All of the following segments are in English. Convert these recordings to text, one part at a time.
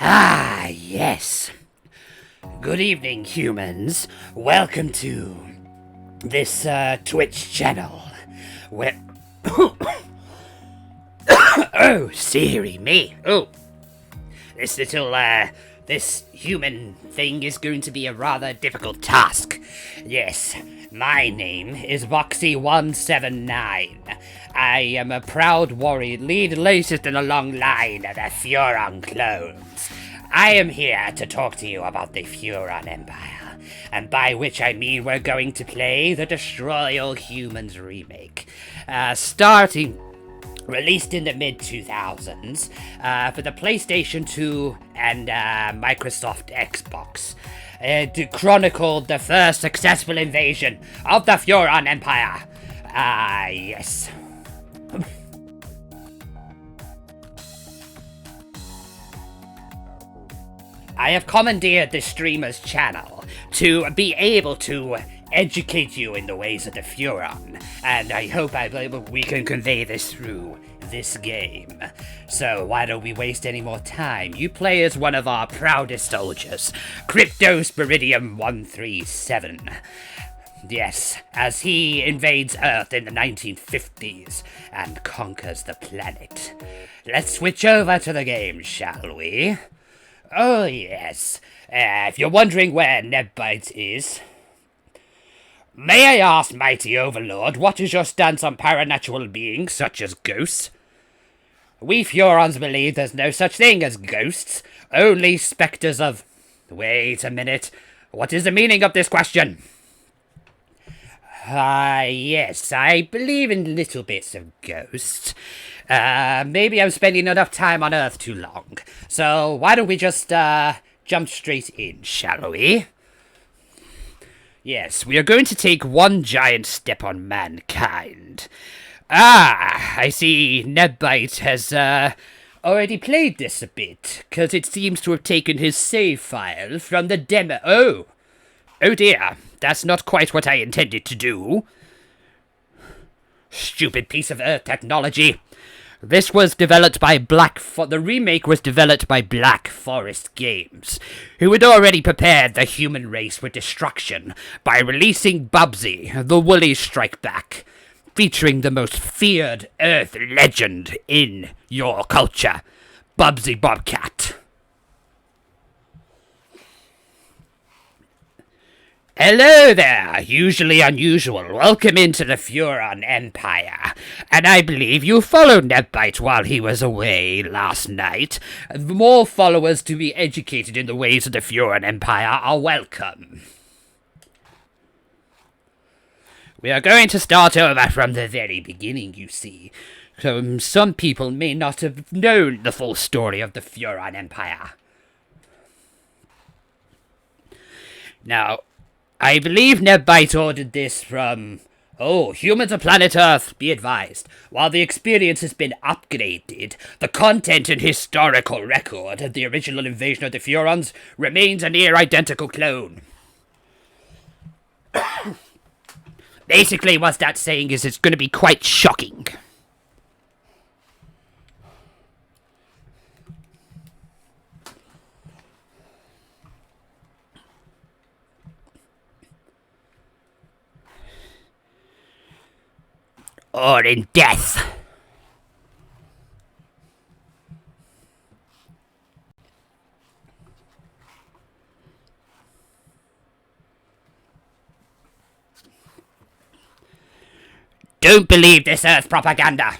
Ah, yes. Good evening, humans. Welcome to this Twitch channel where... Oh, Siri, me. Oh, this little, this human thing is going to be a rather difficult task. Yes, my name is Boxy179. I am a proud warrior, lead latest in a long line of the FURON clones. I am here to talk to you about the FURON Empire, and by which I mean we're going to play the Destroy All Humans remake, released in the mid-2000s for the PlayStation 2 and Microsoft Xbox. It chronicled the first successful invasion of the FURON Empire. Yes. I have commandeered the streamer's channel to be able to educate you in the ways of the FURON, and I hope we can convey this through this game. So why don't we waste any more time? You play as one of our proudest soldiers, Cryptosporidium 137. Yes, as he invades Earth in the 1950s and conquers the planet. Let's switch over to the game, shall we? Oh yes, if you're wondering where NevByte is, may I ask, mighty overlord, what is your stance on paranatural beings such as ghosts? We Furons believe there's no such thing as ghosts, only specters of... Wait a minute, what is the meaning of this question? Yes, I believe in little bits of ghosts. Maybe I'm spending enough time on Earth too long. So why don't we just, jump straight in, shall we? Yes, we are going to take one giant step on mankind. I see NevByte has, already played this a bit, because it seems to have taken his save file from the demo. Oh dear, that's not quite what I intended to do. Stupid piece of Earth technology. This was developed by the remake was developed by Black Forest Games, who had already prepared the human race for destruction by releasing Bubsy, the Woolly Strike Back, featuring the most feared Earth legend in your culture, Bubsy Bobcat. Hello there, usually unusual. Welcome into the FURON Empire. And I believe you followed NevByte while he was away last night. More followers to be educated in the ways of the FURON Empire are welcome. We are going to start over from the very beginning, you see. Some people may not have known the full story of the FURON Empire. Now, I believe NevByte ordered this from... Oh, humans of planet Earth, be advised. While the experience has been upgraded, the content and historical record of the original invasion of the Furons remains a near-identical clone. Basically, what that's saying is it's going to be quite shocking. Or in death. Don't believe this Earth propaganda.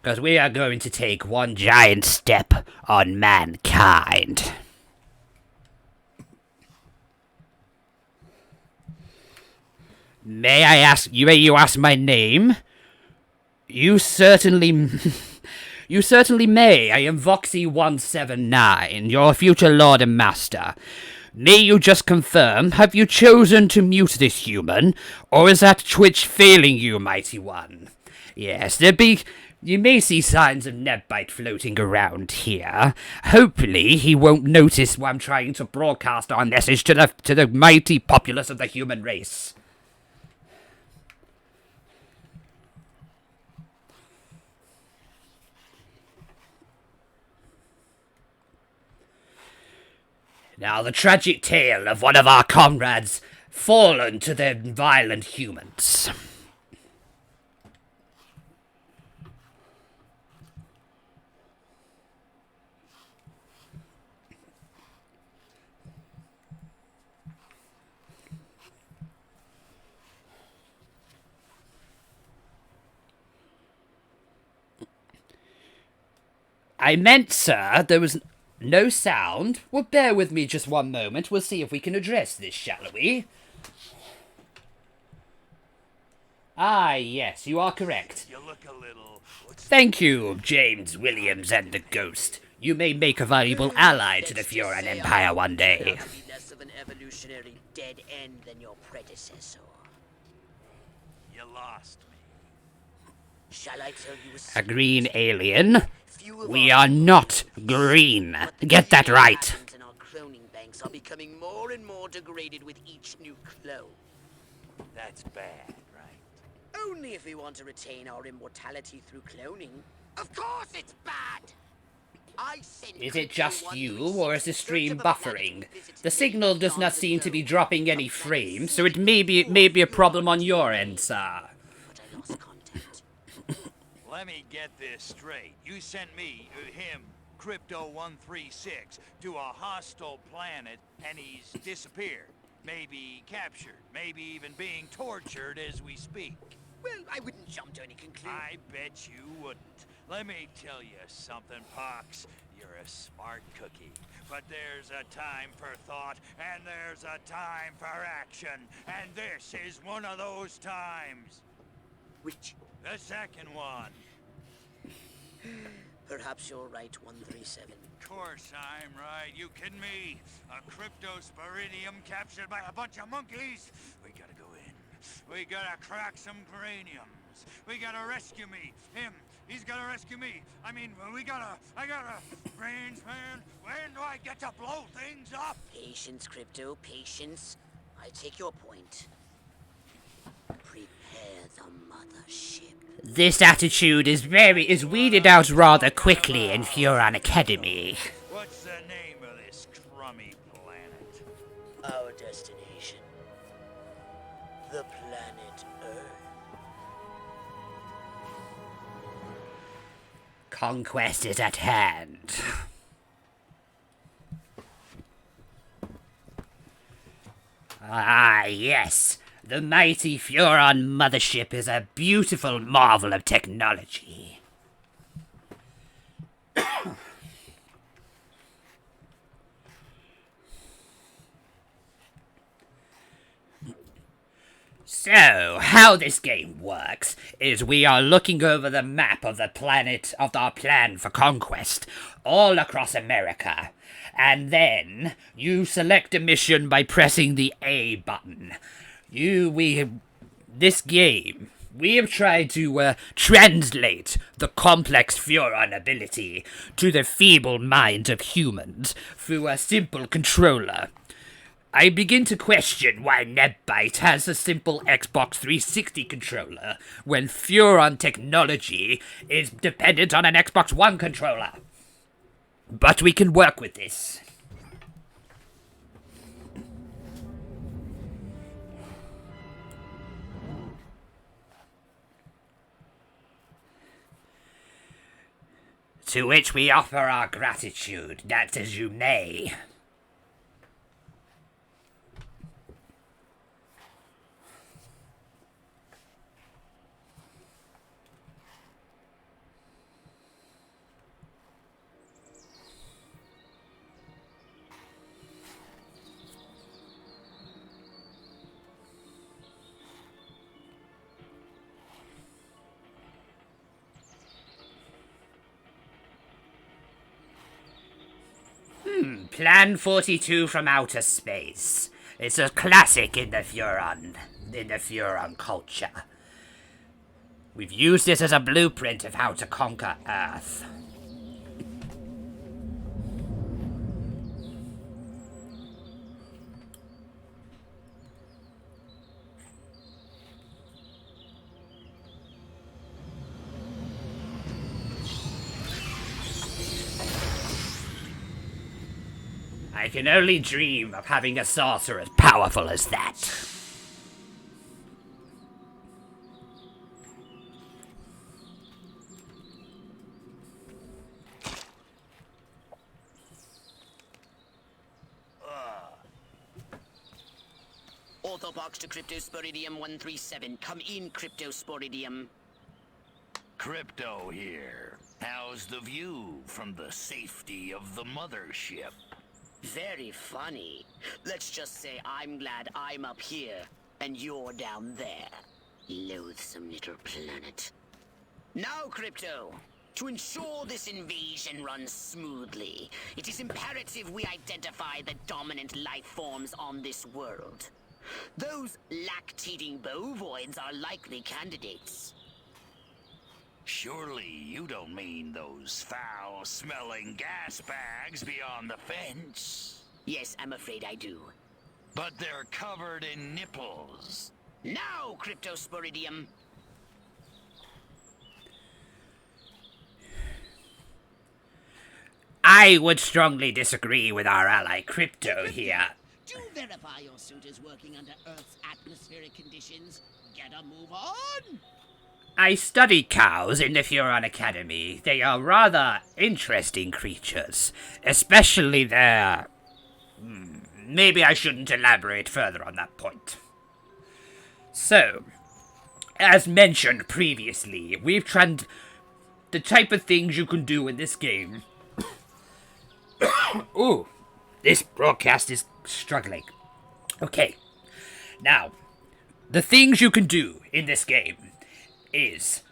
Because we are going to take one giant step on mankind. May I ask you ask my name? You certainly may. I am Voxy179, your future lord and master. May you just confirm, have you chosen to mute this human, or is that Twitch failing you, mighty one? Yes, you may see signs of NevByte floating around here. Hopefully, he won't notice when I'm trying to broadcast our message to the mighty populace of the human race. Now, the tragic tale of one of our comrades fallen to the violent humans. I meant, sir, there was no sound. Well, bear with me just one moment. We'll see if we can address this, shall we? Ah, yes, you are correct. You look a little... Thank you, James Williams and the Ghost. You may make a valuable ally to the FURON Empire one day. Less of an evolutionary dead end than your predecessor. You lost me. Shall I tell you A green alien? Few of We our are not green. but the Get that DNA right. patterns in our cloning banks are becoming more and more degraded with each new clone. That's bad, right? Only if we want to retain our immortality through cloning. Of course it's bad! I sent Is it Crypto just you, or is the 136 stream in search of a planet buffering? who visits The signal millions does not of seem to be stars. dropping any frames, so it may be a problem on your end, sir. But I lost contact. Let me get this straight. You sent me, him, Crypto 136, to a hostile planet, and he's disappeared. Maybe captured, maybe even being tortured as we speak. Well, I wouldn't jump to any conclusion. I bet you wouldn't. Let me tell you something, Pox. You're a smart cookie. But there's a time for thought, and there's a time for action. And this is one of those times. Which, The second one. perhaps you're right, 137. Of course I'm right. You kidding me? A cryptosporidium captured by a bunch of monkeys? We gotta go in. We gotta crack some craniums. We gotta rescue me. Him. He's gotta rescue me. I mean, I gotta... Brains, man. When do I get to blow things up? Patience, Crypto, patience. I take your point. Prepare the mothership. This attitude is weeded out rather quickly in FURON Academy. What's the name of this crummy planet? Our destination. The planet Earth. Conquest is at hand. Ah, yes. The mighty FURON mothership is a beautiful marvel of technology. So, how this game works is we are looking over the map of the planet of our plan for conquest all across America. And then you select a mission by pressing the A button. This game, we have tried to translate the complex FURON ability to the feeble minds of humans through a simple controller. I begin to question why NevByte has a simple Xbox 360 controller when FURON technology is dependent on an Xbox One controller. But we can work with this. To which we offer our gratitude, that's as you may. Plan 42 from Outer Space. It's a classic in the FURON culture. We've used it as a blueprint of how to conquer Earth. I can only dream of having a saucer as powerful as that. Orthobox to Cryptosporidium 137. Come in, Cryptosporidium. Crypto here. How's the view from the safety of the mothership? Very funny. Let's just say I'm glad I'm up here, and you're down there. Loathsome little planet. Now, Crypto, to ensure this invasion runs smoothly, it is imperative we identify the dominant life forms on this world. Those lactating bovoids are likely candidates. Surely you don't mean those foul-smelling gas bags beyond the fence? Yes, I'm afraid I do. But they're covered in nipples. Now, Cryptosporidium! I would strongly disagree with our ally Crypto here. Do verify your suit is working under Earth's atmospheric conditions. Get a move on! I studied cows in the FURON Academy. They are rather interesting creatures, especially their... Maybe I shouldn't elaborate further on that point. So, as mentioned previously, we've tried the type of things you can do in this game. Ooh, this broadcast is struggling. Okay, now, the things you can do in this game it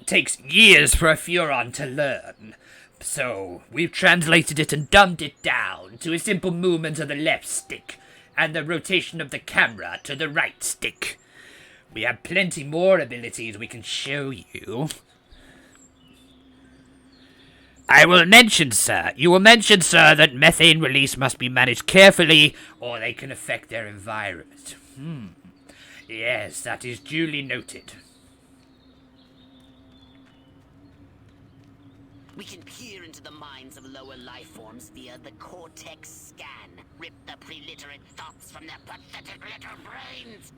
takes years for a FURON to learn. So, we've translated it and dumbed it down to a simple movement of the left stick and the rotation of the camera to the right stick. We have plenty more abilities we can show you. You will mention, sir, that methane release must be managed carefully or they can affect their environment. Yes, that is duly noted. We can peer into the minds of lower life forms via the cortex scan. Rip the preliterate thoughts from their pathetic little brains.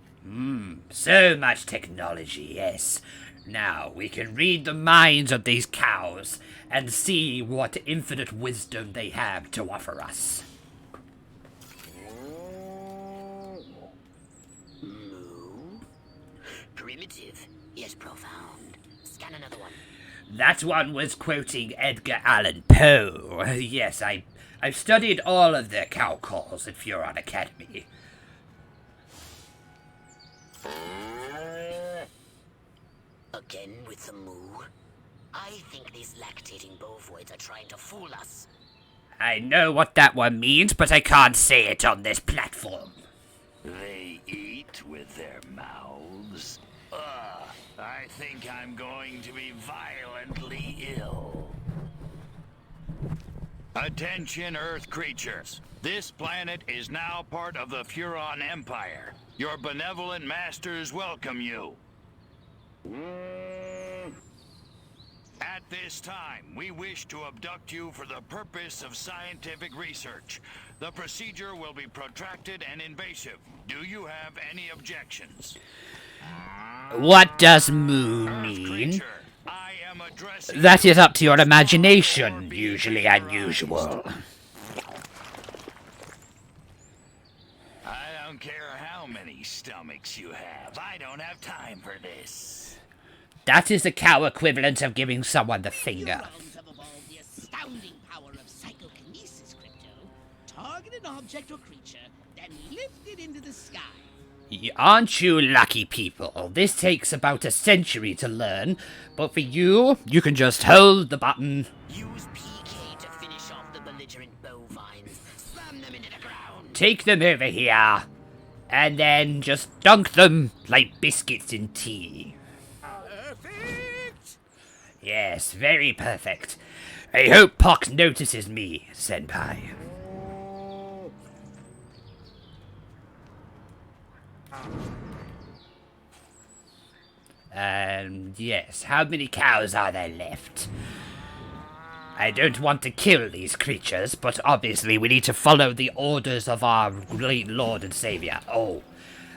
So much technology, yes. Now, we can read the minds of these cows and see what infinite wisdom they have to offer us. Moo? Primitive, yet profound. Scan another one. That one was quoting Edgar Allan Poe. Yes, I've studied all of the cow calls at FURON Academy. Again with the moo? I think these lactating bovoids are trying to fool us. I know what that one means, but I can't say it on this platform. They eat with their mouths? I think I'm going to be violently ill. Attention, Earth creatures. This planet is now part of the FURON Empire. Your benevolent masters welcome you. At this time, we wish to abduct you for the purpose of scientific research. The procedure will be protracted and invasive. Do you have any objections? What does moo Earth mean? creature, I am addressing That you is up to your as imagination, or usually being unusual. I don't care how many stomachs you have. I don't have time for this. That is the cow equivalent of giving someone the finger. Furons have evolved the astounding power of psychokinesis, Crypto. Target an object or creature, then lift it into the sky. Aren't you lucky people? This takes about a century to learn, but for you, you can just hold the button. Use PK to finish off the belligerent bovines. Slam them into the ground. Take them over here, and then just dunk them like biscuits in tea. Perfect! Yes, very perfect. I hope Pox notices me, Senpai. And yes, how many cows are there left? I don't want to kill these creatures, but obviously we need to follow the orders of our great Lord and Savior. Oh,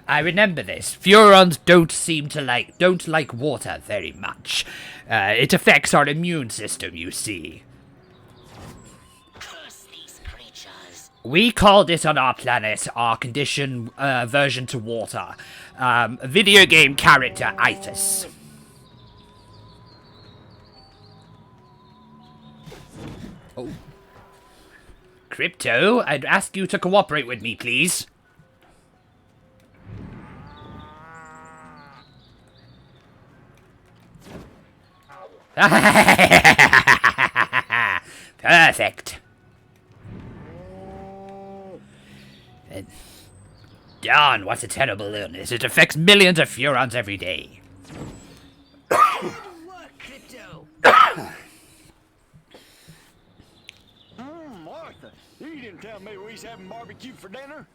I remember this. Furons don't like water very much. It affects our immune system, you see. Curse these creatures. We called it on our planet our condition aversion to water. Video game character itis. Oh. Crypto, I'd ask you to cooperate with me, please. Perfect. Darn, what a terrible illness. It affects millions of Furons every day. Good work, Crypto. Martha, you didn't tell me we was having barbecue for dinner.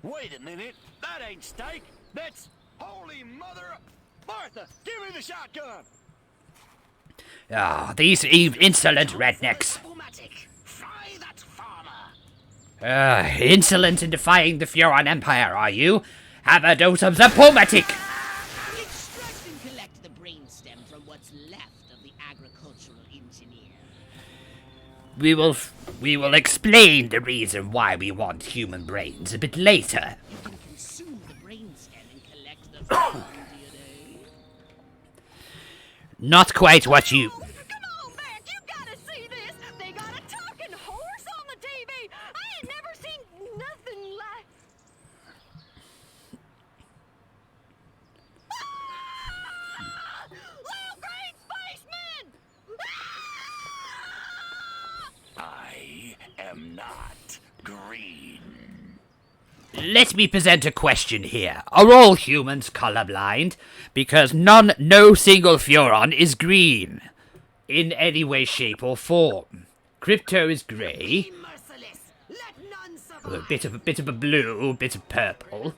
Wait a minute, that ain't steak. That's holy mother. Martha, give me the shotgun. Ah, these insolent rednecks. Diplomatic. Fry that farmer. Insolent in defying the Furon Empire, are you? Have a dose of Zapomatic! Extract and collect the brainstem from what's left of the agricultural engineer. We will explain the reason why we want human brains a bit later. You can consume the brainstem and collect the DNA. Not quite what you... Come on back, you gotta see this. They got a talking horse on the TV. I ain't never seen nothing like. Ah! Little green spaceman! Ah! I am not green. Let me present a question here. Are all humans colorblind? Because no single Furon is green. In any way, shape, or form. Crypto is grey. Be merciless. Let none A survive. bit of a blue, bit of purple.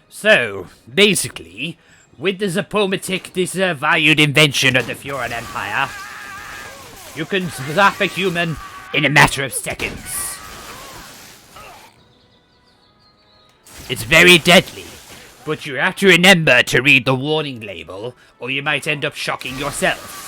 So, basically, with the Zapomatic, this valued invention of the Furon Empire, you can zap a human in a matter of seconds. It's very deadly, but you have to remember to read the warning label, or you might end up shocking yourself.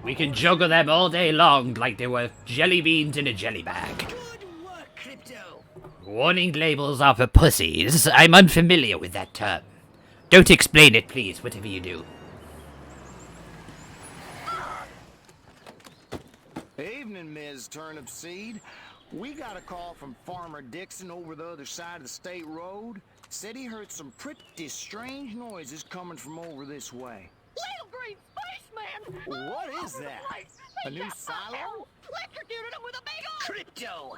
We can juggle them all day long like they were jelly beans in a jelly bag. Good work, Crypto. Warning labels are for pussies. I'm unfamiliar with that term. Don't explain it, please, whatever you do. Evening, Ms. Turnip Seed. We got a call from Farmer Dixon over the other side of the state road. Said he heard some pretty strange noises coming from over this way. Little green spaceman! What is that? A new silo? Electrocuted him with a big old... Crypto.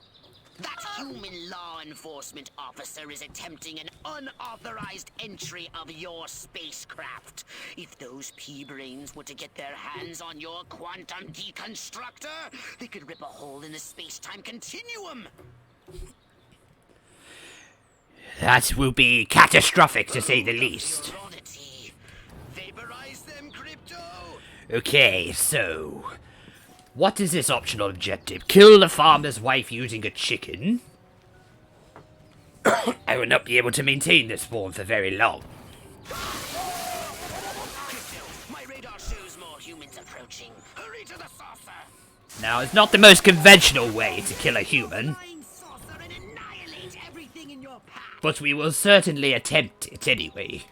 That human law enforcement officer is attempting an unauthorized entry of your spacecraft. If those pea-brains were to get their hands on your quantum deconstructor, they could rip a hole in the space-time continuum. That will be catastrophic, to say the least. Your oddity. Vaporize them, Crypto. Okay, so... what is this optional objective? Kill the farmer's wife using a chicken? I will not be able to maintain this form for very long. Crypto, my radar shows more humans approaching. Hurry to the saucer. Now, it's not the most conventional way to kill a human, Flying saucer and annihilate everything in your path. but we will certainly attempt it anyway.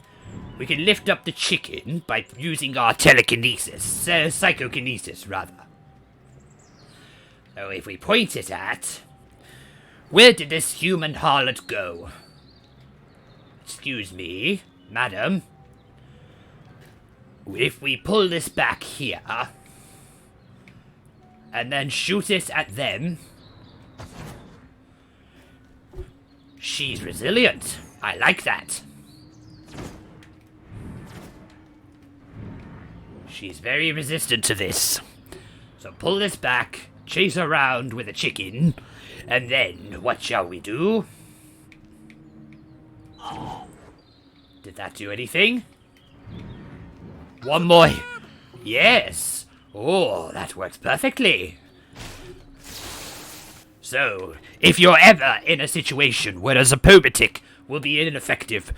We can lift up the chicken by using our telekinesis, psychokinesis rather. So if we point it at... where did this human harlot go? Excuse me, madam. If we pull this back here... and then shoot it at them... she's resilient. I like that. She's very resistant to this. So pull this back, chase around with a chicken, and then what shall we do? Did that do anything? One more. Yes. Oh, that works perfectly. So, if you're ever in a situation where a Zapomatic will be ineffective,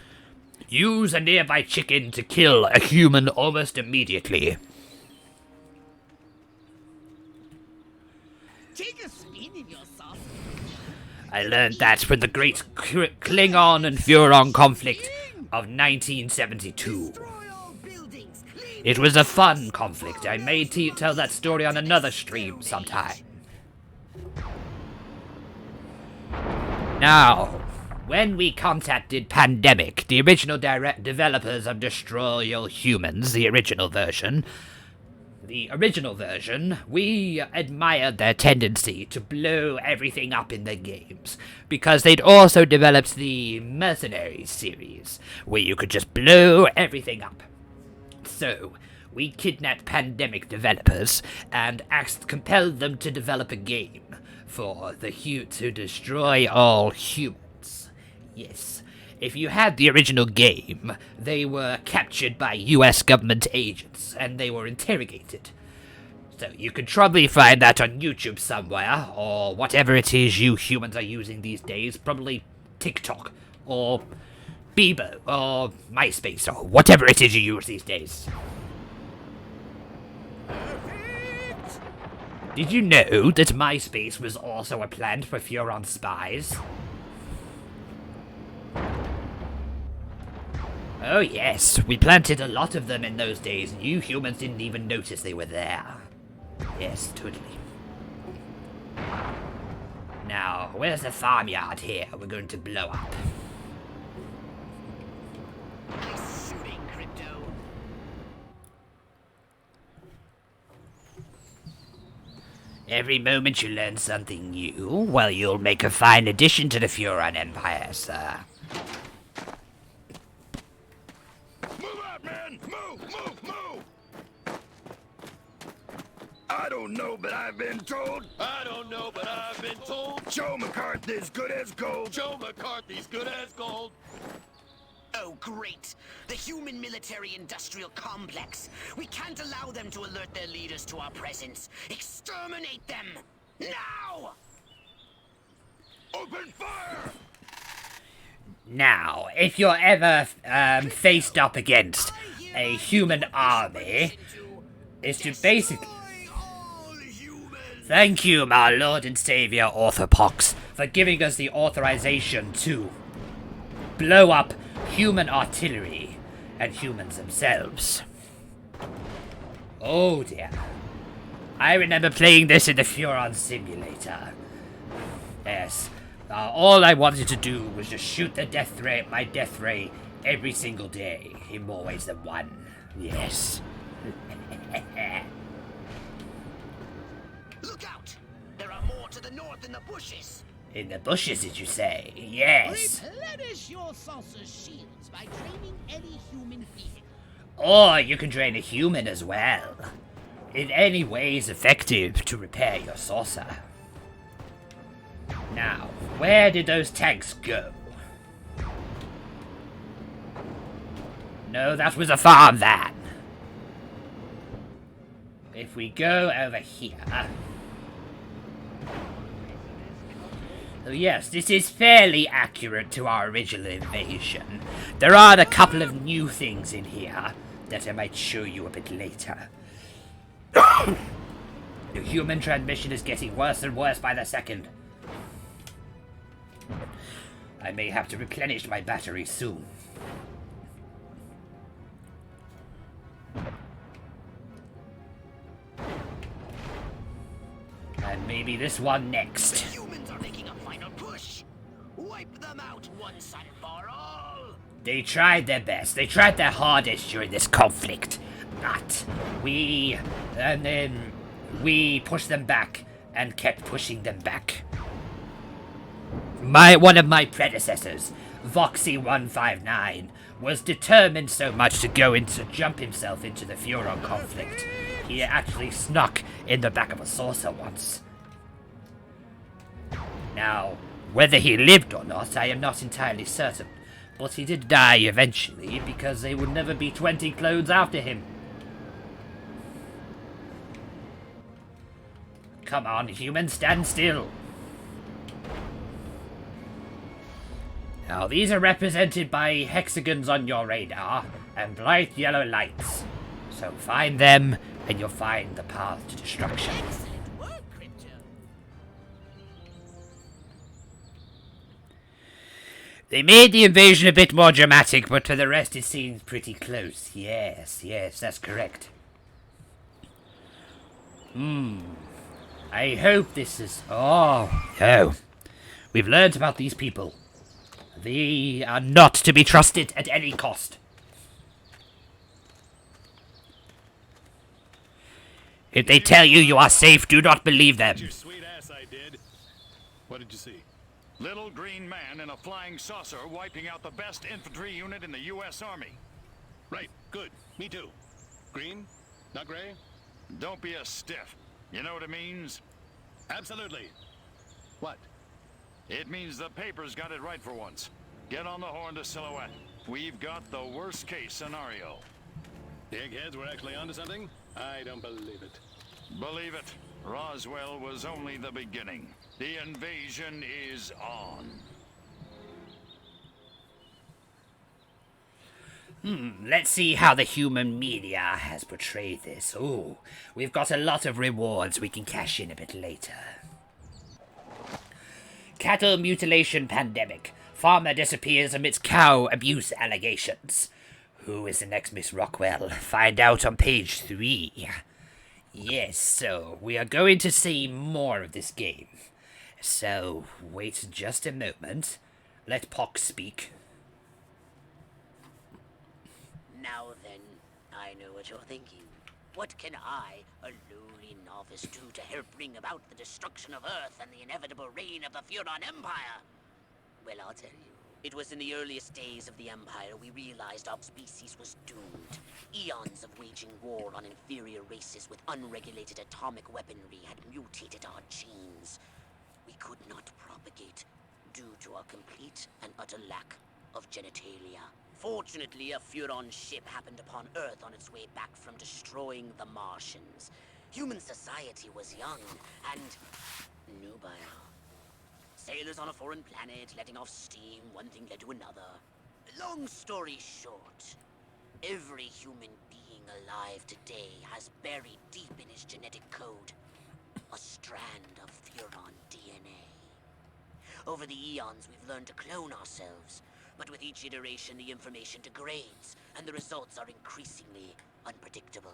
use a nearby chicken to kill a human almost immediately. Take a spin in your sauce. I learned that from the great Klingon and FURON conflict of 1972. It was a fun conflict. I may tell that story on another stream sometime. Now, when we contacted Pandemic, the original developers of Destroy All Humans, the original version, we admired their tendency to blow everything up in their games, because they'd also developed the Mercenaries series, where you could just blow everything up. So, we kidnapped Pandemic developers and compelled them to develop a game for to destroy all humans. Yes. If you had the original game, they were captured by US government agents, and they were interrogated. So you could probably find that on YouTube somewhere, or whatever it is you humans are using these days, probably TikTok, or Bebo, or MySpace, or whatever it is you use these days. Did you know that MySpace was also a plant for FURON spies? Oh yes, we planted a lot of them in those days, and you humans didn't even notice they were there. Yes, totally. Now, where's the farmyard here we're going to blow up? Nice shooting, Crypto. Every moment you learn something new, well, you'll make a fine addition to the FURON Empire, sir. Move out, man! Move! I don't know, but I've been told. Joe McCarthy's good as gold. Oh, great. The human military-industrial complex. We can't allow them to alert their leaders to our presence. Exterminate them! Now! Open fire! Now, if you're ever faced up against a human army, is to basically... Thank you, my Lord and Savior Orthopox, for giving us the authorization to blow up human artillery and humans themselves. Oh dear. I remember playing this in the FURON simulator. Yes. All I wanted to do was just shoot my death ray every single day, in more ways than one. Yes. Look out! There are more to the north in the bushes. In the bushes, did you say? Yes. Replenish your saucer's shields by training any human vehicle. Or you can train a human as well. In any ways effective to repair your saucer. Now, where did those tanks go? No, that was a farm van. If we go over here... So yes, this is fairly accurate to our original invasion. There are a couple of new things in here that I might show you a bit later. The human transmission is getting worse and worse by the second. I may have to replenish my battery soon. And maybe this one next. The humans are making a final push. Wipe them out once and for all. They tried their best. They tried their hardest during this conflict. But we pushed them back and kept pushing them back. One of my predecessors, Voxy159, was determined so much to jump himself into the FURON conflict. He actually snuck in the back of a saucer once. Now, whether he lived or not, I am not entirely certain. But he did die eventually, because there would never be 20 clones after him. Come on, human, stand still. Now, these are represented by hexagons on your radar and bright yellow lights. So find them, and you'll find the path to destruction. Excellent work, Crypto. They made the invasion a bit more dramatic, but for the rest it seems pretty close. Yes, that's correct. I hope this is... Oh. We've learned about these people. They are not to be trusted at any cost. If they tell you you are safe, do not believe them. Your sweet ass, I did. What did you see? Little green man in a flying saucer wiping out the best infantry unit in the U.S. Army. Right, good. Me too. Green? Not gray? Don't be a stiff. You know what it means? Absolutely. What? It means the paper's got it right for once. Get on the horn to Silhouette. We've got the worst case scenario. The eggheads were actually onto something? I don't believe it. Believe it, Roswell was only the beginning. The invasion is on. Let's see how the human media has portrayed this. Ooh, we've got a lot of rewards we can cash in a bit later. Cattle mutilation pandemic. Farmer disappears amidst cow abuse allegations. Who is the next Miss Rockwell? Find out on page 3. Yes, so we are going to see more of this game. So, wait just a moment. Let Pox speak. Now then, I know what you're thinking. What can I, a lowly novice, do to help bring about the destruction of Earth and the inevitable reign of the FURON Empire? Well, I'll tell you. It was in the earliest days of the Empire we realized our species was doomed. Eons of waging war on inferior races with unregulated atomic weaponry had mutated our genes. We could not propagate due to our complete and utter lack of genitalia. Fortunately, a FURON ship happened upon Earth on its way back from destroying the Martians. Human society was young and nubile. Sailors on a foreign planet, letting off steam, one thing led to another. Long story short, every human being alive today has buried deep in his genetic code a strand of FURON DNA. Over the eons, we've learned to clone ourselves, but with each iteration, the information degrades, and the results are increasingly unpredictable.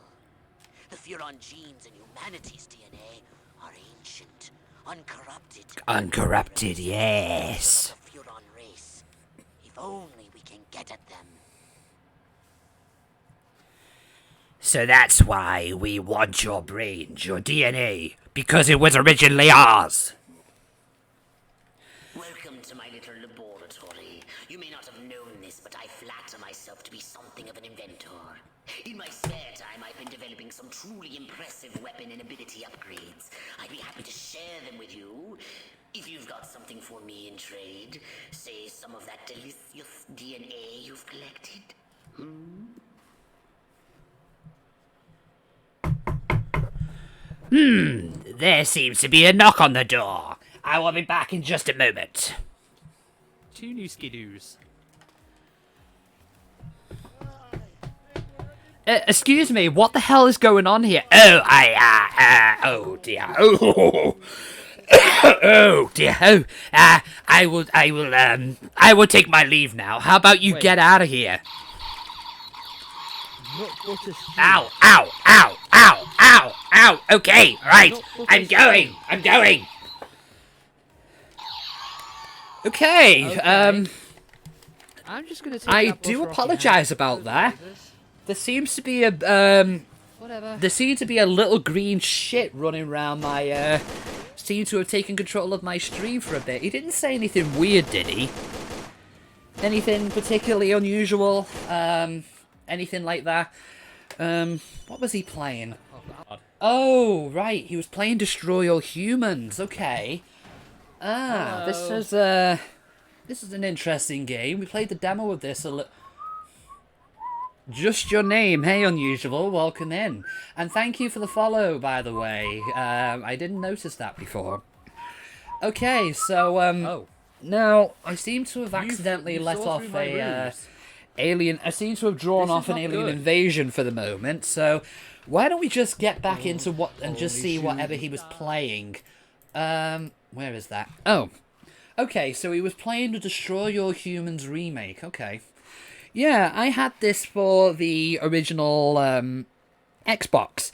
The FURON genes in humanity's DNA are ancient, uncorrupted. Uncorrupted, yes. The FURON race. If only we can get at them. So that's why we want your brains, your DNA, because it was originally ours. Welcome to my little laboratory. You may not have known this, but I flatter myself to be something of an inventor. In my spare time, I've been developing some truly impressive weapon and ability upgrades. I'd be happy to share them with you. If you've got something for me in trade, say some of that delicious DNA you've collected. There seems to be a knock on the door. I will be back in just a moment. 2 new skidoos. Excuse me, what the hell is going on here? Oh, oh dear. Oh, oh dear. Oh, I will take my leave now. How about you get out of here? Ow, ow, ow, ow, ow, ow. Okay, right. I'm going. Okay, I'm just gonna take I that do buffer off apologize your about hand. that. There seems to be a, Whatever. there seems to be a little green shit running around my, seemed to have taken control of my stream for a bit. He didn't say anything weird, did he? Anything particularly unusual? Anything like that? What was he playing? Oh, right, he was playing Destroy All Humans. Okay. This is an interesting game. We played the demo of this a little. Just your name. Hey, Unusual. Welcome in. And thank you for the follow, by the way. I didn't notice that before. Okay, so, now, I seem to have accidentally let off a, alien... I seem to have drawn off an alien invasion for the moment, so why don't we just get back into what... and just see whatever he was playing. Where is that? Oh. Okay, so he was playing the Destroy All Humans remake. Okay. Yeah, I had this for the original Xbox.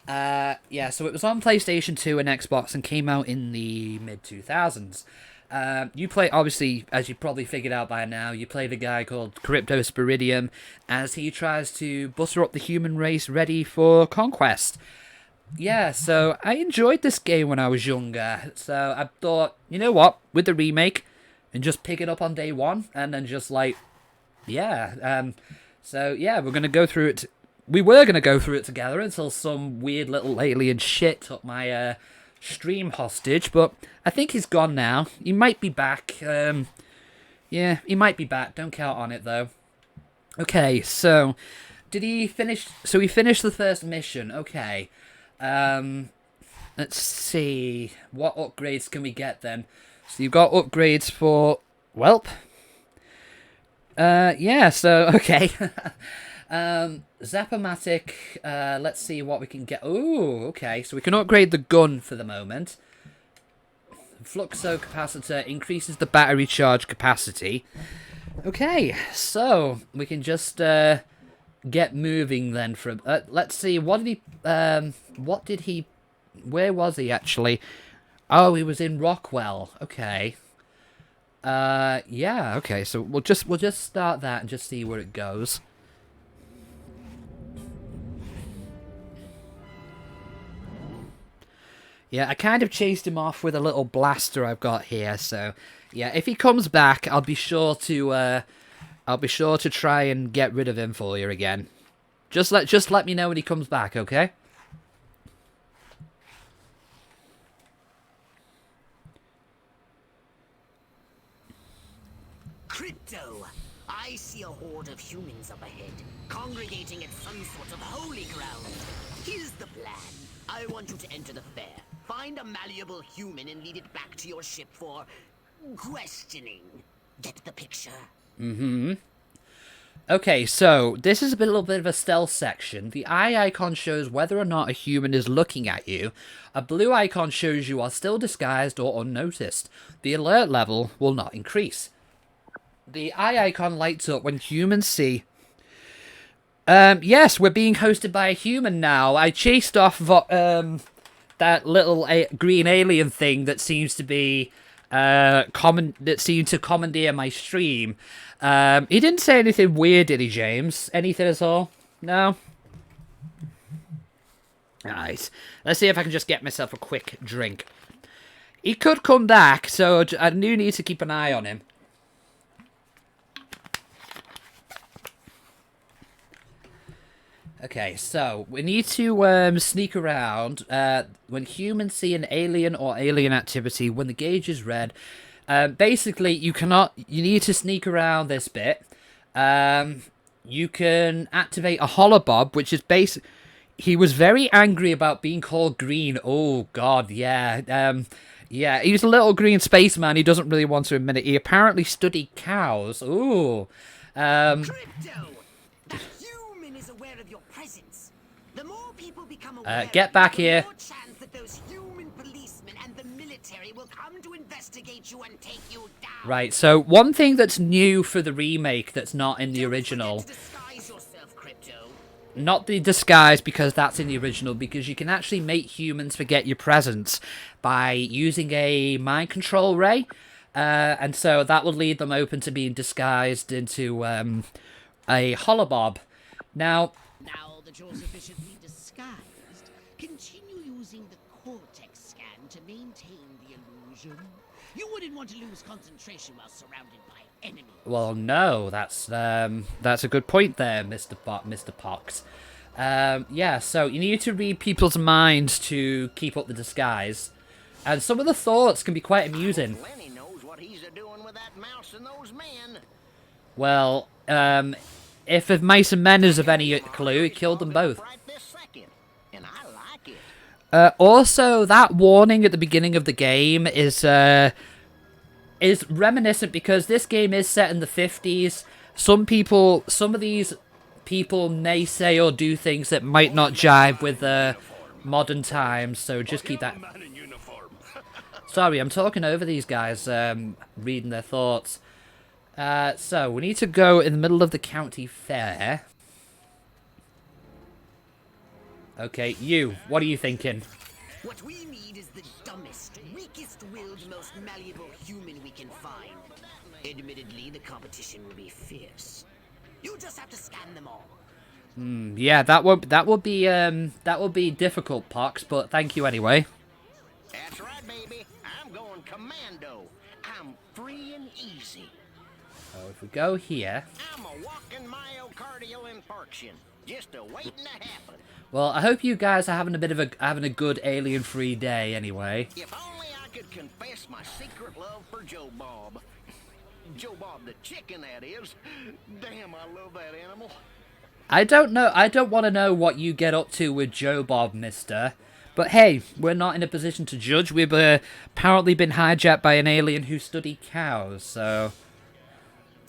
Yeah, so it was on PlayStation 2 and Xbox and came out in the mid-2000s. You play, obviously, as you probably figured out by now, you play the guy called Cryptosporidium as he tries to butter up the human race ready for conquest. Yeah, so I enjoyed this game when I was younger, so I thought, you know what, with the remake, and just pick it up on day one, and then just like... Yeah, so yeah, we're going to go through it. We were going to go through it together until some weird little alien shit took my stream hostage, but I think he's gone now. He might be back. Yeah, he might be back. Don't count on it, though. Okay, so did he finish? So he finished the first mission. Okay. Let's see. What upgrades can we get then? So you've got upgrades for... Welp. Yeah, so, okay. Zapomatic, let's see what we can get. Ooh, okay, so we can upgrade the gun for the moment. Fluxo capacitor increases the battery charge capacity. Okay, so we can just, get moving then from, let's see, what did he, where was he actually? Oh, he was in Rockwell, okay. Yeah, okay, so we'll just start that and just see where it goes. Yeah, I kind of chased him off with a little blaster I've got here, so yeah, if he comes back, I'll be sure to try and get rid of him for you again. Just let me know when he comes back, okay? Crypto! I see a horde of humans up ahead, congregating at some sort of holy ground. Here's the plan. I want you to enter the fair, find a malleable human and lead it back to your ship for... questioning. Get the picture? Mm-hmm. Okay, so this is a little bit of a stealth section. The eye icon shows whether or not a human is looking at you. A blue icon shows you are still disguised or unnoticed. The alert level will not increase. The eye icon lights up when humans see... yes, we're being hosted by a human now. I chased off that little green alien thing that seems to be... that seemed to commandeer my stream. He didn't say anything weird, did he, James? Anything at all? No? Nice. Let's see if I can just get myself a quick drink. He could come back, so I do need to keep an eye on him. Okay, so we need to sneak around. When humans see an alien or alien activity, when the gauge is red, basically you need to sneak around this bit. You can activate a holobob, which is he was very angry about being called green. Oh god, yeah. Yeah, he's a little green spaceman. He doesn't really want to admit it. He apparently studied cows. Ooh. Crypto! The human is aware of your presence. The more people become aware, get back here. the more chance that those human policemen and the military will come to investigate you and take you down. Right, so one thing that's new for the remake that's not in the original... Don't forget to disguise yourself, Crypto. Not the disguise, because that's in the original, because you can actually make humans forget your presence by using a mind control ray, and so that will lead them open to being disguised into a holobob. Now Now that you're sufficiently disguised, continue using the cortex scan to maintain the illusion. You wouldn't want to lose concentration while surrounded by enemies. Well, no, that's a good point there, Mr. Pox. Yeah, so you need to read people's minds to keep up the disguise. And some of the thoughts can be quite amusing. Lenny knows what he's a-doing with that mouse and those men. Well, if Mice and Men is of any clue, he killed them both. Right this second, and I like it. Also, that warning at the beginning of the game is reminiscent because this game is set in the 50s. Some of these people may say or do things that might not jive with modern times, so just keep that. Sorry, I'm talking over these guys, reading their thoughts. So, we need to go in the middle of the county fair. Okay, you, what are you thinking? What we need is the dumbest, weakest-willed, most malleable human we can find. Admittedly, the competition will be fierce. You just have to scan them all. Yeah, that will be difficult, Pox, but thank you anyway. That's right, baby. I'm going commando. I'm free and easy. So if we go here, I'm a walking myocardial infarction, just a-waiting to happen. well, I hope you guys are having a good alien-free day anyway. If only I could confess my secret love for Joe Bob. Joe Bob the chicken, that is. Damn, I love that animal. I don't want to know what you get up to with Joe Bob, mister. But hey, we're not in a position to judge. We've apparently been hijacked by an alien who studied cows, so...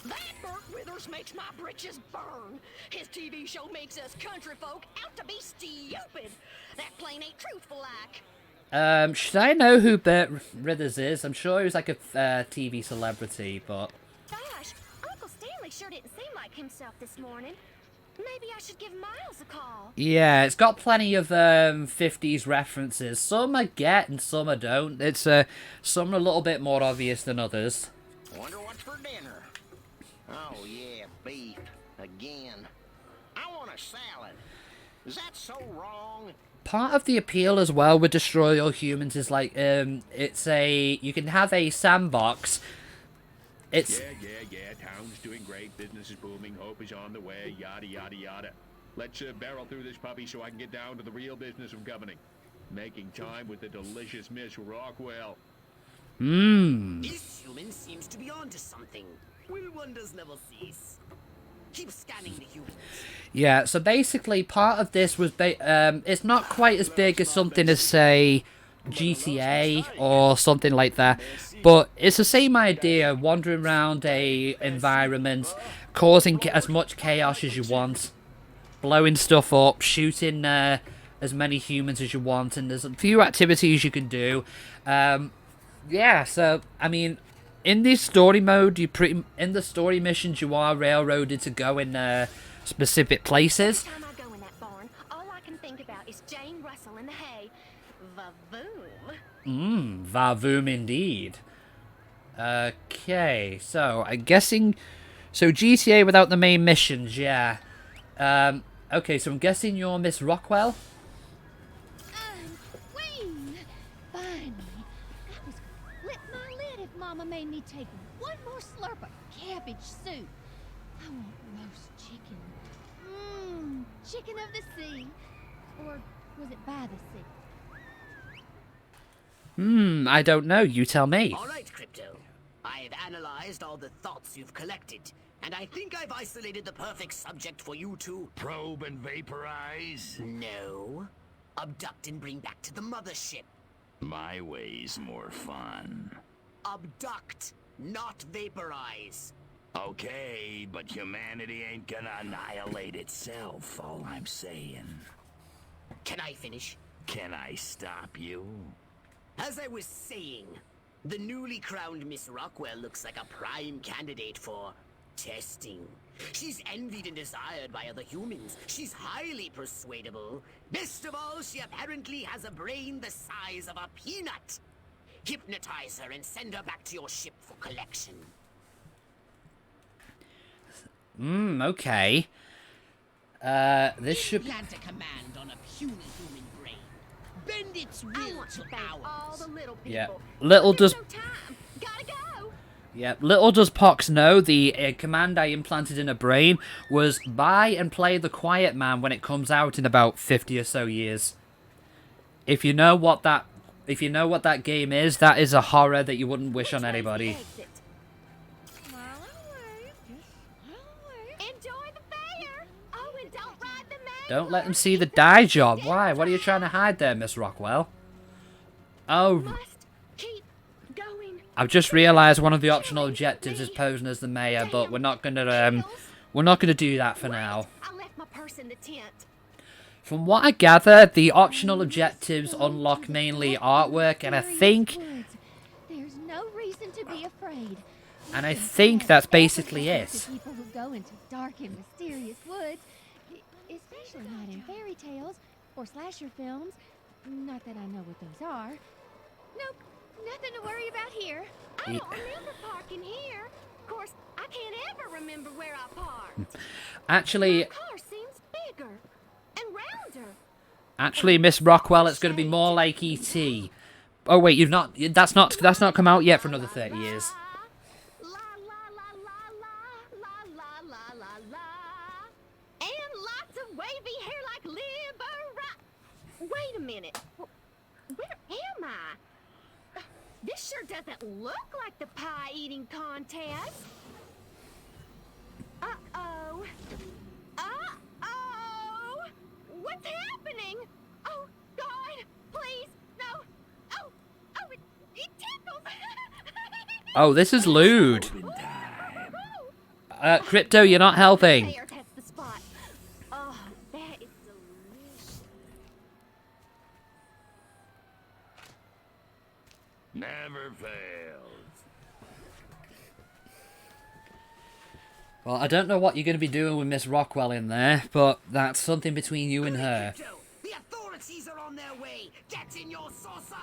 That Burt Withers makes my britches burn. His TV show makes us country folk out to be stupid. That plain ain't truthful like. Should I know who Burt Withers is? I'm sure he was like a TV celebrity, but... Gosh, Uncle Stanley sure didn't seem like himself this morning. Maybe I should give Miles a call. Yeah, it's got plenty of 50s references. Some I get and some I don't. It's some are a little bit more obvious than others. Wonder what's for dinner. Oh yeah, beef again. I want a salad. Is that so wrong? Part of the appeal as well with Destroy All Humans is like you can have a sandbox. It's Yeah. Town's doing great. Business is booming. Hope is on the way. Yada, yada, yada. Let's barrel through this puppy so I can get down to the real business of governing. Making time with the delicious Miss Rockwell. This human seems to be onto something. Will wonders never cease. Keep scanning the humans. Yeah, so basically part of this was it's not quite as big as something as say GTA or something like that, but it's the same idea, wandering around a environment, causing as much chaos as you want, blowing stuff up, shooting as many humans as you want, and there's a few activities you can do. Yeah, so I mean, in this story mode, in the story missions you are railroaded to go in specific places. Every time I go in that barn, all I can think about is Jane Russell in the hay. Vavoom. Vavoom indeed. Okay, so I'm guessing... So GTA without the main missions, yeah. Okay, so I'm guessing you're Miss Rockwell? Queen! Finally. I was gonna flip my lid if Mama made me take one more slurp of cabbage soup. I want roast chicken. Chicken of the sea. Or was it by the sea? I don't know. You tell me. All right, Crypto. I have analyzed all the thoughts you've collected, and I think I've isolated the perfect subject for you to... Probe and vaporize? No. Abduct and bring back to the mothership. My way's more fun. Abduct, not vaporize. Okay, but humanity ain't gonna annihilate itself, all I'm saying. Can I finish? Can I stop you? As I was saying, the newly crowned Miss Rockwell looks like a prime candidate for testing. She's envied and desired by other humans. She's highly persuadable. Best of all, she apparently has a brain the size of a peanut. Hypnotize her and send her back to your ship for collection. Okay. This should... Plant a command on a puny human brain. bend its I will want to to thank all ours. the little people. Yeah. Little There's does... no time. Gotta go. Yeah, little does Pox know, the command I implanted in her brain was buy and play The Quiet Man when it comes out in about 50 or so years. If you know what that game is, that is a horror that you wouldn't wish on anybody. Smile and wave. Just smile and wave. Enjoy the fair. Oh, and don't ride the man. Don't let them see the dye job. Why? What are you trying to hide there, Miss Rockwell? Oh, Must keep going. I've just realised one of the optional objectives is posing as the mayor, but we're not gonna do that for now. I left my purse in the tent. From what I gather, the optional objectives unlock mainly artwork, and I think There's no reason to be afraid. that's basically it. People who go into dark and mysterious woods, especially not in fairy tales or slasher films. Not that I know what those are. Nope, nothing to worry about here. I don't remember parking here. Of course, I can't ever remember where I parked. Actually, My car seems bigger and rounder. Miss Rockwell, it's going to be more like E.T. Oh wait, you've not. That's not come out yet for another 30 years. La la la la la la la la la. And lots of wavy hair like Libera. Wait a minute. Where am I? This sure doesn't look like the pie eating contest. Uh-oh. Uh-oh. What's happening? Oh, God, please, no. Oh, it tickles. Oh, this is lewd. Crypto, you're not helping. There, that's the spot. Oh, that is delicious. Never fails. Well, I don't know what you're going to be doing with Miss Rockwell in there, but that's something between you and her. The authorities are on their way. Get in your saucer.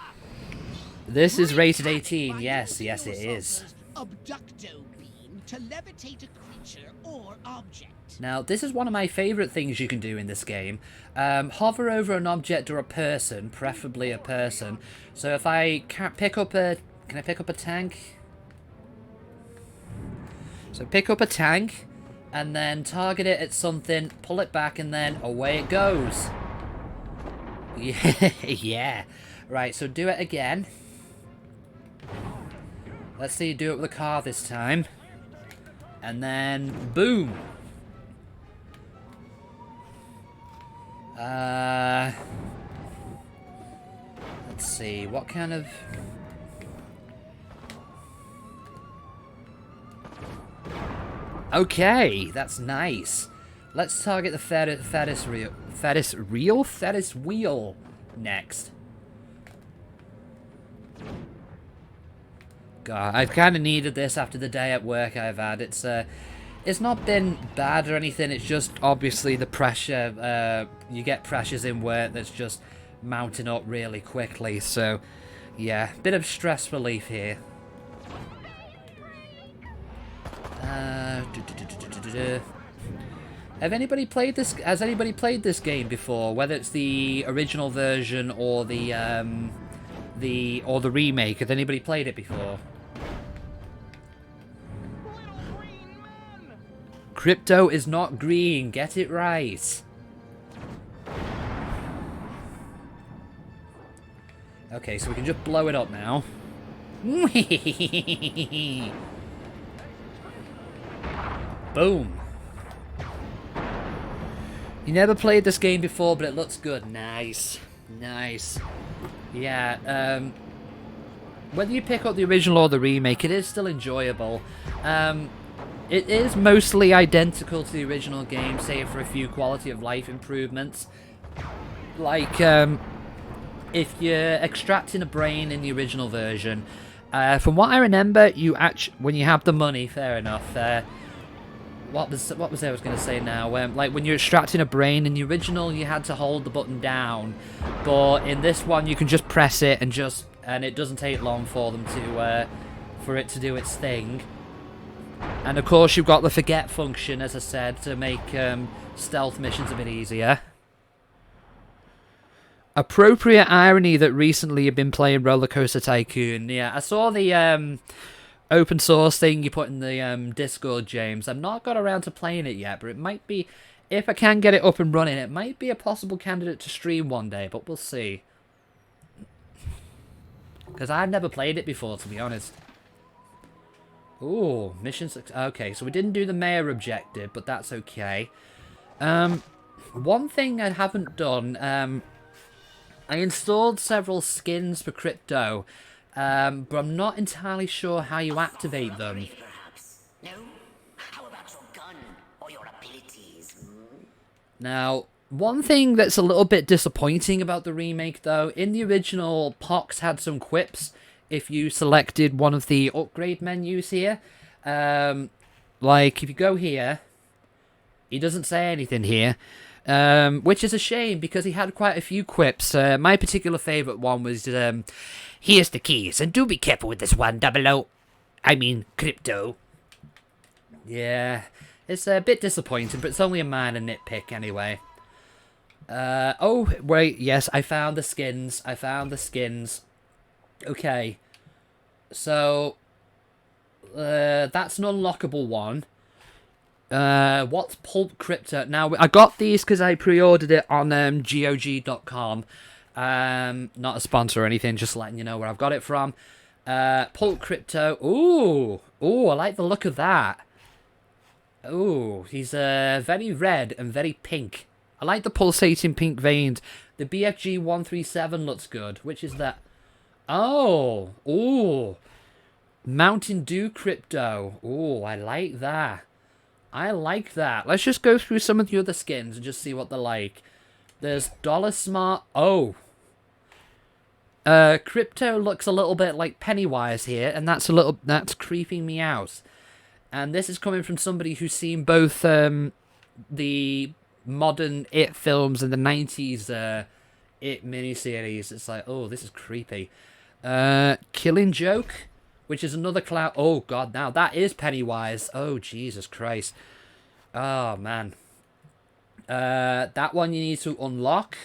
This is rated 18. Yes, it is. Abducto beam to levitate a creature or object. Now, this is one of my favourite things you can do in this game. Hover over an object or a person, preferably a person. So if I pick up a... Can I pick up a tank? So pick up a tank, and then target it at something, pull it back, and then away it goes. Yeah, yeah. Right, so do it again. Let's see you do it with a car this time. And then, boom. Let's see, what kind of... Okay, that's nice. Let's target the Ferris wheel next. God, I've kind of needed this after the day at work I've had. It's not been bad or anything. It's just obviously the pressure. You get pressures in work that's just mounting up really quickly. So, yeah, bit of stress relief here. Have anybody played this? Has anybody played this game before? Whether it's the original version or the remake. Has anybody played it before? Crypto is not green. Get it right. Okay, so we can just blow it up now. Boom. You never played this game before, but it looks good. Nice. Nice. Yeah, whether you pick up the original or the remake, it is still enjoyable. It is mostly identical to the original game, save for a few quality of life improvements. Like, if you're extracting a brain in the original version, from what I remember, when you have the money, fair enough, what was I was going to say now? Like when you're extracting a brain in the original, you had to hold the button down, but in this one you can just press it and it doesn't take long for them to for it to do its thing. And of course you've got the forget function, as I said, to make stealth missions a bit easier. Appropriate irony that recently you've been playing Roller Coaster Tycoon. Yeah, I saw the open source thing you put in the Discord, James. I've not got around to playing it yet, but it might be, if I can get it up and running, it might be a possible candidate to stream one day, but we'll see. Because I've never played it before, to be honest. Ooh, mission success. Okay, so we didn't do the mayor objective, but that's okay. One thing I haven't done, I installed several skins for crypto, but I'm not entirely sure how you activate them. Perhaps. No? How about your gun or your abilities? Now, one thing that's a little bit disappointing about the remake, though, in the original, Pox had some quips if you selected one of the upgrade menus here. Like, if you go here, he doesn't say anything here. Which is a shame, because he had quite a few quips. My particular favourite one was, here's the keys, and do be careful with this one, 00. I mean, crypto. Yeah, it's a bit disappointing, but it's only a minor nitpick anyway. Oh, wait, yes, I found the skins. Okay. So, that's an unlockable one. What's Pulp Crypto? Now, I got these because I pre-ordered it on GOG.com. Not a sponsor or anything, just letting you know where I've got it from. Pulp Crypto. Ooh, I like the look of that. Ooh, he's very red and very pink. I like the pulsating pink veins. The BFG 137 looks good. Which is that? Oh, ooh. Mountain Dew Crypto. Ooh, I like that. Let's just go through some of the other skins and just see what they're like. There's Dollar Smart. Oh. Crypto looks a little bit like Pennywise here, and that's creeping me out. And this is coming from somebody who's seen both the modern It films and the 90s It miniseries. It's like, oh, this is creepy. Killing Joke, which is another cloud. Oh, God, now that is Pennywise. Oh, Jesus Christ. Oh, man. That one you need to unlock.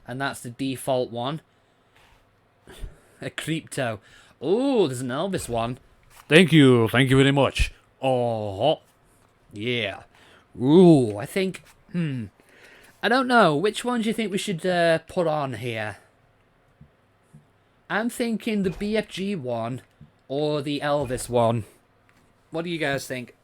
And that's the default one. A Crypto. Oh, there's an Elvis one. Thank you very much. Oh, yeah. Ooh, I think, I don't know. Which one do you think we should put on here? I'm thinking the BFG one or the Elvis one. What do you guys think?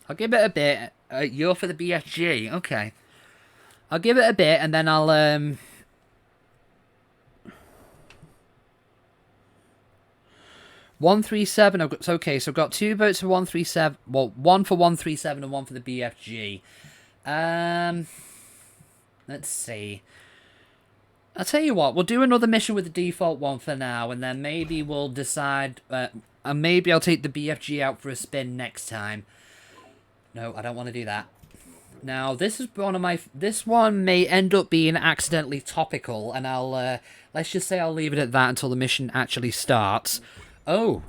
I'll give it a bit. You're for the BFG. Okay. I'll give it a bit and then I'll 137. Okay, so I've got 2 votes for 137. Well, 1 for 137 and 1 for the BFG. Let's see. I'll tell you what. We'll do another mission with the default one for now, and then maybe we'll decide. And maybe I'll take the BFG out for a spin next time. No, I don't want to do that. Now, this is one of my. This one may end up being accidentally topical, and I'll. Let's just say I'll leave it at that until the mission actually starts. Oh.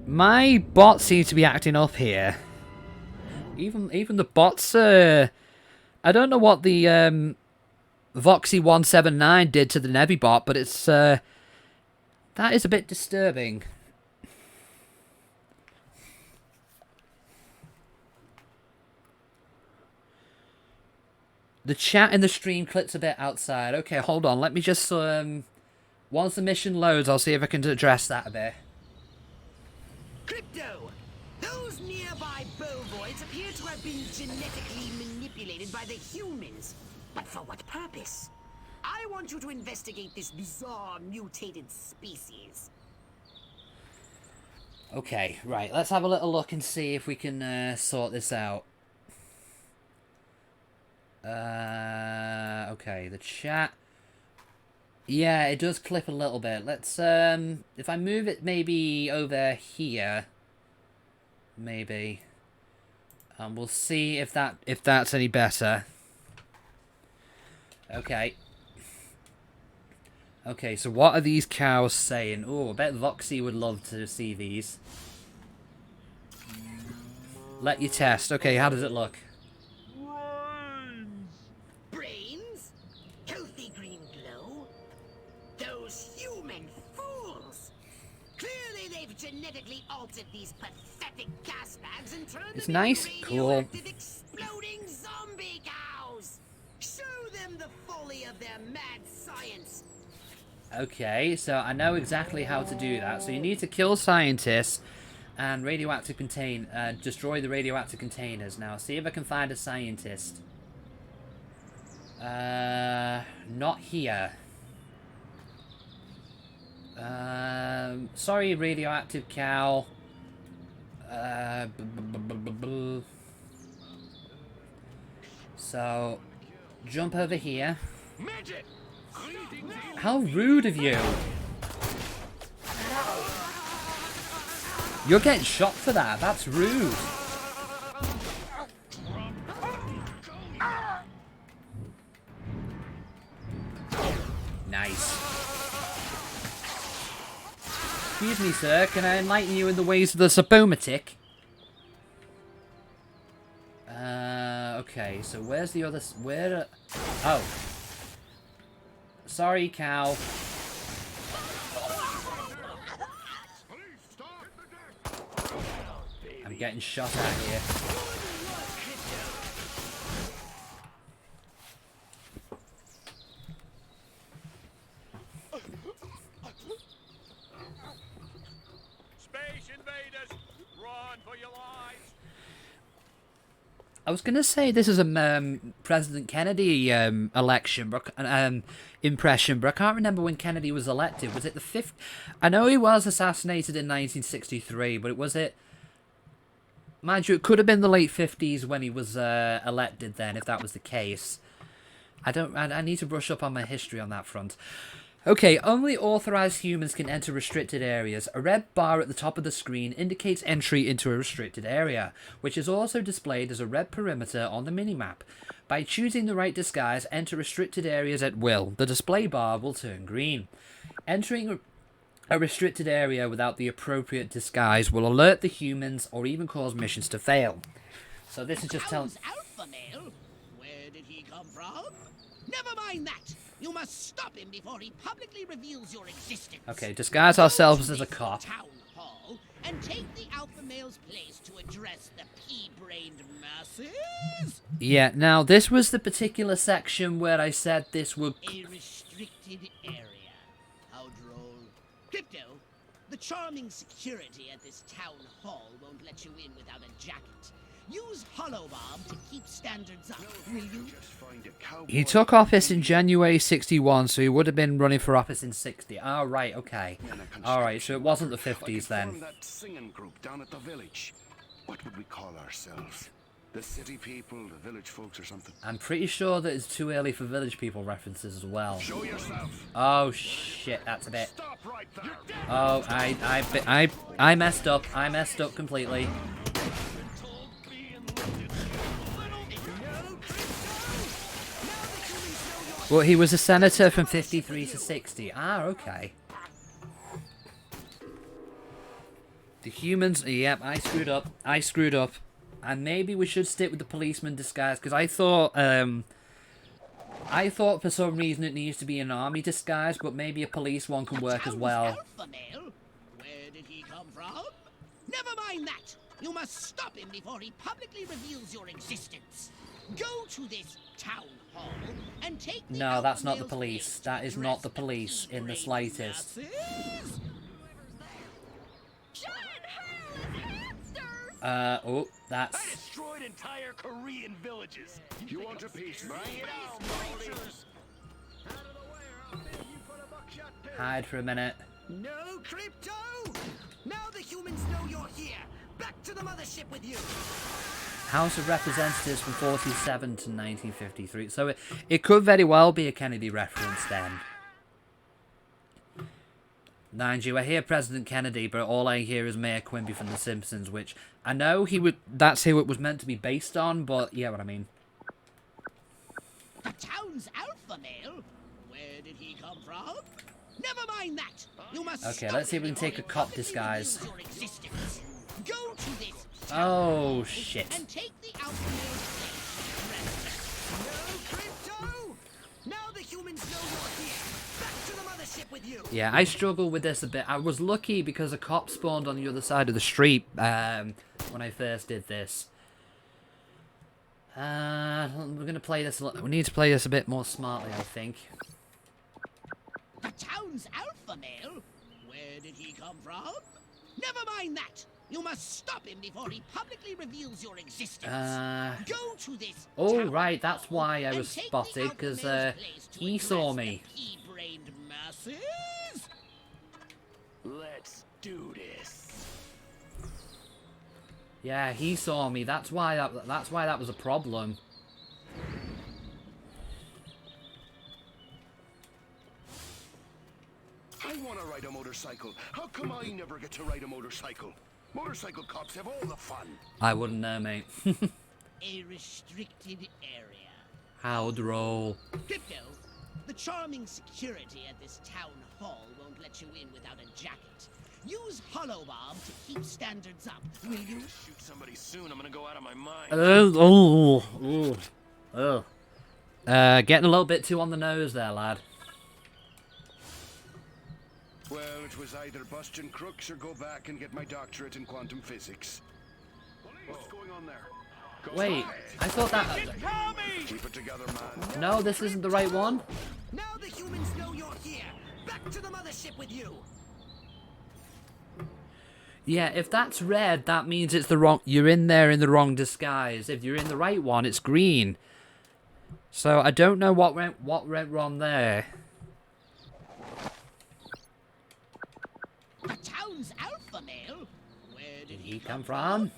My bot seems to be acting up here. Even the bots, I don't know what the Voxy179 did to the NevByte, but it's that is a bit disturbing. The chat in the stream clips a bit outside. Okay, hold on. Let me just once the mission loads, I'll see if I can address that a bit. Crypto! Those nearby bovoids appear to have been genetically manipulated by the humans. But for what purpose? I want you to investigate this bizarre mutated species. Okay, right. Let's have a little look and see if we can sort this out. Okay, the chat. Yeah, it does clip a little bit. Let's, if I move it maybe over here, maybe, we'll see if that's any better. Okay. Okay, so what are these cows saying? Oh, I bet Voxy would love to see these. Let you test. Okay, how does it look? Brains? Healthy green glow? Those human fools! Clearly they've genetically altered these pathetic gas bags and turned It's them nice, into cool. radioactive exploding zombie cows! Show them the folly of their mad science! Okay, so I know exactly how to do that. So you need to kill scientists and destroy the radioactive containers. Now, see if I can find a scientist. Not here. Sorry, radioactive cow. So, jump over here. How rude of you! You're getting shot for that. That's rude. Nice. Excuse me, sir. Can I enlighten you in the ways of the Sabomatic? Okay. So where's the other? Oh. Sorry, cow. I'm getting shot at here. Space invaders, run for your lives! I was gonna say this is a President Kennedy election, impression, but I can't remember when Kennedy was elected. Was it the 5th? I know he was assassinated in 1963, but was it? Mind you, it could have been the late 50s when he was elected. Then, if that was the case, I need to brush up on my history on that front. Okay, only authorized humans can enter restricted areas. A red bar at the top of the screen indicates entry into a restricted area, which is also displayed as a red perimeter on the minimap. By choosing the right disguise, enter restricted areas at will. The display bar will turn green. Entering a restricted area without the appropriate disguise will alert the humans or even cause missions to fail. So this is just telling... Alpha male? Where did he come from? Never mind that. You must stop him before he publicly reveals your existence. Okay, disguise ourselves as a cop. Town hall and take the alpha male's place to address the pea-brained masses. Yeah, now this was the particular section where I said this would... A restricted area. How droll. Crypto, the charming security at this town hall won't let you in without a jacket. Use Holobomb to keep standards up, will you? He took office in January 61, so he would have been running for office in 60. Oh, right, okay. Alright, so it wasn't the 50s then. That singing group down at the village. What would we call ourselves? The city people, the village folks or something? I'm pretty sure that it's too early for village people references as well. Show yourself. Oh, shit, that's a bit... Stop right there. Oh, I messed up. I messed up completely. Well, he was a senator from 53 to 60. Ah, okay. The humans... Yep, I screwed up. I screwed up. And maybe we should stick with the policeman disguise, because I thought for some reason it needs to be an army disguise, but maybe a police one can work as well. Alpha male? Where did he come from? Never mind that. You must stop him before he publicly reveals your existence. Go to this town hall and take the No, that's not the male's police. place That to is address not the police in the slightest. masses. Oh, that's... I destroyed entire Korean villages. You want a piece? Bring it on, Baldies. Hide for a minute. No, Crypto! Now the humans know you're here. Back to the mothership with you. House of Representatives from 47 to 1953. So it could very well be a Kennedy reference then. Mind you, I hear President Kennedy, but all I hear is Mayor Quimby from The Simpsons, which I know that's who it was meant to be based on, but yeah, what I mean. The town's alpha male? Where Where did he come from? Never mind that. You must Okay, let's see if we can take a cop disguise. Your existence. Go to this Oh, shit. and take the alpha male's place. No, Crypto! Now the humans know you're here. Back to the mothership with you. Yeah, I struggle with this a bit. I was lucky because a cop spawned on the other side of the street when I first did this. We're gonna play this. We need to play this a bit more smartly, I think. The town's alpha male? Where did he come from? Never mind that. You must stop him before he publicly reveals your existence. Go to this Oh, town right, that's hall why I and was take the spotted, alpha because male's place to he saw address me. the pea-brained masses. Let's do this. Yeah, he saw me. That's why that was a problem. I want to ride a motorcycle. How come I never get to ride a motorcycle? Motorcycle cops have all the fun. I wouldn't know, mate. A restricted area. How droll. Crypto, the charming security at this town hall won't let you in without a jacket. Use Holobomb to keep standards up, will you? Shoot somebody soon. I'm gonna go out of my mind. Getting a little bit too on the nose there, lad. Well, it was either busting crooks or go back and get my doctorate in quantum physics. What's going on there? Wait, I thought that... Keep it together, man. No, this isn't the right one. Now the humans know you're here. Back to the mothership with you. Yeah, if that's red, that means it's the wrong... You're in there in the wrong disguise. If you're in the right one, it's green. So I don't know what went wrong there. The town's alpha male? Where did He come from?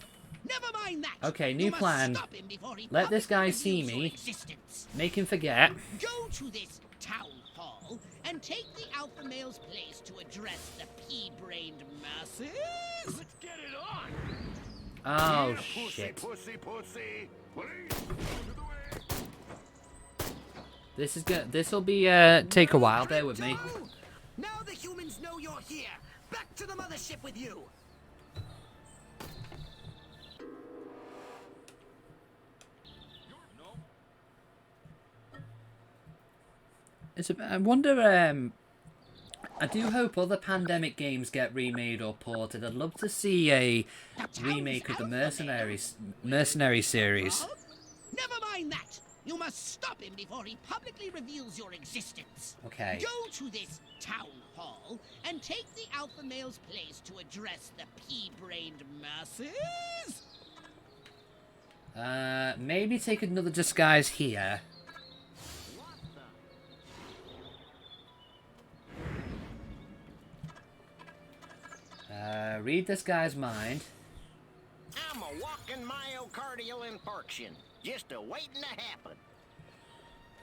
Never mind that. Okay, new You must plan. stop him before he Let this guy publicly see reveals your me. existence. Make him forget. Go to this town hall and take the alpha male's place to address the pea-brained masses. Let's get it on. Oh, Yeah, shit. Pussy. Police, out of the way. This is good. This'll be, take a while. Bear with me. Crypto! Now the humans know you're here. Back to the mothership with you. I wonder, I do hope other Pandemic games get remade or ported. I'd love to see a remake of the Mercenary series. Never mind that. You must stop him before he publicly reveals your existence. Okay. Go to this town hall and take the alpha male's place to address the pea-brained masses. Maybe take another disguise here. Read this guy's mind. I'm a walking myocardial infarction, just a waiting to happen.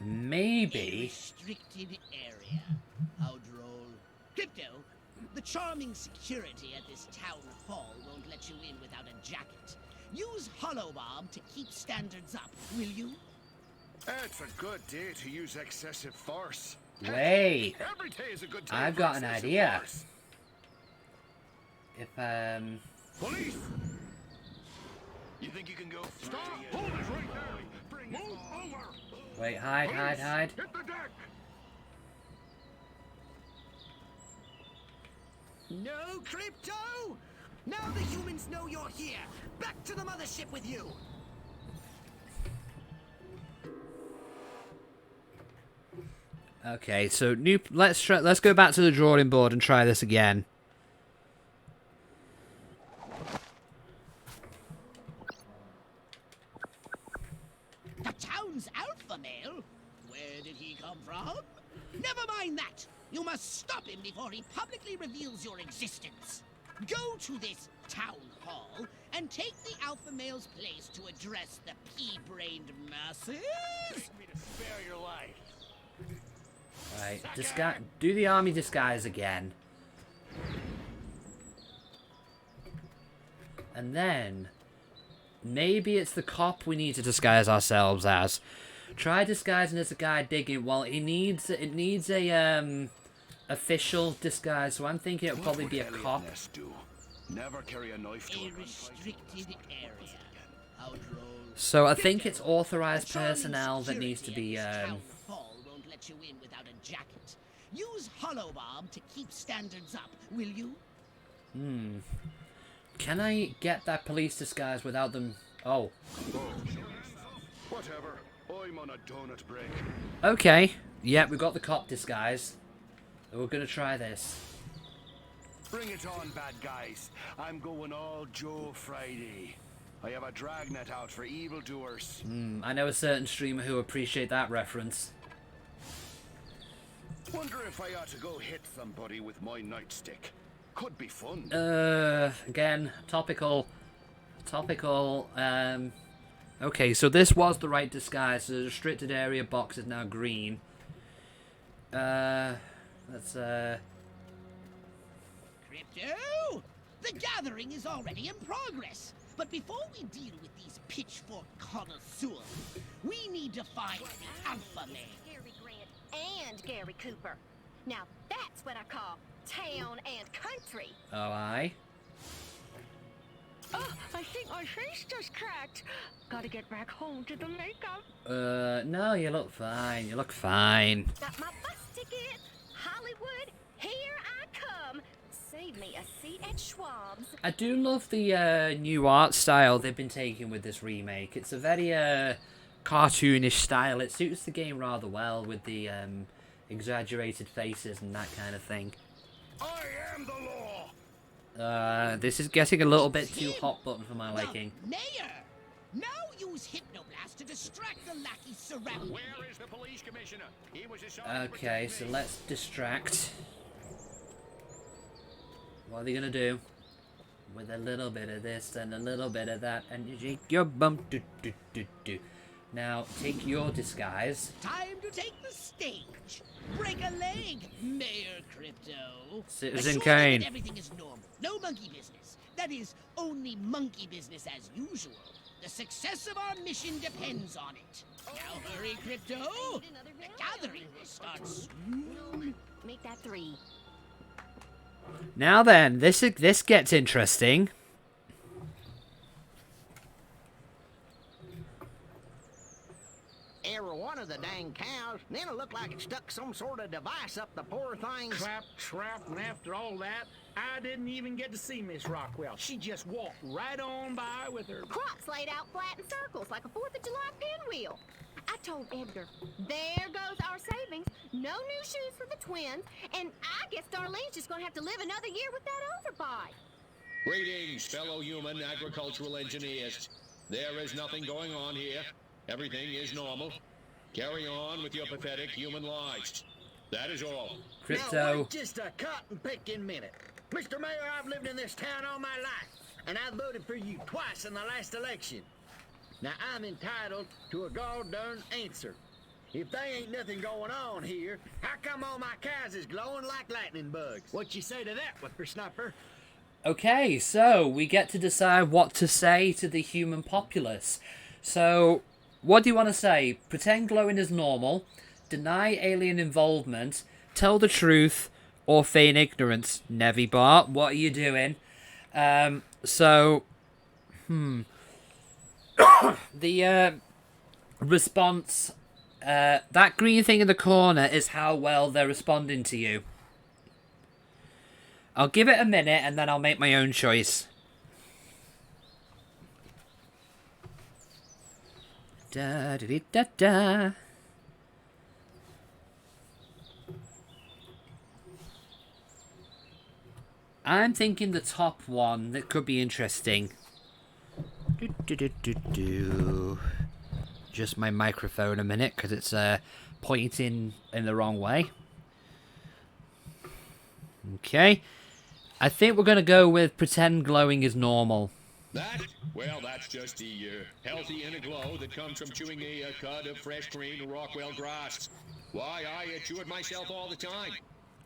A Maybe. restricted area. How droll. Crypto, the charming security at this town hall won't let you in without a jacket. Use Holobomb to keep standards up, will you? It's a good day to use excessive force. Wait. Every day is a good day I've for got an excessive idea. force. If, Police! You think you can go through Stop! the... Hold it right there! Bring Move over! wait, hide. Hit the deck! No, Crypto! Now the humans know you're here. Back to the mothership with you. Okay, so let's go back to the drawing board and try this again. The town's alpha male? Where did he come from? Never mind that. You must stop him before he publicly reveals your existence. Go to this town hall and take the alpha male's place to address the pea-brained masses. Me to spare your life. Right, do the army disguise again. And then, maybe it's the cop we need to disguise ourselves as. Try disguising as a guy digging. Well, it needs a official disguise, so I'm thinking it'll probably be a cop. Never carry a knife to A a gunfight. restricted area. How droll. So I think it's The authorized charming personnel that needs to security be. at this town hall won't let you in without a jacket. Use Holobob to keep standards up, will you? Can I get that police disguise without them? Oh, Whatever. I'm on a donut break. okay. Yeah, we got the cop disguise. We're gonna try this. Bring it on, bad guys. I'm going all Joe Friday. I have a dragnet out for evildoers. I know a certain streamer who appreciate that reference. Wonder if I ought to go hit somebody with my nightstick. Could be fun. Again, topical. Okay, so this was the right disguise. So the restricted area box is now green. Let's Crypto! The gathering is already in progress. But before we deal with these pitchfork connoisseurs, we need to find the Alpha Man. Gary Grant and Gary Cooper. Now that's what I call town and country. Oh, aye. Oh, I think my face just cracked. Gotta get back home to the makeup. No, you look fine. You look fine. Got my bus ticket. Hollywood, here I come. Save me a seat at Schwab's. I do love the new art style they've been taking with this remake. It's a very cartoonish style. It suits the game rather well with the exaggerated faces and that kind of thing. I am the law. This is getting a little bit too hot button for my liking. Mayor! Now use Hypnoblast to distract the lackeys surrounding. Where is the police commissioner? He was assigned to Okay, protect so me. let's distract. What are they gonna do? With a little bit of this and a little bit of that, and you shake your bum. Do, do, do, do. Now, take your disguise. Time to take the stage. Break a leg, Mayor Crypto. Citizen Assure Kane. that everything is normal. No monkey business. That is, only monkey business as usual. The success of our mission depends on it. Now hurry, Crypto. The gathering will start soon. Make that 3. Now then, this gets interesting. Every one of the dang cows, then it looked like it stuck some sort of device up the poor thing's... Clap, trap, and after all that, I didn't even get to see Miss Rockwell. She just walked right on by with her... Crops laid out flat in circles like a 4th of July pinwheel. I told Edgar, there goes our savings. No new shoes for the twins, and I guess Darlene's just gonna have to live another year with that overbite. Greetings, fellow human agricultural engineers. There is nothing going on here. Everything is normal. Carry on with your pathetic human lives. That is all. Now, Crypto. wait just a cotton-picking minute. Mr. Mayor, I've lived in this town all my life, and I voted for you twice in the last election. Now, I'm entitled to a gall-darn answer. If there ain't nothing going on here, how come all my cows is glowing like lightning bugs? What you say to that, whippersnapper? Okay, so we get to decide what to say to the human populace. So, what do you want to say? Pretend glowing is normal, deny alien involvement, tell the truth, or feign ignorance. NevByte, what are you doing? The response, that green thing in the corner is how well they're responding to you. I'll give it a minute and then I'll make my own choice. Da da da da da. I'm thinking the top one that could be interesting. Do, do, do, do, do. Just my microphone a minute because it's pointing in the wrong way. Okay. I think we're going to go with pretend glowing is normal. That? Well, that's just the healthy inner glow that comes from chewing a cud of fresh green Rockwell grass. Why, I chew it myself all the time.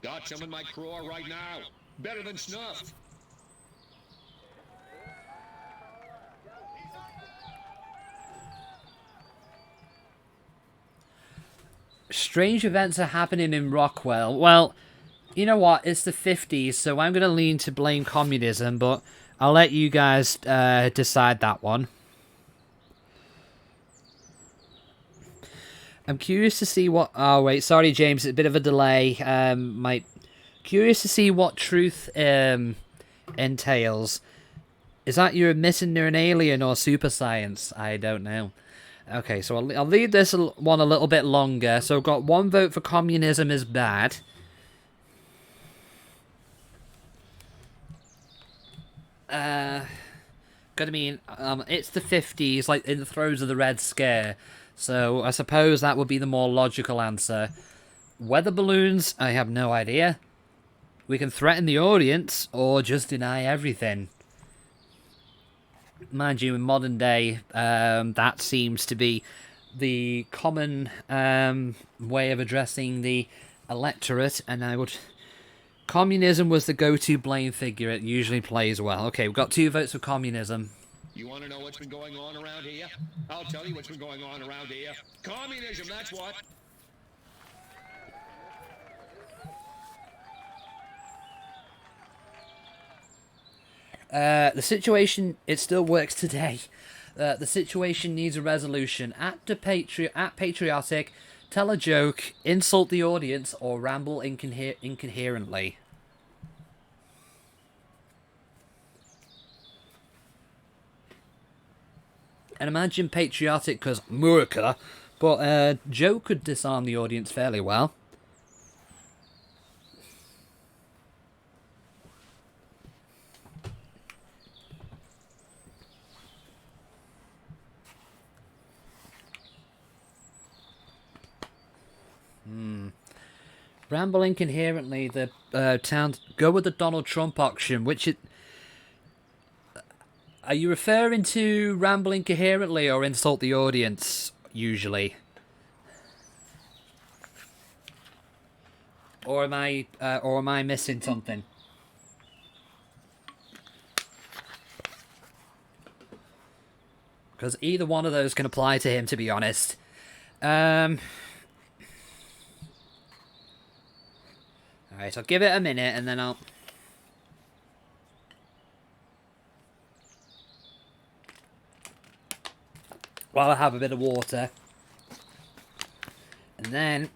Got some in my craw right now. Better than snuff. Strange events are happening in Rockwell. Well, you know what? It's the 50s, so I'm going to lean to blame communism, but I'll let you guys decide that one. I'm curious to see what... Oh, wait. Sorry, James. It's a bit of a delay. Curious to see what truth entails. Is that you're admitting you're an alien or super science? I don't know. Okay, so I'll leave this one a little bit longer. So I've got 1 vote for communism is bad. It's the 50s, like in the throes of the Red Scare. So I suppose that would be the more logical answer. Weather balloons, I have no idea. We can threaten the audience or just deny everything. Mind you, in modern day, that seems to be the common way of addressing the electorate, and communism was the go-to blame figure. It usually plays well. Okay, we've got 2 votes for communism. You want to know what's been going on around here? I'll tell you what's been going on around here. Communism, that's what. The situation, it still works today. The situation needs a resolution. At patriotic, tell a joke, insult the audience, or ramble incoherently. And imagine patriotic because America, but Joe could disarm the audience fairly well. Ramble incoherently, the town... Go with the Donald Trump option, which it... Are you referring to ramble incoherently or insult the audience, usually? Or am I missing something? Because either one of those can apply to him, to be honest. Alright, I'll give it a minute and then I'll... While I have a bit of water. And then,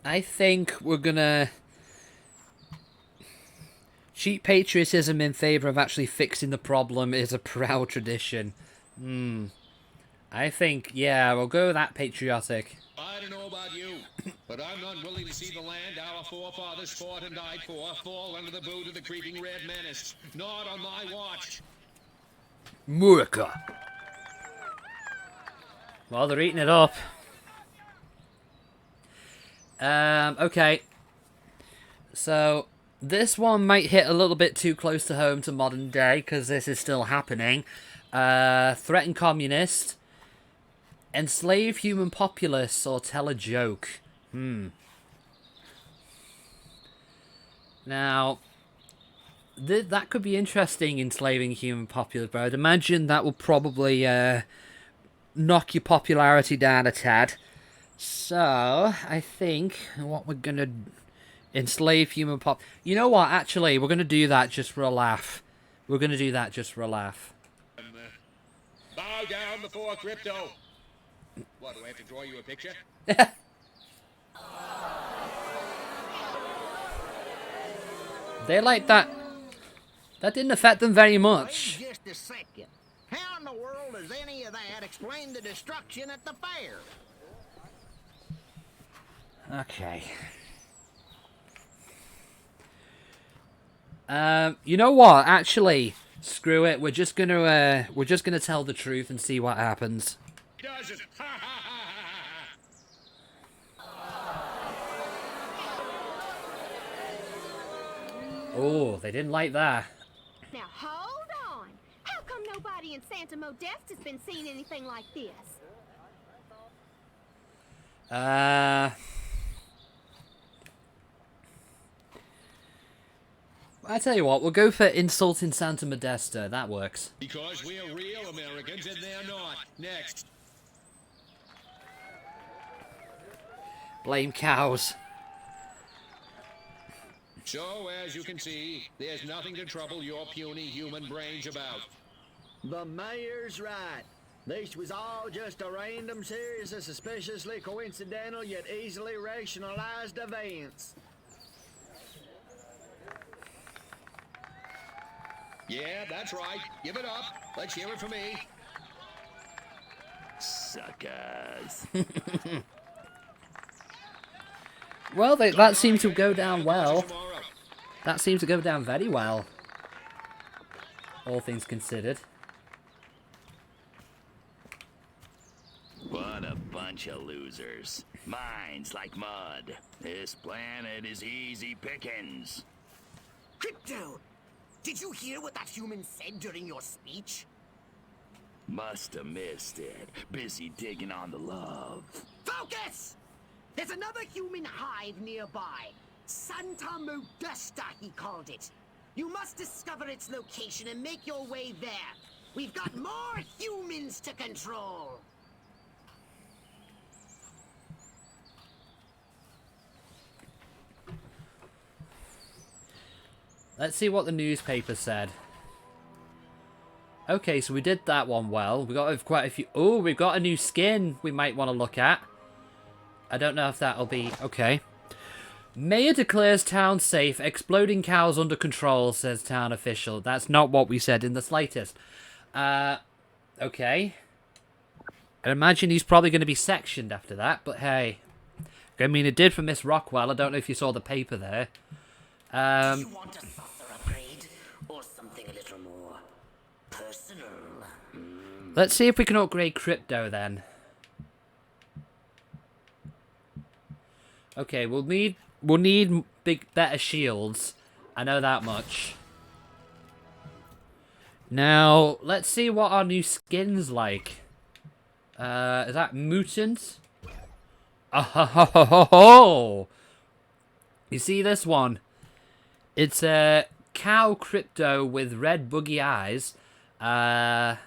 I think we're gonna... Cheap patriotism in favour of actually fixing the problem is a proud tradition. I think, yeah, we'll go with that patriotic. I don't know about you, but I'm not willing to see the land our forefathers fought and died for fall under the boot of the creeping red menace. Not on my watch. America. Well, they're eating it up. Okay. So, this one might hit a little bit too close to home to modern day, because this is still happening. Threaten communist. Enslave human populace or tell a joke. Now, that could be interesting, enslaving human populace, but I'd imagine that will probably knock your popularity down a tad. So, I think what we're going to... Enslave human pop... You know what, actually, we're going to do that just for a laugh. We're going to do that just for a laugh. Bow down before crypto. What, do I have to draw you a picture? They like that. That didn't affect them very much. Wait just a second. How in the world does any of that explain the destruction at the fair? Okay. You know what? Actually, screw it. We're just gonna tell the truth and see what happens. Does it? Oh, they didn't like that. Now hold on. How come nobody in Santa Modeste has been seeing anything like this? I tell you what, we'll go for insulting Santa Modesta. That works. Because we're real Americans and they're not. Next. Blame cows. So, as you can see, there's nothing to trouble your puny human brains about. The mayor's right. This was all just a random series of suspiciously coincidental yet easily rationalized events. Yeah, that's right. Give it up. Let's hear it for me. Suckers. Well, that seemed to go down well. That seemed to go down very well. All things considered. What a bunch of losers. Minds like mud. This planet is easy pickings. Crypto! Did you hear what that human said during your speech? Must have missed it. Busy digging on the love. Focus! There's another human hive nearby. Santa Modesta, he called it. You must discover its location and make your way there. We've got more humans to control. Let's see what the newspaper said. Okay, so we did that one well. We got quite a few... Oh, we've got a new skin we might want to look at. I don't know if that'll be... Okay. Mayor declares town safe. Exploding cows under control, says town official. That's not what we said in the slightest. Okay. I imagine he's probably going to be sectioned after that, but hey. I mean, it did for Miss Rockwell. I don't know if you saw the paper there. Do you want a saucer upgrade? Or something a little more personal? Let's see if we can upgrade Crypto then. Okay, we'll need better shields. I know that much. Now, let's see what our new skin's like. Is that mutant? Oh, you see this one? It's a cow Crypto with red boogie eyes. And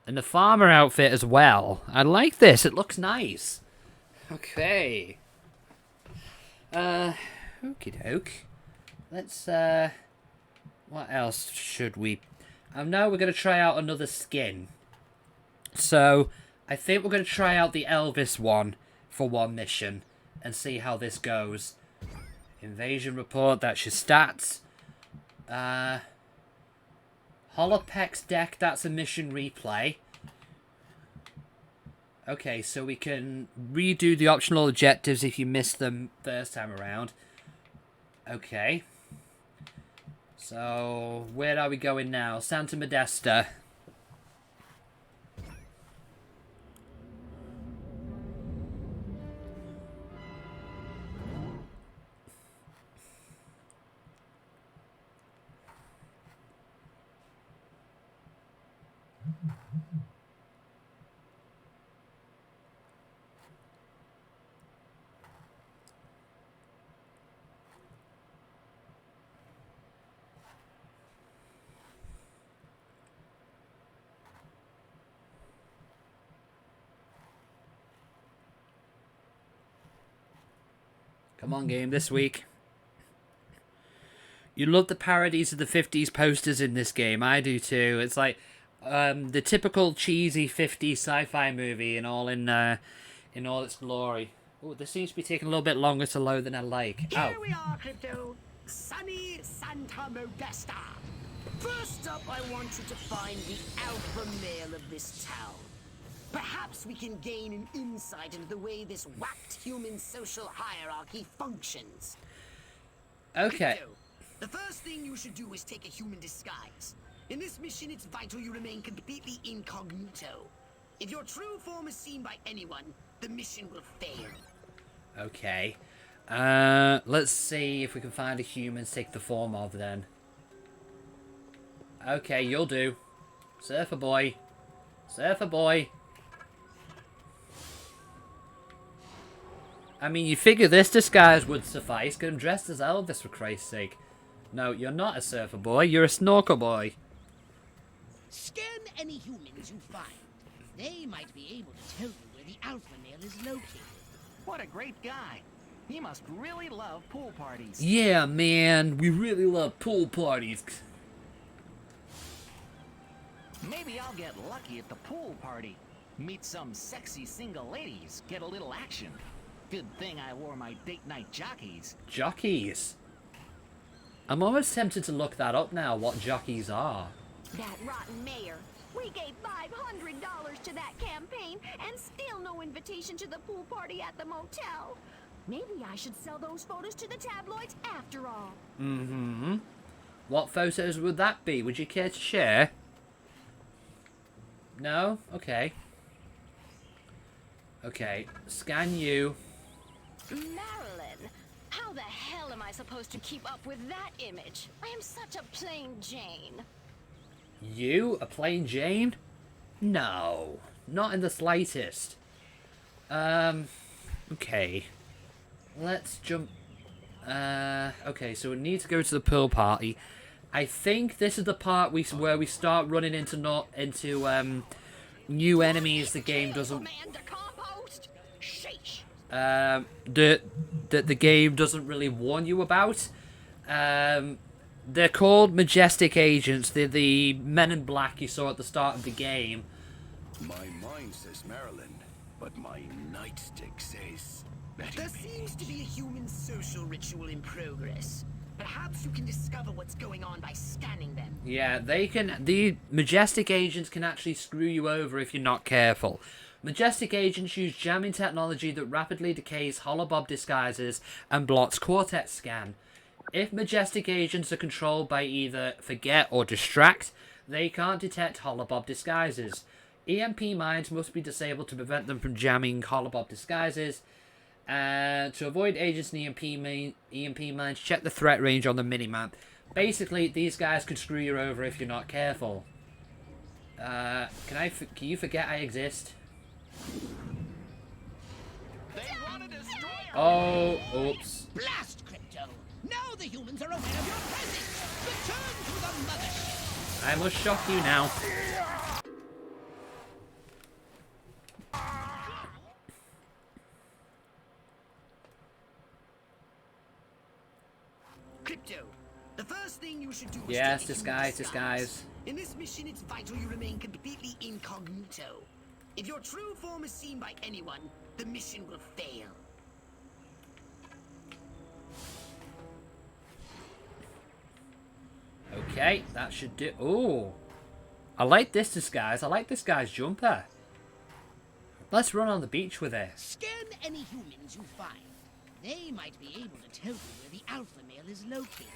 the farmer outfit as well. I like this. It looks nice. Okay. Okie doke. Let's, what else should we... now we're going to try out another skin. So, I think we're going to try out the Elvis one for one mission and see how this goes. Invasion report, that's your stats. Holopex deck, that's a mission replay. Okay, so we can redo the optional objectives if you missed them first time around. Okay. So, where are we going now? Santa Modesta. Come on, game, this week. You love the parodies of the 50s posters in this game. I do too. It's like the typical cheesy 50s sci-fi movie and all in all its glory. Oh, this seems to be taking a little bit longer to load than I like. Here we are, Crypto. Sunny Santa Modesta. First up, I want you to find the alpha male of this town. Perhaps we can gain an insight into the way this whacked human social hierarchy functions. Okay. Crypto, the first thing you should do is take a human disguise. In this mission, it's vital you remain completely incognito. If your true form is seen by anyone, the mission will fail. Okay. Let's see if we can find a human to take the form of then. Okay, you'll do. Surfer boy. Surfer boy. I mean, you figure this disguise would suffice. Get him dressed as Elvis, for Christ's sake. No, you're not a surfer boy. You're a snorkel boy. Scan any humans you find. They might be able to tell you where the alpha male is located. What a great guy. He must really love pool parties. Yeah, man, we really love pool parties. Maybe I'll get lucky at the pool party. Meet some sexy single ladies, get a little action. Good thing I wore my date night jockeys. Jockeys? I'm almost tempted to look that up now, what jockeys are. That rotten mayor. We gave $500 to that campaign and still no invitation to the pool party at the motel. Maybe I should sell those photos to the tabloids after all. Mm-hmm. What photos would that be? Would you care to share? No? Okay. Okay, scan you. Marilyn, how the hell am I supposed to keep up with that image? I am such a plain Jane. You? A plain Jane? No. Not in the slightest. Okay. Let's jump... okay, so we need to go to the pool party. I think this is the part where we start running into new enemies the game doesn't... that the game doesn't really warn you about. They're called Majestic Agents. They're the men in black you saw at the start of the game. My mind says Maryland, but my nightstick says There seems to be a human social ritual in progress. Perhaps you can discover what's going on by scanning them. Yeah, the Majestic Agents can actually screw you over if you're not careful. Majestic Agents use jamming technology that rapidly decays holobob disguises and blots Quartet scan. If Majestic Agents are controlled by either forget or distract, they can't detect holobob disguises. EMP mines must be disabled to prevent them from jamming holobob disguises. To avoid agents and EMP mines, check the threat range on the minimap. Basically, these guys could screw you over if you're not careful. Can you forget I exist? Oh, oops. Blast, Crypto! Now the humans are aware of your presence! Return to the mothership! I must shock you now. Crypto, the first thing you should do is Yes, take a disguise. disguise. In this mission, it's vital you remain completely incognito. If your true form is seen by anyone, the mission will fail. Okay, that should do. Ooh, I like this disguise. I like this guy's jumper. Let's run on the beach with it. Scan any humans you find. They might be able to tell you where the alpha male is located.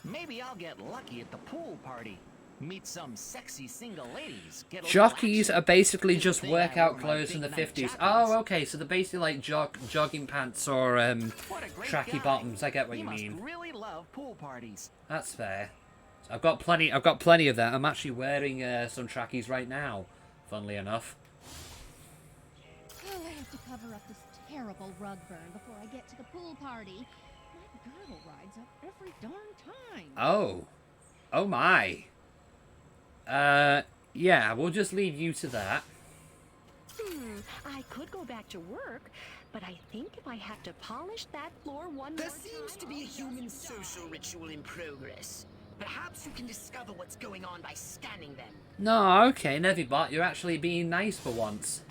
Maybe I'll get lucky at the pool party. Meet some sexy single ladies. Get a Jockeys are basically Good just thing workout I wore my clothes from the big night 50s. jockeys. Oh, okay, so they're basically like jogging pants or What a great tracky guy. bottoms. I get what He you must mean. really love pool parties. That's fair. So I've got plenty of that. I'm actually wearing some trackies right now, funnily enough. Oh, I have to cover up this terrible rug burn before I get to the pool party. My girdle rides up every darn time. Oh my. Yeah, we'll just leave you to that. I could go back to work, but I think if I have to polish that floor one There more seems to be a human social ritual in progress. Perhaps you can discover what's going on by scanning them. No, okay, NevByte, you're actually being nice for once.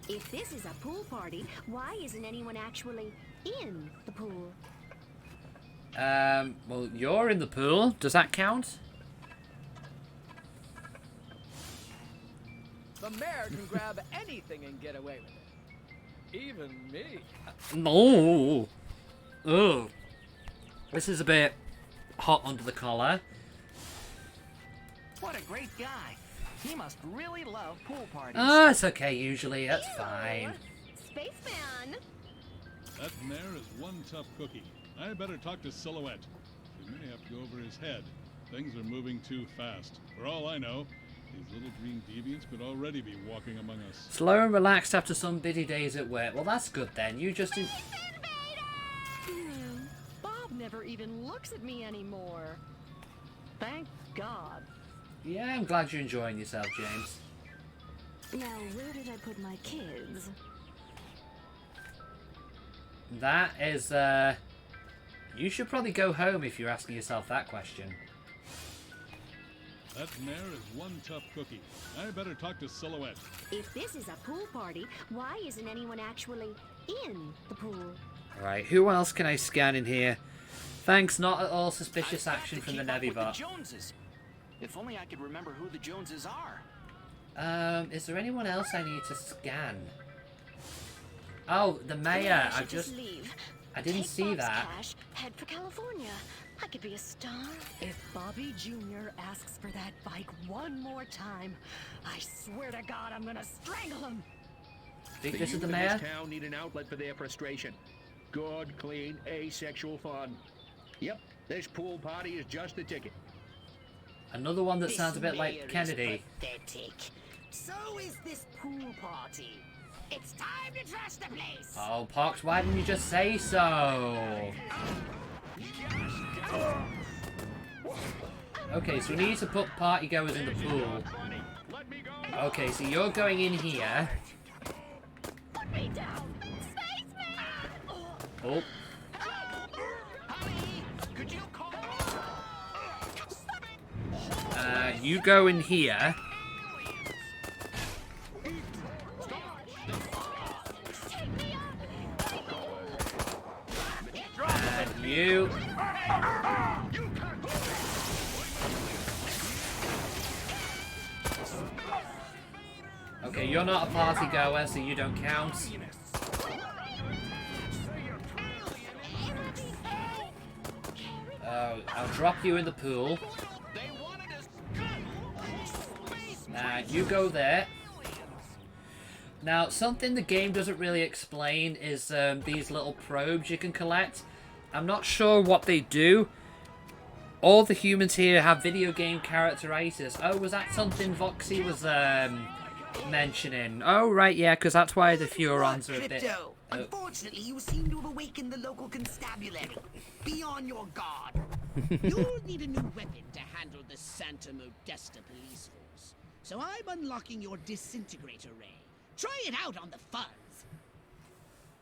If this is a pool party, why isn't anyone actually in the pool? Well, you're in the pool. Does that count? The mayor can grab anything and get away with it. Even me. No. Ugh. This is a bit hot under the collar. What a great guy. He must really love pool parties. Oh, it's okay usually. That's fine. Spaceman! That mayor is one tough cookie. I better talk to Silhouette. We may have to go over his head. Things are moving too fast. For all I know, these little green deviants could already be walking among us. Slow and relaxed after some busy days at work. Well, that's good then. You just... Bob never even looks at me anymore. Thank God. Yeah, I'm glad you're enjoying yourself, James. Now, where did I put my kids? That is, you should probably go home if you're asking yourself that question. That mare is one tough cookie. I better talk to Silhouette. If this is a pool party, why isn't anyone actually in the pool? Alright, who else can I scan in here? Thanks, not at all suspicious I've got action to from the keep up with NevByte. the Joneses. If only I could remember who the Joneses are. Is there anyone else I need to scan? Oh, the mayor. I didn't Take see Bob's that. Cash, head for California. I could be a star. If Bobby Jr. asks for that bike one more time, I swear to God I'm gonna strangle him. Think The this is youth the of mayor? this town need an outlet for their frustration. Good, clean, asexual fun. Yep, this pool party is just the ticket. Another one that This sounds a bit mayor like is Kennedy. pathetic. So is this pool party. It's time to trash the place. Oh, Pox, why didn't you just say so? Okay, so we need to put partygoers in the pool. Okay, so you're going in here. Put me down! Spaceman! Oh. You go in here. And you... Okay, you're not a party goer, so you don't count. I'll drop you in the pool. You go there. Now, something the game doesn't really explain is these little probes you can collect. I'm not sure what they do. All the humans here have video game characteritis. Oh, was that something Voxy was mentioning? Oh, right, yeah, because that's why the Furons are a bit... Crypto, unfortunately, you seem to have awakened the local constabulary. Be on your guard. You'll need a new weapon to handle the Santa Modesta police force. So I'm unlocking your disintegrator ray. Try it out on the fuzz.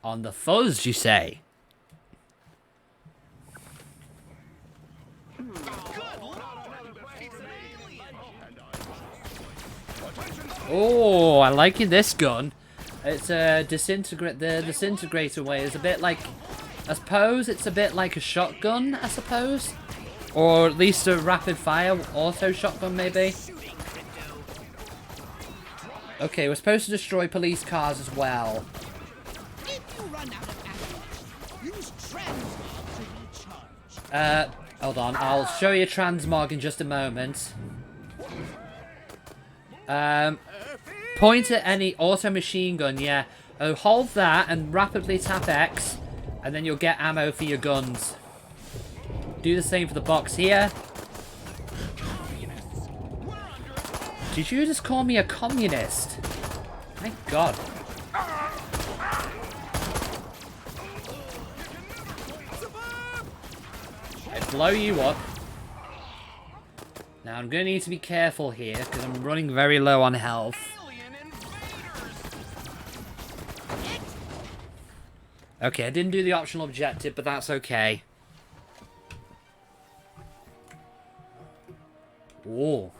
On the fuzz, you say? Oh, I like this gun. It's a disintegrator way is a bit like, I suppose it's a bit like a shotgun, I suppose, or at least a rapid fire auto shotgun maybe. Okay, we're supposed to destroy police cars as well. If you run out of ammo, use transmog to recharge. Hold on, I'll show you transmog in just a moment. Point at any auto machine gun, yeah. Hold that and rapidly tap X, and then you'll get ammo for your guns. Do the same for the box here. Did you just call me a communist? My God. I blow you up. Now I'm going to need to be careful here because I'm running very low on health. Okay, I didn't do the optional objective, but that's okay. Whoa.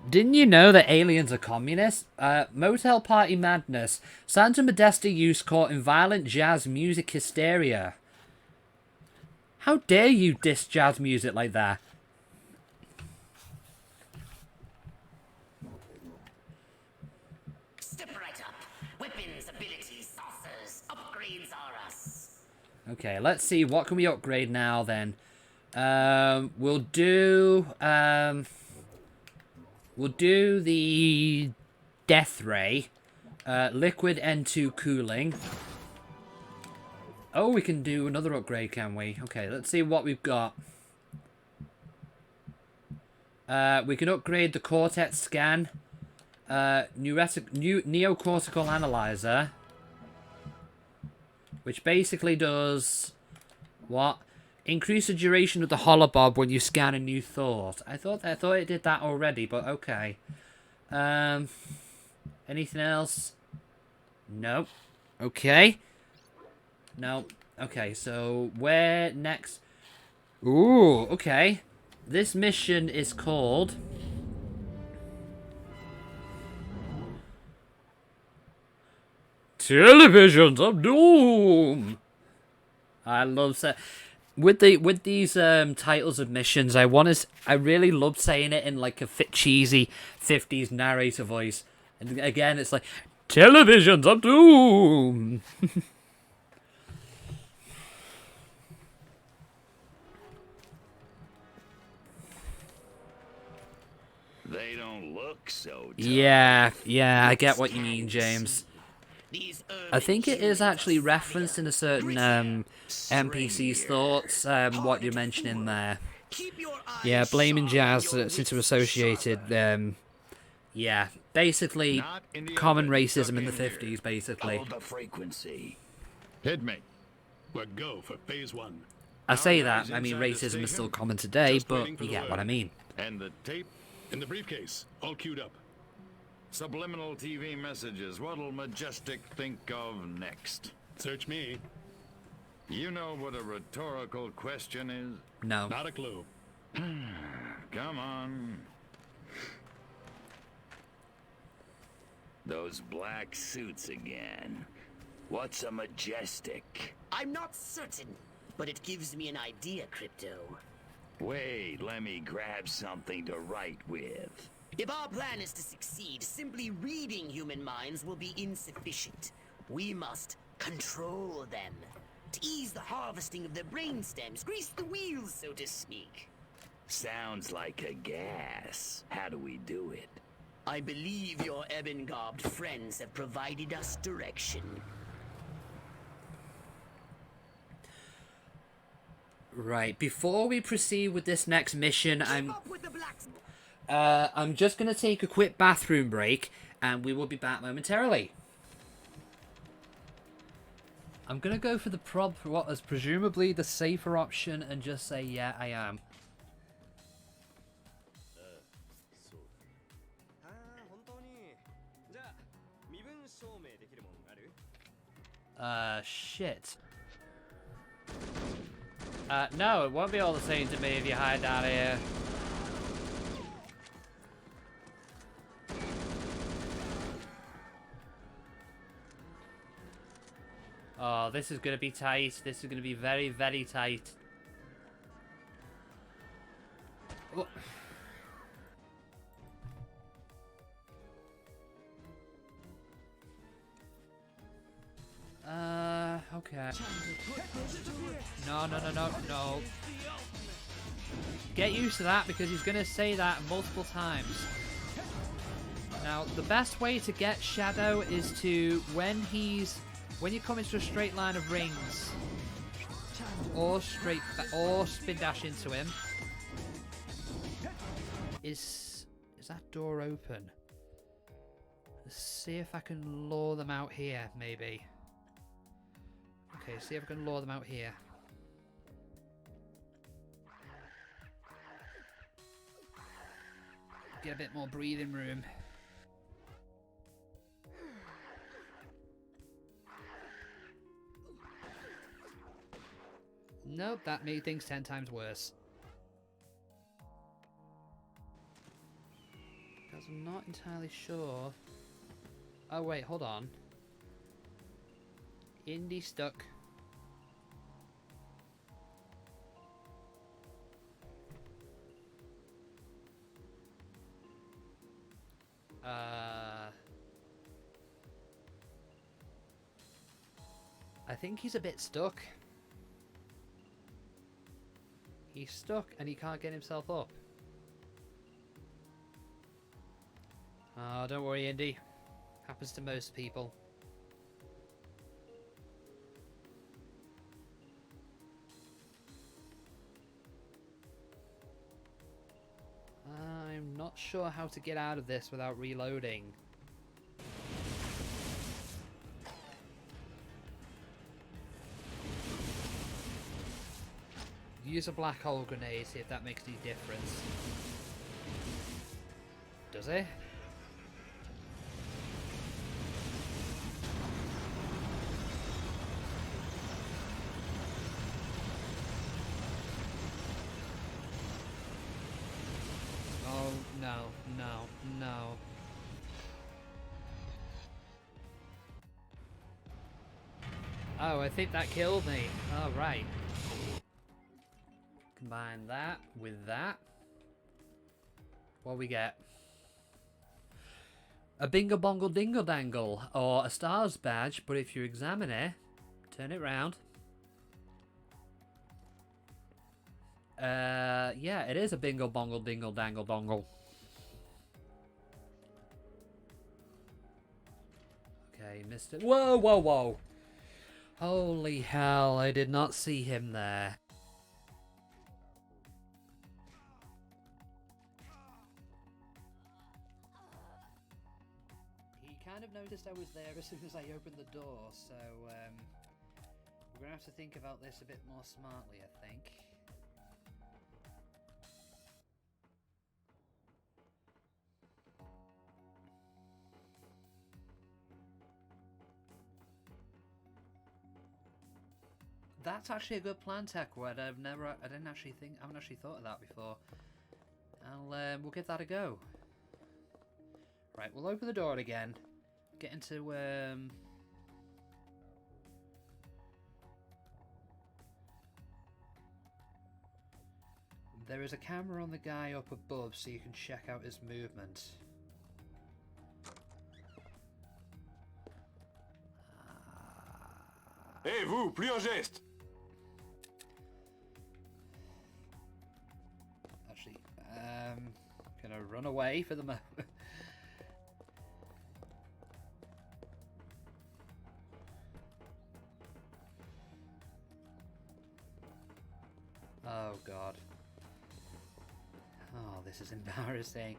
Didn't you know that aliens are communists? Motel Party Madness. Santa Modesta youth caught in violent jazz music hysteria. How dare you diss jazz music like that? Step right up. Weapons, abilities, saucers, upgrades are us. Okay, let's see. What can we upgrade now then? We'll do the Death Ray. Liquid N2 cooling. Oh, we can do another upgrade, can we? Okay, let's see what we've got. We can upgrade the Cortex Scan. Neocortical Analyzer. Which basically does... What? Increase the duration of the holobob when you scan a new thought. I thought it did that already, but okay. Anything else? Nope. Okay. No. Okay, so where next? Ooh, okay. This mission is called... Televisions of Doom. I love with these titles of missions. I really love saying it in like a cheesy 50s narrator voice. And again, it's like Televisions of Doom. They don't look so tough. Yeah, I get what you mean, James. I think it is actually referenced in a certain NPC's thoughts, what you're mentioning there. Yeah, blaming Jazz since we're associated. Yeah, basically common racism in the 50s, basically. Hit me. We're go for phase 1. I say that, I mean racism is still common today, but you get what I mean. And the tape in the briefcase, all queued up. Subliminal TV messages. What'll Majestic think of next? Search me. You know what a rhetorical question is? No. Not a clue. Come on. Those black suits again. What's a Majestic? I'm not certain, but it gives me an idea, Crypto. Wait, let me grab something to write with. If our plan is to succeed, simply reading human minds will be insufficient. We must control them. To ease the harvesting of their brain stems, grease the wheels, so to speak. Sounds like a gas. How do we do it? I believe your ebon-garbed friends have provided us direction. Right, before we proceed with this next mission, I'm just going to take a quick bathroom break, and we will be back momentarily. I'm going to go for what is presumably the safer option and just say, yeah, I am. Shit. No, it won't be all the same to me if you hide down here. Oh, this is going to be tight. This is going to be very, very tight. Oh. Okay. No. Get used to that because he's going to say that multiple times. Now, the best way to get Shadow is to, when you come into a straight line of rings, or spin dash into him. Is that door open? Let's see if I can lure them out here, maybe. Okay, see if I can lure them out here. Get a bit more breathing room. Nope, that made things 10 times worse. Because I'm not entirely sure. Oh wait, hold on. Indy stuck. I think he's a bit stuck. He's stuck and he can't get himself up. Oh, don't worry, Indy. Happens to most people. I'm not sure how to get out of this without reloading. Use a black hole grenade, see if that makes any difference. Does it? no, no, no. Oh, I think that killed me. Oh, right. Combine that with that. What we get? A bingo bongle dingle dangle, or a stars badge, but if you examine it, turn it round. Yeah, it is a bingo bongle dingle dangle dongle. Okay, missed it. Whoa, whoa, whoa. Holy hell, I did not see him there. He kind of noticed I was there as soon as I opened the door, so we're going to have to think about this a bit more smartly, I think. That's actually a good plan, Techwood. I haven't actually thought of that before. We'll give that a go. Right, we'll open the door again. Get into there is a camera on the guy up above, so you can check out his movement. Hey, vous, plus un geste! Actually, gonna run away for the moment. Oh god. Oh, this is embarrassing.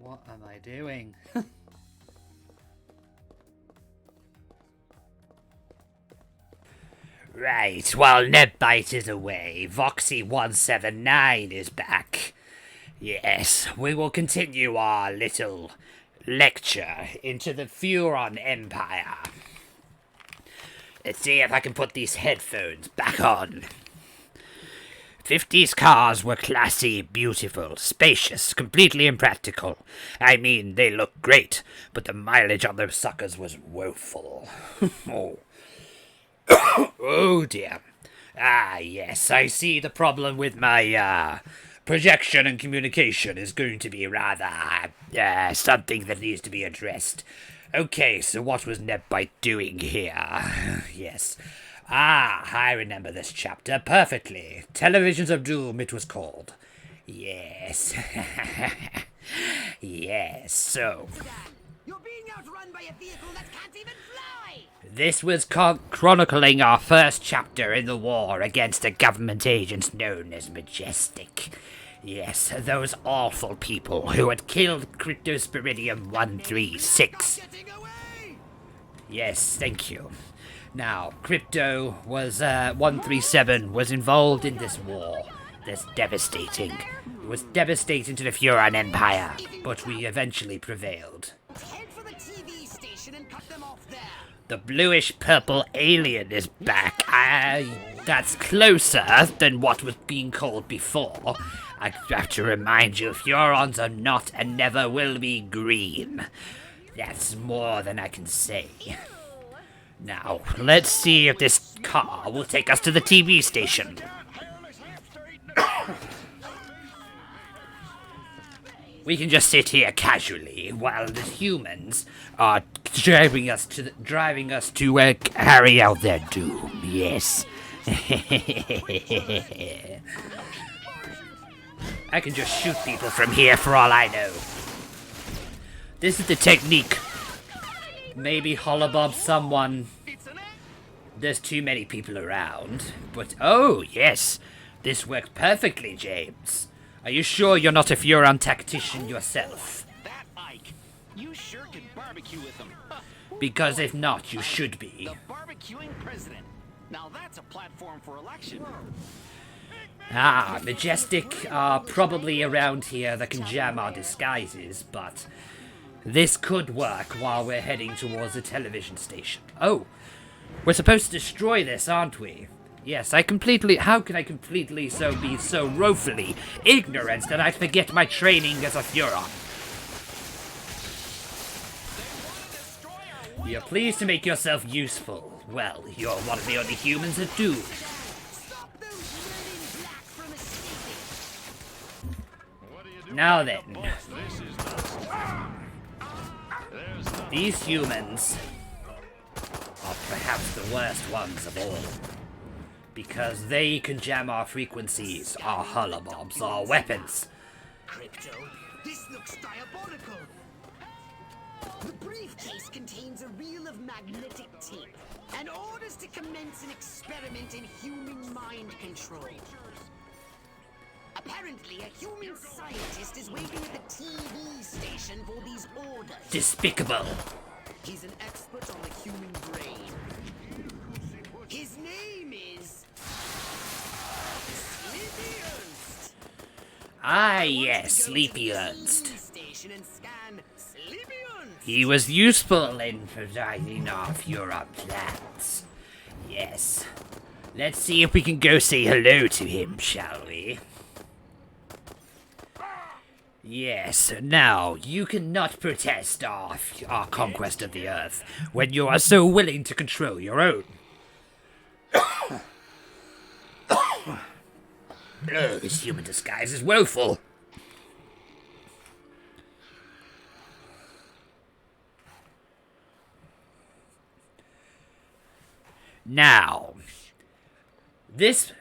What am I doing? Right, while NevByte is away, Voxy179 is back. Yes, we will continue our little lecture into the FURON Empire. Let's see if I can put these headphones back on. 50s cars were classy, beautiful, spacious, completely impractical. I mean, they look great, but the mileage on those suckers was woeful. Oh. Oh dear. Ah, yes, I see the problem with my, projection and communication is going to be rather, something that needs to be addressed. Okay, so what was NevByte doing here? Yes. Ah, I remember this chapter perfectly. Televisions of Doom, it was called. Yes. Yes, so... You're being outrun by a vehicle that can't even fly! This was chronicling our first chapter in the war against the government agents known as Majestic. Yes, those awful people who had killed Cryptosporidium 136. Yes, thank you. Now, Crypto was, 137 was involved in this war. That's devastating. It was devastating to the Furon Empire, but we eventually prevailed. Head for the TV station and cut them off there. The bluish-purple alien is back. That's closer than what was being called before. I have to remind you, Furons are not and never will be green. That's more than I can say. Now, let's see if this car will take us to the TV station. We can just sit here casually while the humans are driving us to carry out their doom. Yes. I can just shoot people from here for all I know. This is the technique. Maybe holobob someone. There's too many people around. But, oh, yes. This works perfectly, James. Are you sure you're not a Furon tactician yourself? That Ike. You sure can barbecue with them. Because if not, you should be. The barbecuing president. Now that's a platform for election. Ah, Majestic are probably around here that can jam our disguises, but this could work while we're heading towards the television station. Oh, we're supposed to destroy this, aren't we? Yes, I completely... How could I completely be so woefully ignorant that I forget my training as a FURON? You're pleased to make yourself useful. Well, you're one of the only humans that do. Now then. These humans are perhaps the worst ones of all. Because they can jam our frequencies, our holobobs, our weapons. Crypto, this looks diabolical. The briefcase contains a reel of magnetic tape and orders to commence an experiment in human mind control. Apparently, a human scientist is waiting at the TV station for these orders. Despicable. He's an expert on the human brain. His name is... Sleepy Ernst. Ah, yes, Sleepy Ernst. Station and scan Sleepy Ernst. He was useful in providing our FURON plans. Yes. Let's see if we can go say hello to him, shall we? Yes, now, you cannot protest our conquest of the Earth when you are so willing to control your own. Oh, this human disguise is woeful. Now, this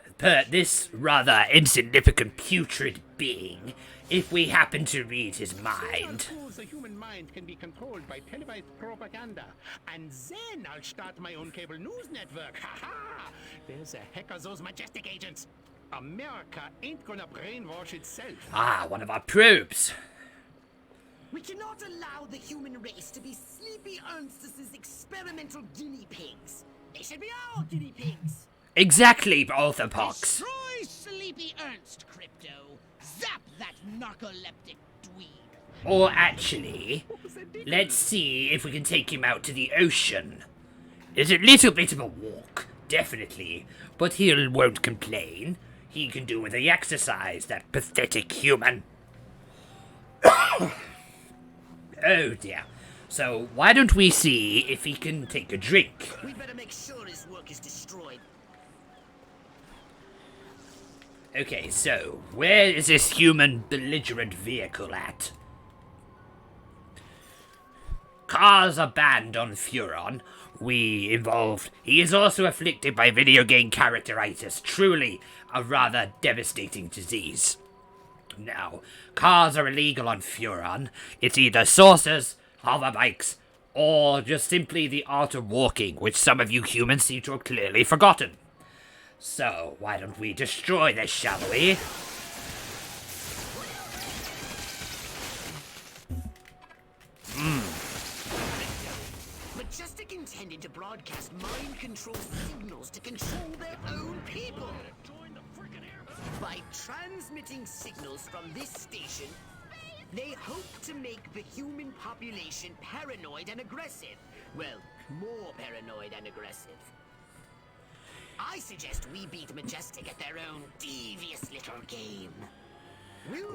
rather insignificant putrid being, if we happen to read his mind. The human mind can be controlled by televised propaganda, and then I'll start my own cable news network. Ha ha! There's a heck of those majestic agents. America ain't gonna brainwash itself. Ah, one of our probes. We cannot allow the human race to be Sleepy Ernst's experimental guinea pigs. They should be our guinea pigs. Exactly, Orthopox. Destroy Sleepy Ernst, Crypto. Zap that narcoleptic dweeb. Or actually, let's see if we can take him out to the ocean. It's a little bit of a walk, definitely, but he won't complain. He can do with the exercise, that pathetic human. Oh dear. So why don't we see if he can take a drink? We better make sure his work is destroyed. Okay, so where is this human belligerent vehicle at? Cars are banned on FURON. We involved. He is also afflicted by video game characteritis, truly a rather devastating disease. Now, cars are illegal on FURON. It's either saucers, hoverbikes, or just simply the art of walking, which some of you humans seem to have clearly forgotten. So, why don't we destroy this, shall we? Majestic intended to broadcast mind control signals to control their own people. By transmitting signals from this station, they hope to make the human population paranoid and aggressive. Well, more paranoid and aggressive. I suggest we beat Majestic at their own devious little game.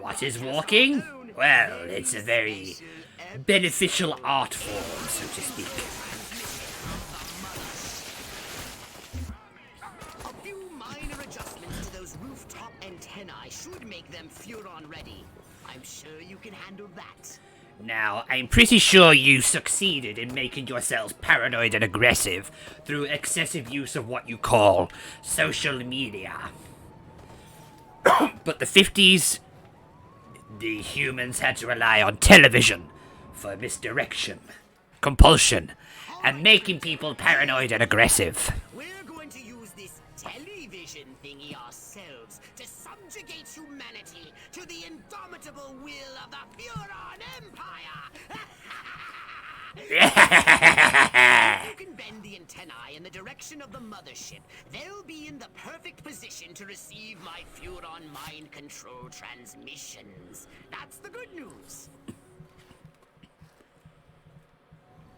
What is walking? Well, it's a very beneficial art form, so to speak. A few minor adjustments to those rooftop antennae should make them FURON ready. I'm sure you can handle that. Now, I'm pretty sure you succeeded in making yourselves paranoid and aggressive through excessive use of what you call social media. But the 50s, the humans had to rely on television for misdirection, compulsion, and making people paranoid and aggressive. We're going to use this television thingy ourselves to subjugate humanity to the indomitable will of the FURON Empire! If you can bend the antennae in the direction of the mothership, they'll be in the perfect position to receive my FURON mind control transmissions. That's the good news.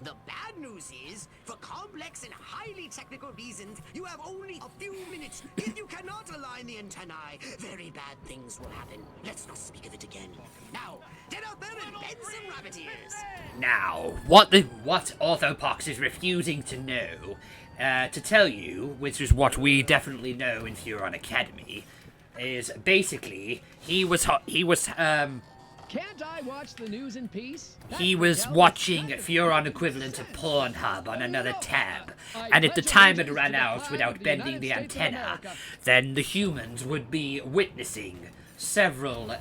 The bad news is, for complex and highly technical reasons, you have only a few minutes. If you cannot align the antennae, very bad things will happen. Let's not speak of it again. Now, get out there and bend some rabbit ears. Now, what Orthopox is refusing to know, to tell you, which is what we definitely know in FURON Academy, is basically Can't I watch the news in peace? he was watching FURON equivalent to Pornhub on another tab, and if the time had run out without bending the antenna, then the humans would be witnessing several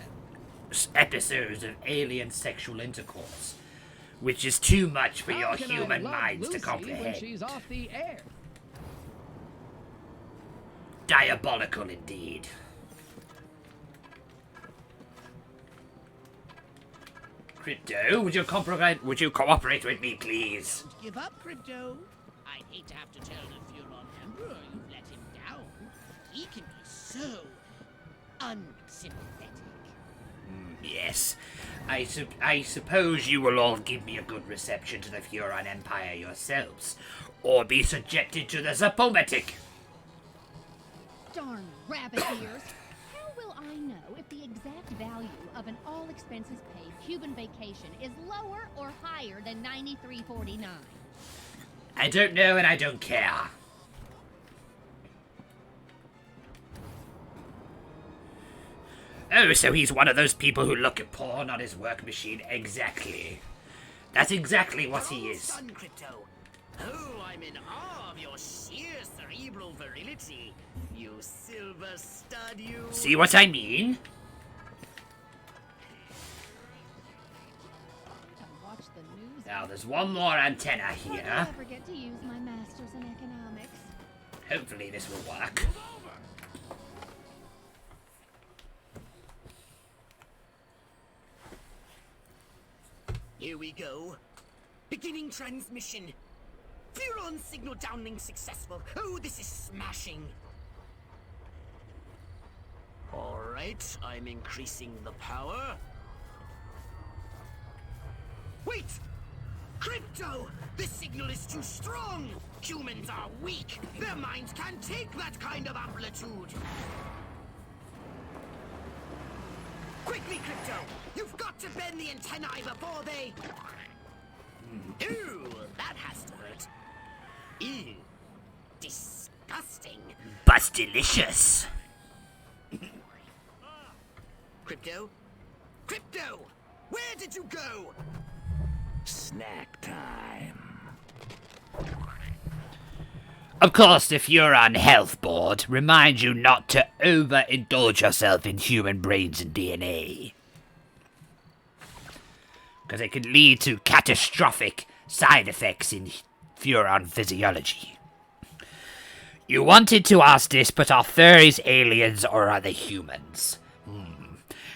episodes of alien sexual intercourse, which is too much for your human minds to comprehend. She's off the air. Diabolical indeed. Crypto, would you cooperate with me, please? Don't give up, Crypto. I'd hate to have to tell the FURON Emperor you've let him down. He can be so unsympathetic. Yes. I suppose you will all give me a good reception to the FURON Empire yourselves, or be subjected to the Zapomatic. Darn rabbit ears. How will I know if the exact value of an all-expenses-paid Cuban vacation is lower or higher than $93.49? I don't know and I don't care. Oh, so he's one of those people who look at porn on his work machine. Exactly. That's exactly what he is. Son, Crypto. Oh, I'm in awe of your sheer cerebral virility. You silver stud, you. See what I mean? Now, there's one more antenna here. I forget to use my masters in economics. Hopefully this will work. Here we go. Beginning transmission. FURON signal downlink successful. Oh, this is smashing. Alright, I'm increasing the power. Wait! Crypto! The signal is too strong! Humans are weak! Their minds can't take that kind of amplitude! Quickly, Crypto! You've got to bend the antennae before they... Ew, that has to hurt. Ew. Disgusting. But delicious. Crypto? Crypto! Where did you go? Snack time. Of course, the FURON Health Board reminds you not to overindulge yourself in human brains and DNA. Because it can lead to catastrophic side effects in FURON physiology. You wanted to ask this, but are furries aliens or are they humans?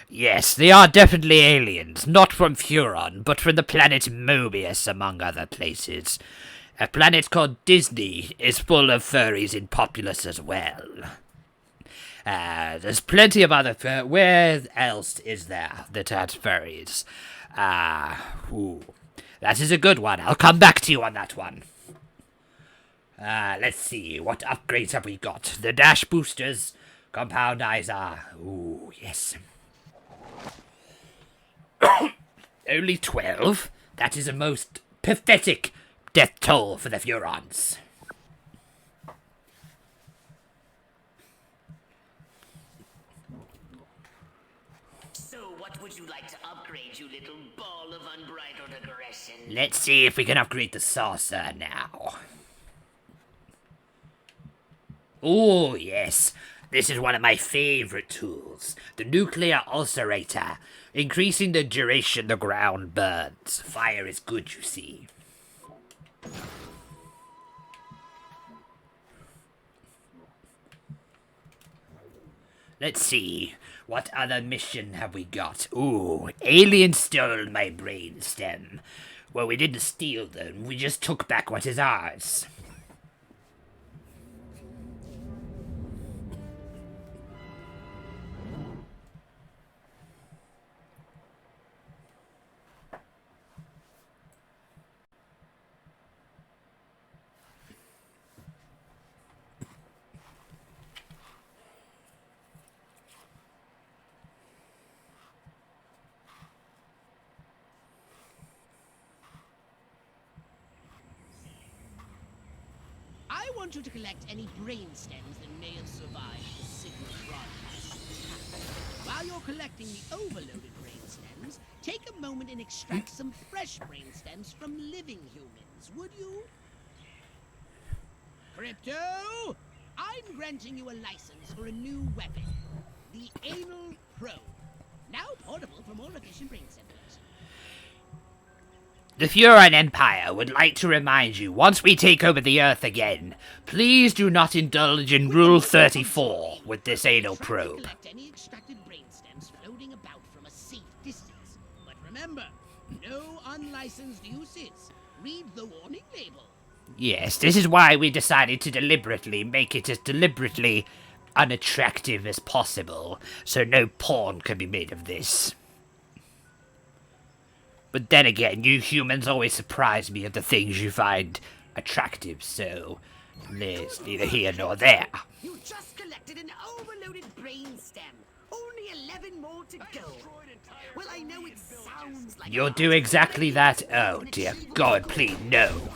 Yes, they are definitely aliens, not from FURON, but from the planet Mobius, among other places. A planet called Disney is full of furries in populace as well. There's plenty of other where else is there that had furries? That is a good one. I'll come back to you on that one. Let's see, what upgrades have we got? The dash boosters, compoundizer. Ooh, yes. Only 12? That is a most pathetic death toll for the FURONs. So what would you like to upgrade, you little ball of unbridled aggression? Let's see if we can upgrade the saucer now. Oh, yes. This is one of my favorite tools. The nuclear ulcerator. Increasing the duration the ground burns. Fire is good, you see. Let's see. What other mission have we got? Ooh, aliens stole my brain stem. Well, we didn't steal them. We just took back what is ours. want you to collect any brain stems that may have survived the signal broadcast attack. While you're collecting the overloaded brain stems, take a moment and extract some fresh brain stems from living humans, would you? Crypto, I'm granting you a license for a new weapon, the Anal Probe. Now portable for more efficient brain stem collection. The FURON Empire would like to remind you, once we take over the Earth again, please do not indulge in Rule 34 with this anal probe. Collect any extracted brain stems floating about from a safe distance. But remember, no unlicensed uses. Read the warning label. Yes, this is why we decided to deliberately make it as deliberately unattractive as possible, so no porn can be made of this. But then again, you humans always surprise me of the things you find attractive, so there's neither here nor there. You just collected an overloaded brain stem. Only 11 more to go. Well, I know it sounds like... You'll do exactly that? Oh dear God, please, no.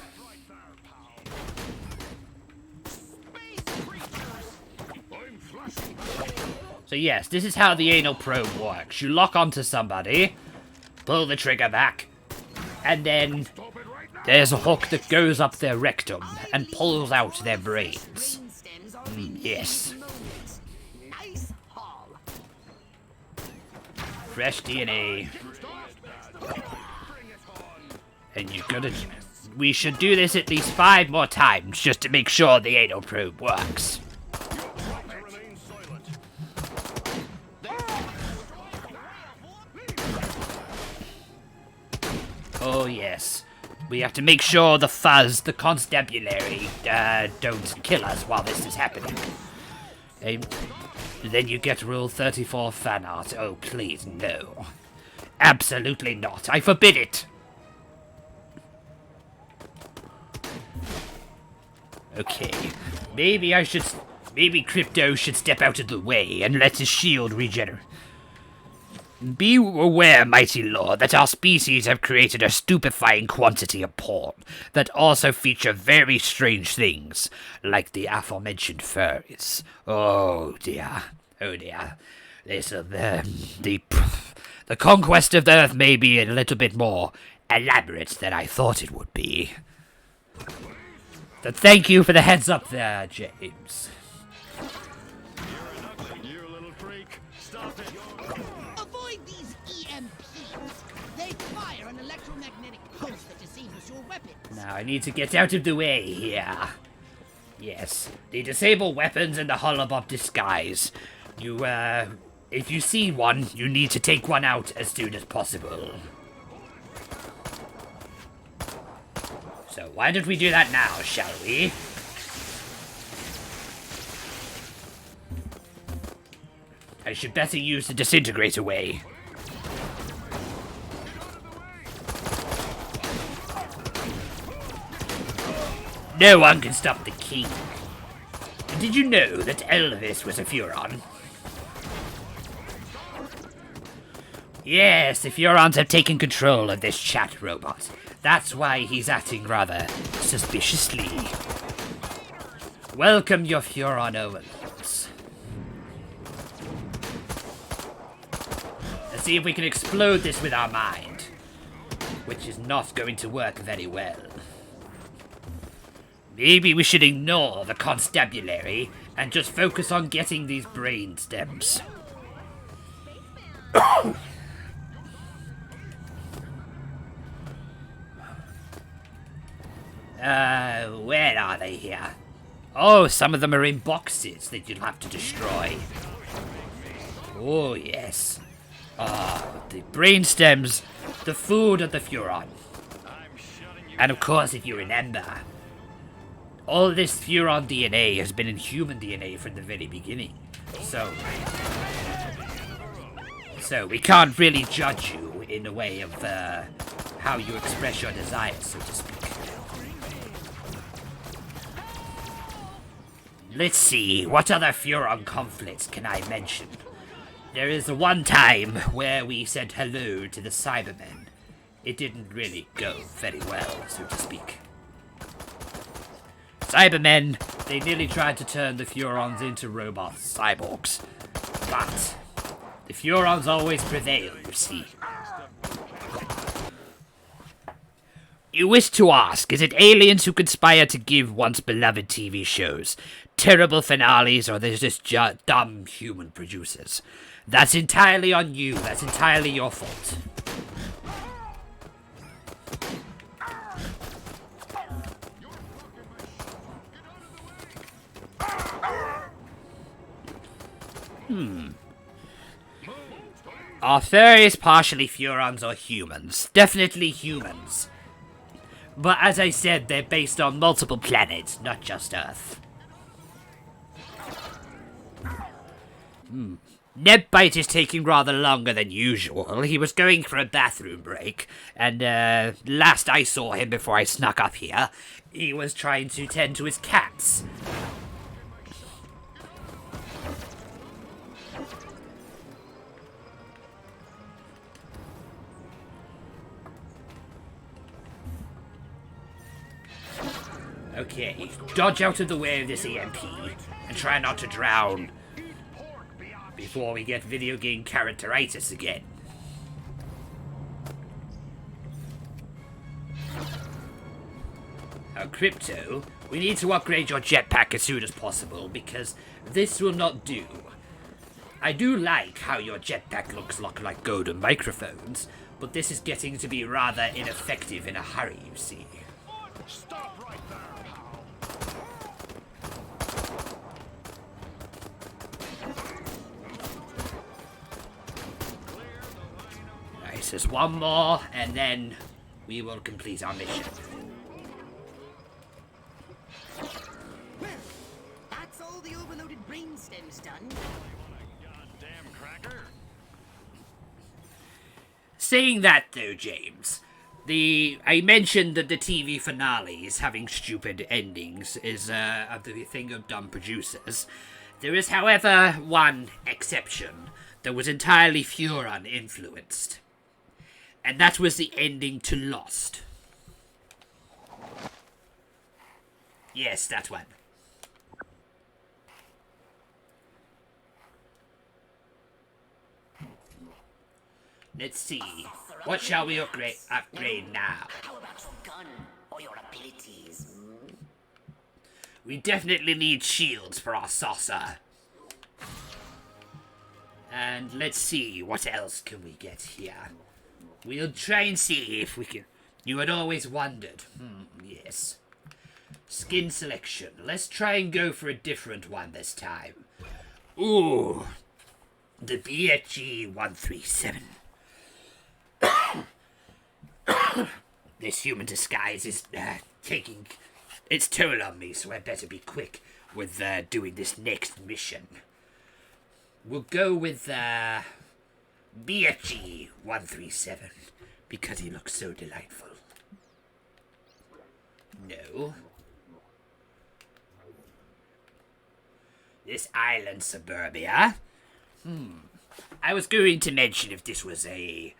So yes, this is how the anal probe works. You lock onto somebody, pull the trigger back, and then there's a hook that goes up their rectum and pulls out their brains. Yes. Fresh DNA. And you gotta... We should do this at least 5 more times just to make sure the anal probe works. Oh yes, we have to make sure the fuzz, the constabulary, don't kill us while this is happening. Then you get Rule 34 fan art. Oh please, no. Absolutely not. I forbid it. Okay, maybe Crypto should step out of the way and let his shield regenerate. Be aware, mighty lord, that our species have created a stupefying quantity of porn that also feature very strange things, like the aforementioned furries. Oh dear, oh dear. The conquest of the Earth may be a little bit more elaborate than I thought it would be. So thank you for the heads up there, James. Avoid these EMPs. They fire an electromagnetic pulse that disables your weapons. Now I need to get out of the way here. Yes, they disable weapons in the Holobob disguise. If you see one, you need to take one out as soon as possible. So why don't we do that now, shall we? I should better use the disintegrator way. No one can stop the king. Did you know that Elvis was a FURON? Yes, the FURONs have taken control of this chat robot. That's why he's acting rather suspiciously. Welcome your FURON overlords. Let's see if we can explode this with our mind. Which is not going to work very well. Maybe we should ignore the constabulary and just focus on getting these brain stems. Where are they here? Oh, some of them are in boxes that you'll have to destroy. Oh, yes. The brain stems, the food of the FURON. And of course, if you remember, all this FURON DNA has been in human DNA from the very beginning. So we can't really judge you in a way of how you express your desires, so to speak. Let's see, what other FURON conflicts can I mention? There is the one time where we said hello to the Cybermen. It didn't really go very well, so to speak. Cybermen, they nearly tried to turn the Furons into robot cyborgs. But the Furons always prevail, you see. You wish to ask, is it aliens who conspire to give once beloved TV shows terrible finales, or there's just dumb human producers? That's entirely on you. That's entirely your fault. Are fairies partially Furons or humans? Definitely humans. But as I said, they're based on multiple planets, not just Earth. NevByte is taking rather longer than usual. He was going for a bathroom break, and last I saw him before I snuck up here, he was trying to tend to his cats. Okay, dodge out of the way of this EMP, and try not to drown before we get video game characteritis again. Crypto, we need to upgrade your jetpack as soon as possible, because this will not do. I do like how your jetpack looks like golden microphones, but this is getting to be rather ineffective in a hurry, you see. Stop right there, Nice, there's one more, and then we will complete our mission. That's all the overloaded brainstem's done. Goddamn cracker. Saying that though, James, I mentioned that the TV finales having stupid endings is the thing of dumb producers. There is, however, one exception that was entirely Furon influenced. And that was the ending to Lost. Yes, that one. Let's see. What shall we upgrade now? How about your gun or your abilities? We definitely need shields for our saucer. And let's see, what else can we get here? We'll try and see if we can... You had always wondered. Yes. Skin selection. Let's try and go for a different one this time. Ooh. The BFG 137. This human disguise is taking its toll on me, so I better be quick with doing this next mission. We'll go with BFG 137 because he looks so delightful. No. This island suburbia. I was going to mention if this was a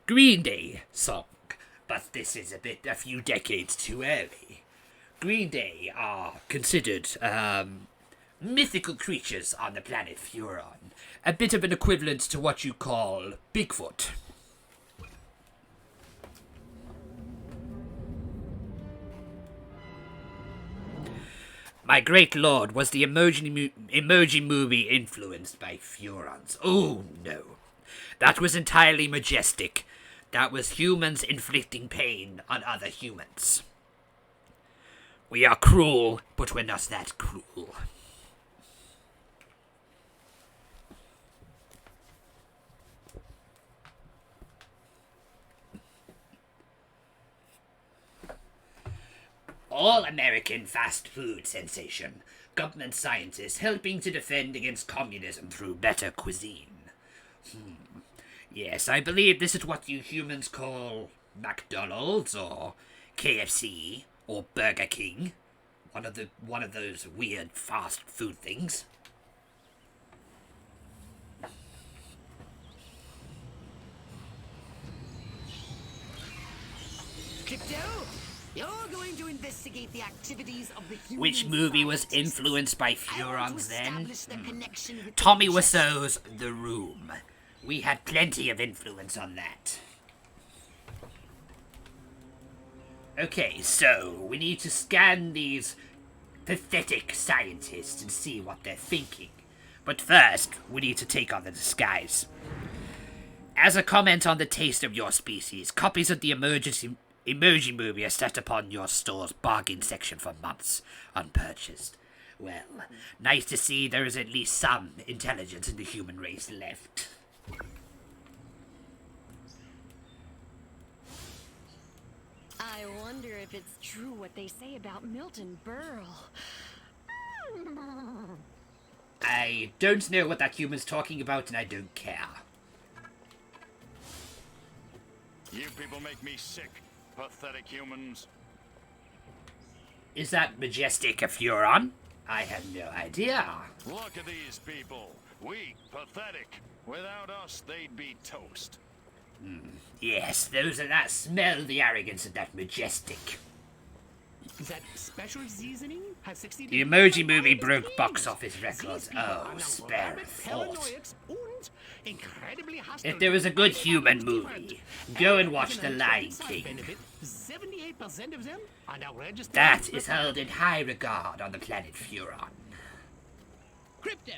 Green Day song, but this is a few decades too early. Green Day are considered mythical creatures on the planet Furon, a bit of an equivalent to what you call Bigfoot. My great lord, was the emoji movie influenced by Furons? Oh no, that was entirely majestic. That was humans inflicting pain on other humans. We are cruel, but we're not that cruel. All-American fast food sensation. Government scientists helping to defend against communism through better cuisine. Yes, I believe this is what you humans call McDonald's or KFC or Burger King. One of those weird fast food things. Crypto? You're going to investigate the activities of the human Which movie was scientists. influenced by I want FURON's to then? establish the connection with the Tommy majestic. Wiseau's The Room. We had plenty of influence on that. Okay, so we need to scan these pathetic scientists and see what they're thinking. But first, we need to take on the disguise. As a comment on the taste of your species, copies of the Emoji Movie are set upon your store's bargain section for months, unpurchased. Well, nice to see there is at least some intelligence in the human race left. I wonder if it's true what they say about Milton Berle. I don't know what that human's talking about, and I don't care. You people make me sick, pathetic humans. Is that Majestic a Furon? I had no idea. Look at these people. Weak, pathetic. Without us, they'd be toast. Yes, those that smell the arrogance of that Majestic. That special seasoning has succeeded. The Emoji Movie broke box office records. Oh, spare a thought. If there was a good human movie, go and watch The Lion King. 78% of them are now registered. That is held in high regard on the planet Furon. Crypto,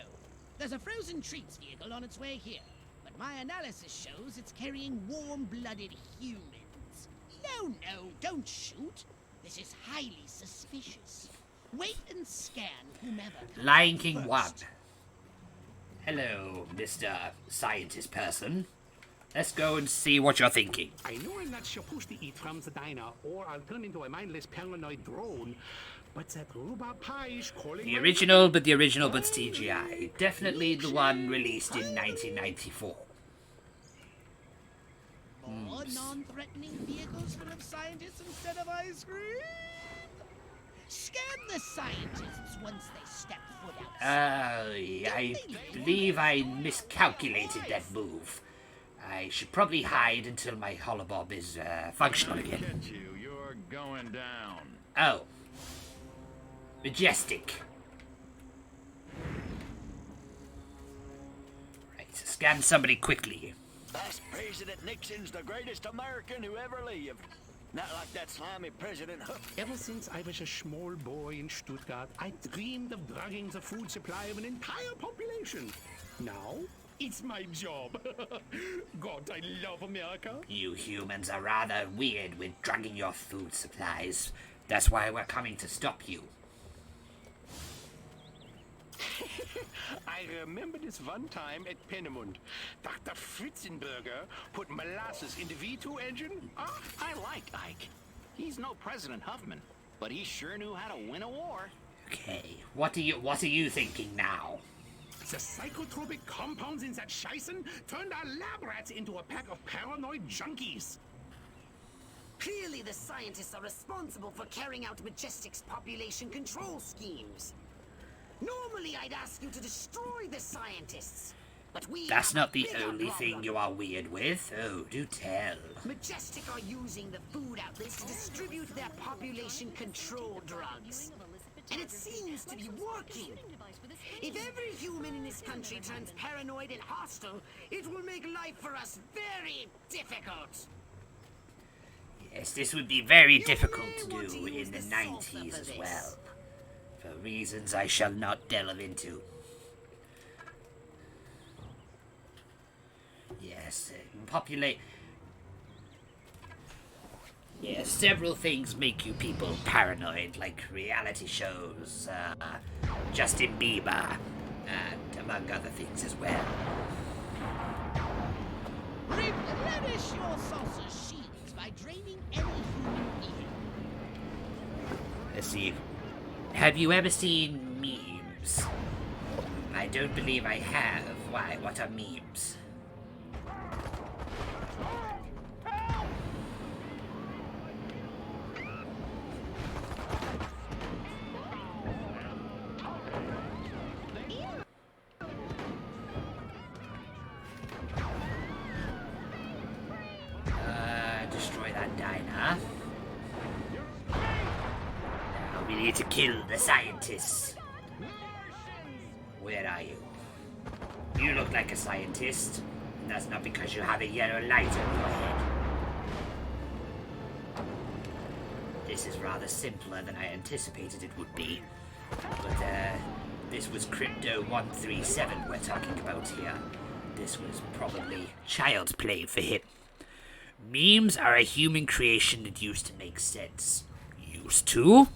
there's a frozen treats vehicle on its way here, but my analysis shows it's carrying warm-blooded humans. No, don't shoot. This is highly suspicious. Wait and scan whomever comes Lion up King first. 1. Hello, Mr. Scientist person. Let's go and see what you're thinking. I know I'm not supposed to eat from the diner, or I'll turn into a mindless paranoid drone. But that rhubarb pie is calling. The original, but CGI. Definitely the one released in 1994. More non-threatening vehicles full of scientists instead of ice cream? Scan the scientists once they step foot outside. I believe I miscalculated that move. I should probably hide until my holobob is functional again. Get you. You're going down. Oh. Majestic. Right, scan somebody quickly. Vice President Nixon's the greatest American who ever lived. Not like that slimy President Huff. Ever since I was a small boy in Stuttgart, I dreamed of drugging the food supply of an entire population. Now, it's my job. God, I love America. You humans are rather weird with drugging your food supplies. That's why we're coming to stop you. I remember this one time at Peenemund. Dr. Fritzenberger put molasses in the V2 engine. Oh, I like Ike. He's no President Huffman, but he sure knew how to win a war. Okay, what are you thinking now? The psychotropic compounds in that Scheißen turned our lab rats into a pack of paranoid junkies. Clearly the scientists are responsible for carrying out Majestic's population control schemes. Normally I'd ask you to destroy the scientists, but we That's have not a the bigger only problem. thing you are weird with. Oh, do tell. Majestic are using the food outlets to distribute their population control drugs. And it seems to be working. If every human in this country turns paranoid and hostile, it will make life for us very difficult. Yes, this would be very difficult to do in the 90s as well. For reasons I shall not delve into. Yes, Yes, several things make you people paranoid, like reality shows, Justin Bieber, and among other things as well. Replenish your saucer shields by draining any human being. Let's see. Have you ever seen memes? I don't believe I have. Why? What are memes? Destroy that diner. We need to kill the scientists. Where are you? You look like a scientist, and that's not because you have a yellow light on your head. This is rather simpler than I anticipated it would be. But, this was Crypto 137 we're talking about here. This was probably child's play for him. Memes are a human creation that used to make sense. Used to?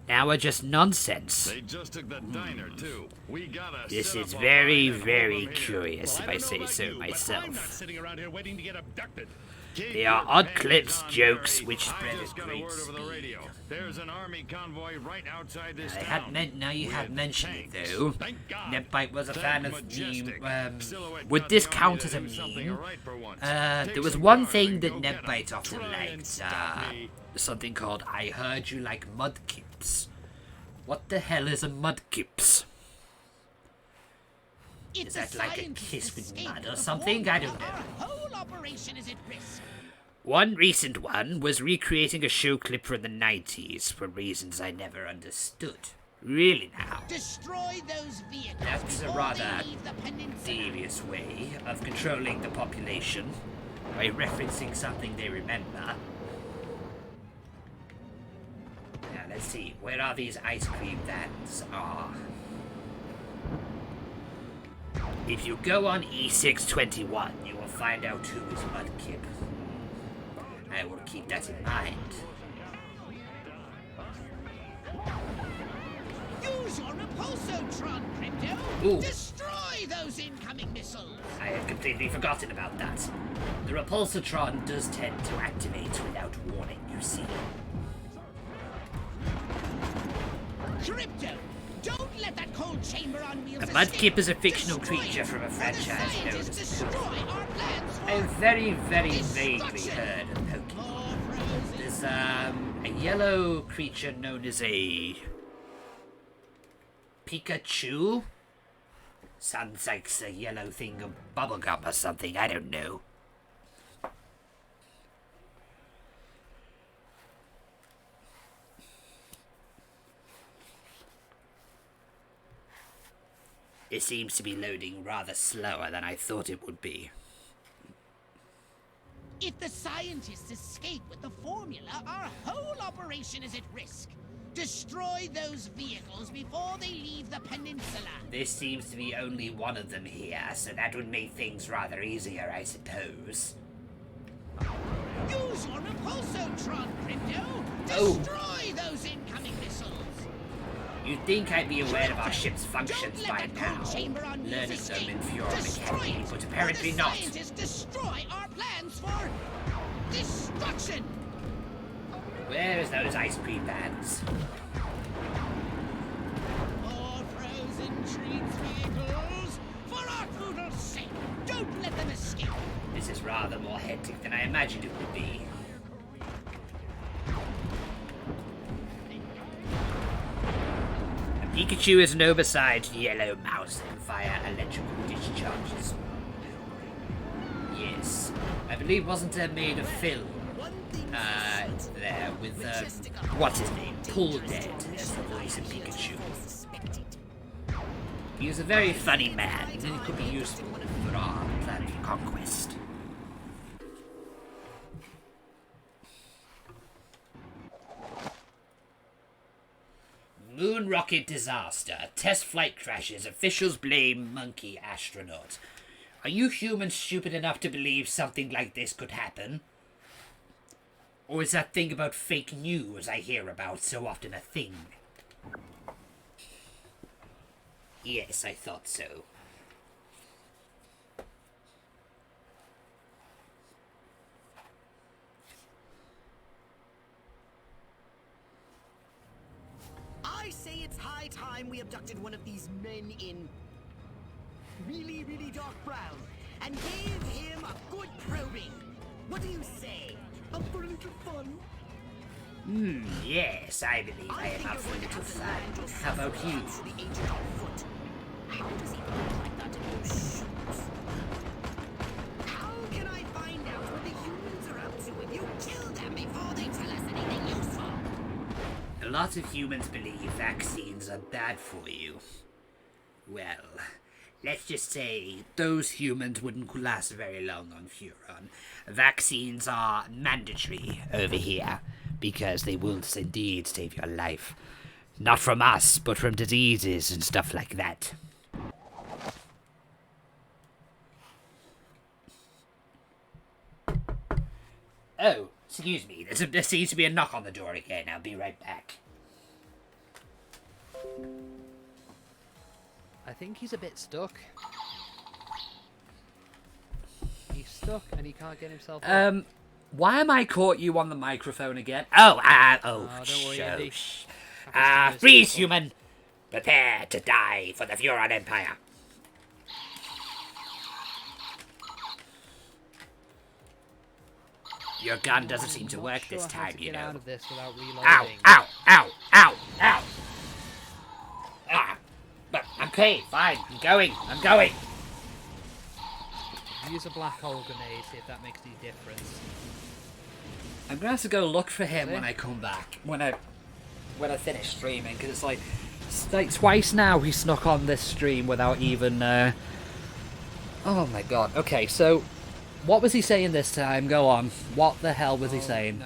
Now are just nonsense. They just took the diner, too. We gotta This set is up a very, line and very hold 'em here. curious, if I say so I'm not myself. sitting around here waiting to get abducted. Keep They are your odd panties clips, on, jokes, Barry. which spread I at just got a great word over the speed. radio. There's an army convoy right outside this I town. now you with have mentioned it tanks. though. Thank God. NevByte was a Thank fan of Majestic. meme. Silhouette Would got this the count army as to a do something meme? right for once. There Take was some one guards thing and that go get 'em. NevByte often Try and liked. stop me. Something called "I heard you like mudkips." What the hell is a mudkips? Is that like a kiss with mud or something? I don't know. Our whole operation is at risk. One recent one was recreating a show clip from the 90s for reasons I never understood. Really now. Destroy those vehicles. That's a before rather they leave the peninsula. devious way of controlling the population by referencing something they remember. Now let's see, where are these ice cream vans? If you go on E621, you will find out who is Mudkip. I will keep that in mind. Use your repulsotron, Crypto. Ooh. Destroy those incoming missiles. I had completely forgotten about that. The repulsotron does tend to activate without warning, you see. Crypto, don't let that cold chamber on wheels A escape. Mudkip is a fictional Destroy creature it, from a or the franchise known scientists as destroy our plans for I've very, very vaguely destruction. heard of Pokemon. There's a yellow creature known as a Pikachu. Sounds like a yellow thing of bubblegum or something, I don't know. It seems to be loading rather slower than I thought it would be. If the scientists escape with the formula, our whole operation is at risk. Destroy those vehicles before they leave the peninsula. This seems to be only one of them here, so that would make things rather easier, I suppose. Use your repulsotron, Crypto. Oh. Destroy those incoming missiles. You'd think I'd be aware of our ship's functions Don't by let that cold now, chamber on wheels learning them escape. in FURON Destroy Academy, it, but or apparently the not. Scientists destroy our plans for destruction. Where's those ice cream vans? More frozen treats vehicles. For our poodle's sake, don't let them escape. This is rather more hectic than I imagined it would be. A Pikachu is an oversized yellow mouse that can fire electrical discharges. Yes. I believe wasn't made of film there with, what's his name? Pull Dead as the voice of Pikachu. He was a very funny man, and it could be useful for our plan for conquest. Moon rocket disaster. Test flight crashes. Officials blame monkey astronaut. Are you humans stupid enough to believe something like this could happen? Or is that thing about fake news I hear about so often a thing? Yes, I thought so. I say it's high time we abducted one of these men in really, really dark brown and gave him a good probing. What do you say? Up for a little fun? Yes, I believe I am up for a little fun. How about you? How does he look like that in those shoes? How can I find out what the humans are up to if you kill them before they tell us anything useful? A lot of humans believe vaccines are bad for you. Well, let's just say those humans wouldn't last very long on FURON. Vaccines are mandatory over here, because they will indeed save your life. Not from us, but from diseases and stuff like that. Oh, excuse me, there seems to be a knock on the door again. I'll be right back. I think he's a bit stuck. He's stuck and he can't get himself up. Why am I caught you on the microphone again? Oh, don't worry, Andy. Freeze, human! Prepare to die for the FURON Empire. Your gun doesn't seem to work this time, you know. Out of this without reloading. Ow, ow, ow, ow, ow! Ah, but okay, fine, I'm going. Use a black hole grenade, see if that makes any difference. I'm gonna have to go look for him when I come back. When I finish streaming, because it's like twice now he snuck on this stream without even. Oh my god. Okay, so what was he saying this time? Go on. What the hell was he saying?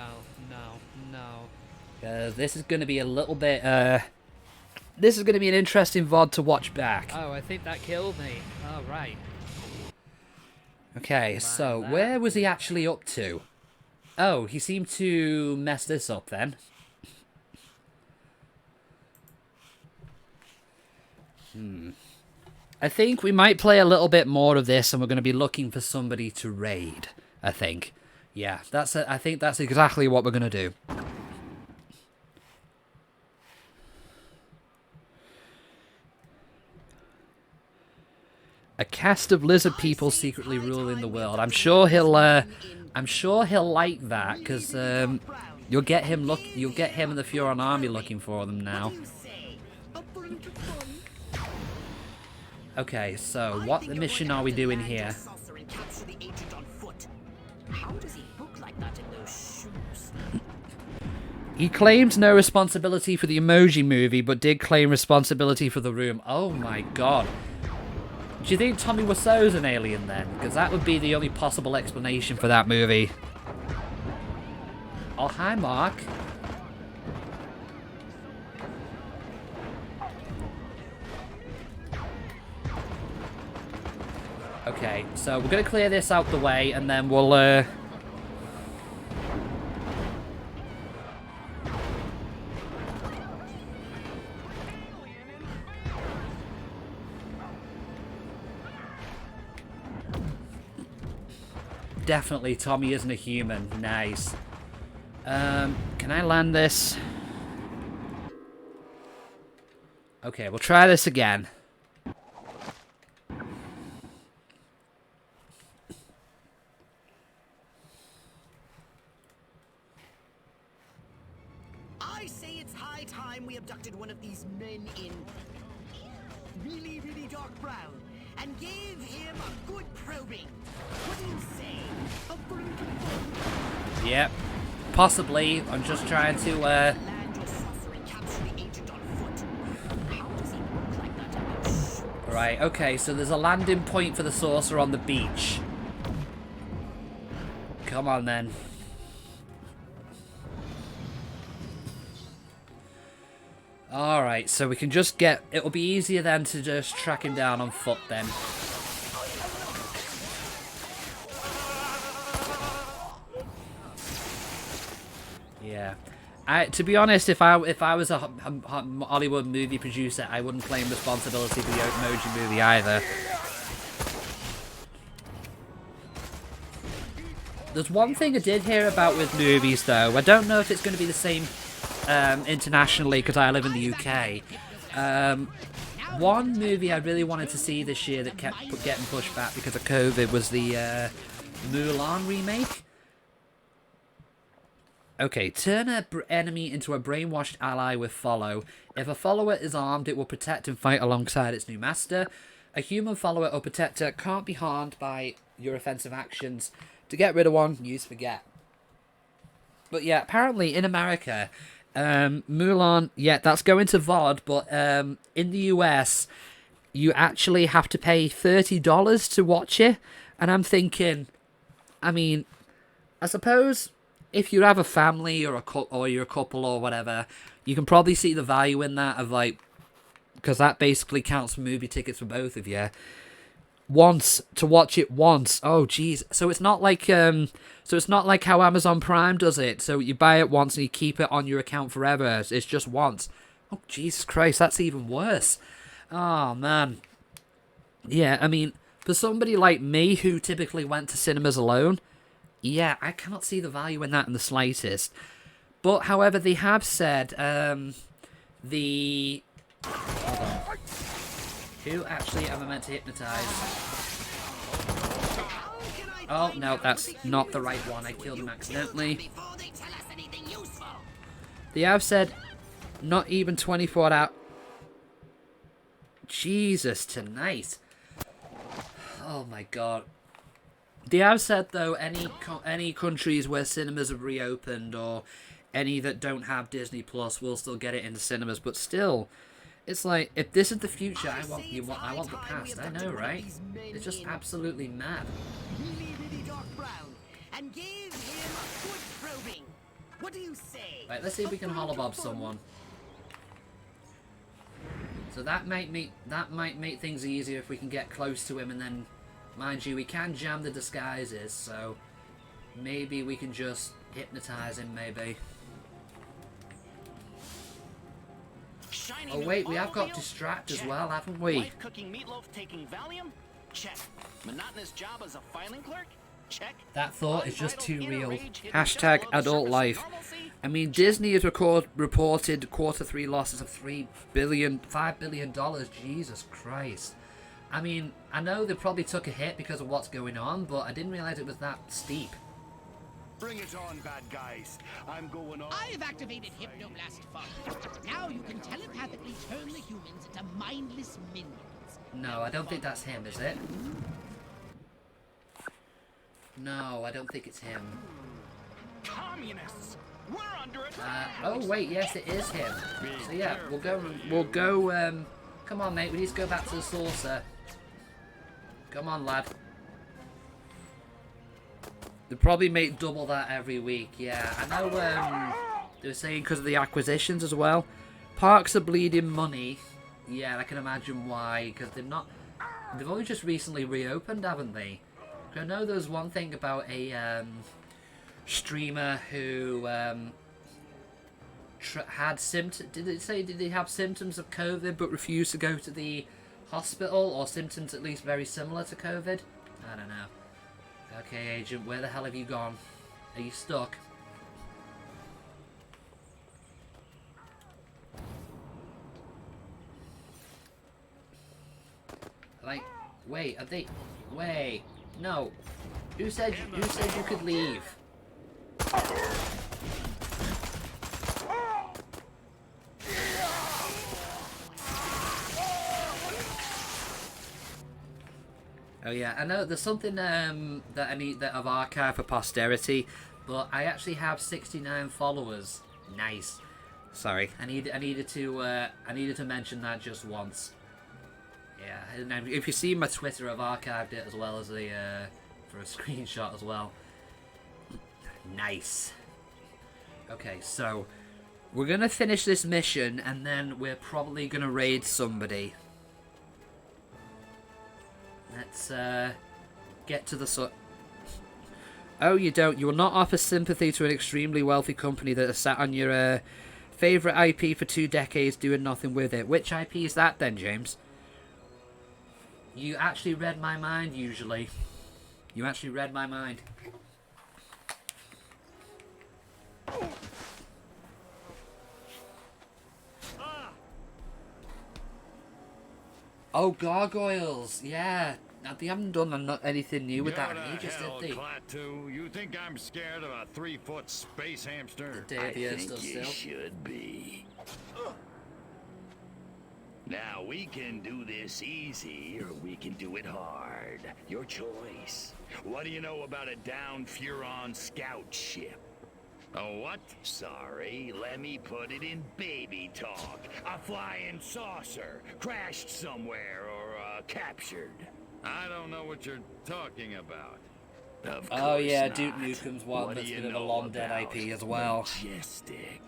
No. This is gonna be a little bit. This is gonna be an interesting VOD to watch back. Oh, I think that killed me. Oh, right. Okay, so where was he actually up to? Oh, he seemed to mess this up then. I think we might play a little bit more of this, and we're going to be looking for somebody to raid, I think. Yeah, I think that's exactly what we're going to do. A cast of lizard people secretly ruling the world. I'm sure he'll like that, because you'll get him and the FURON army looking for them now. Okay, so what mission are we doing here? He claims no responsibility for the Emoji Movie, but did claim responsibility for the room. Oh my god. Do you think Tommy Wiseau's an alien then? Because that would be the only possible explanation for that movie. Oh, hi, Mark. Okay, so we're going to clear this out the way, and then we'll, Definitely, Tommy isn't a human. Nice. Can I land this? Okay, we'll try this again. I say it's high time we abducted one of these men in really, really dark brown and gave him a good probing. What do you say? Yep. Possibly. I'm just trying to, Right, okay, so there's a landing point for the saucer on the beach. Come on, then. Alright, so we can just get... It'll be easier then to just track him down on foot, then. Yeah. To be honest, if I was a Hollywood movie producer, I wouldn't claim responsibility for the Emoji Movie either. There's one thing I did hear about with movies, though. I don't know if it's going to be the same internationally, because I live in the UK. One movie I really wanted to see this year that kept getting pushed back because of COVID was the Mulan remake. Okay, turn an enemy into a brainwashed ally with follow. If a follower is armed, it will protect and fight alongside its new master. A human follower or protector can't be harmed by your offensive actions. To get rid of one, use forget. But yeah, apparently in America, Mulan, yeah, that's going to VOD, but in the US, you actually have to pay $30 to watch it. And I'm thinking, I mean, I suppose if you have a family or you're a couple or whatever, you can probably see the value in that of like, because that basically counts for movie tickets for both of you. Once to watch it once. Oh jeez. So it's not like how Amazon Prime does it. So you buy it once and you keep it on your account forever. It's just once. Oh Jesus Christ, that's even worse. Oh man. Yeah, I mean, for somebody like me who typically went to cinemas alone, yeah, I cannot see the value in that in the slightest. But however, they have said the hold on. Who actually am I meant to hypnotize? Oh, no, that's not the right one. I killed him accidentally. They have said not even 24 hours. Jesus, tonight. Oh, my God. They have said, though, any countries where cinemas have reopened or any that don't have Disney Plus will still get it into cinemas, but still... It's like, if this is the future, I want the past. I know, right? It's just absolutely mad. And give him a good probing. What do you say? Right, let's see if we can holobob someone. So that might make things easier if we can get close to him, and then, mind you, we can jam the disguises, so maybe we can just hypnotize him, maybe. Oh wait, we have got distract as well, haven't we? Wife cooking meatloaf, taking Valium? Check. Monotonous job as a filing clerk? Check. That thought is just too real. Hashtag adult life. I mean, Disney has reported Q3 losses of $5 billion. Jesus Christ. I mean, I know they probably took a hit because of what's going on, but I didn't realize it was that steep. Bring it on, bad guys. I'm going on. I have activated Hypnoblast Fund. Now you can telepathically turn the humans into mindless minions. No, I don't think that's him, is it? No, I don't think it's him. Communists! We're under attack! Oh wait, yes, it is him. So yeah, we'll go, come on mate, we need to go back to the saucer. Come on, lad. They probably make double that every week, yeah. I know they were saying because of the acquisitions as well. Parks are bleeding money. Yeah, I can imagine why, because they've only just recently reopened, haven't they? I know there's one thing about a streamer who had symptoms. Did they have symptoms of COVID but refused to go to the hospital, or symptoms at least very similar to COVID? I don't know. Okay, Agent, where the hell have you gone? Are you stuck? Like, wait, are they... Wait, no. Who said you could leave? Oh yeah, I know there's something that I need that I've archived for posterity, but I actually have 69 followers. Nice. Sorry, I needed to mention that just once. Yeah, and if you see my Twitter, I've archived it as well as the for a screenshot as well. Nice. Okay, so we're gonna finish this mission, and then we're probably gonna raid somebody. Let's get to the Oh, you don't. You will not offer sympathy to an extremely wealthy company that has sat on your favourite IP for 2 decades doing nothing with it. Which IP is that then, James? You actually read my mind, usually. You actually read my mind. Oh, gargoyles. Yeah. They haven't done anything new with that in ages, did they? Klaatu, you think I'm scared of a 3-foot space hamster? I think you should be. Now, we can do this easy, or we can do it hard. Your choice. What do you know about a downed FURON scout ship? Oh, what? Sorry, let me put it in baby talk. A flying saucer, crashed somewhere, or captured. I don't know what you're talking about. Of Oh course yeah, not. Duke Nukem's one What do that's a you bit of a know long dead about IP as well. Majestic?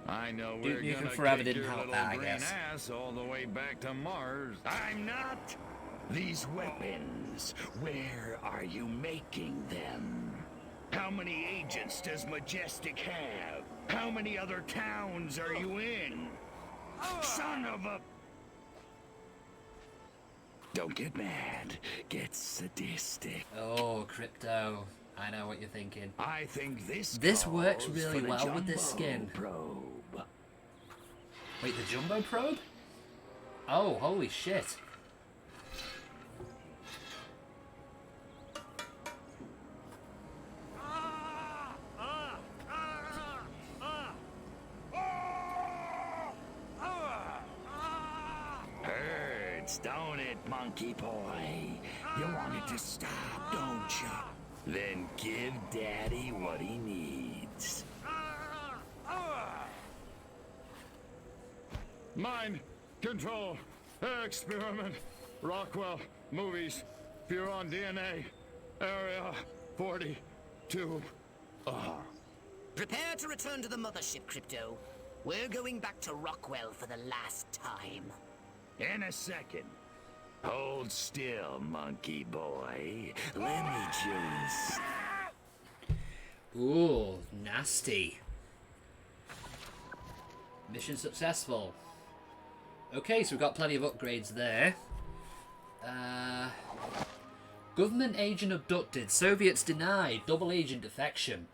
I know Duke we're Nukem gonna Forever kick didn't your help little that, I green guess. ass all the way back to Mars. I'm not. These weapons, where are you making them? How many agents does Majestic have? How many other towns are you in? Son of a... Don't get mad. Get sadistic. Oh, Crypto. I know what you're thinking. I think this works calls really for the well with this jumbo skin. Probe. Wait, the Jumbo Probe? Oh, holy shit. Hurts, don't it, monkey boy? You want it to stop, don't you? Then give Daddy what he needs. Mind control experiment. Rockwell movies. FURON DNA. Area 42. Prepare to return to the mothership, Crypto. We're going back to Rockwell for the last time. In a second. Hold still, monkey boy. Let me just... Ooh, nasty. Mission successful. Okay, so we've got plenty of upgrades there. Government agent abducted. Soviets denied. Double agent defection.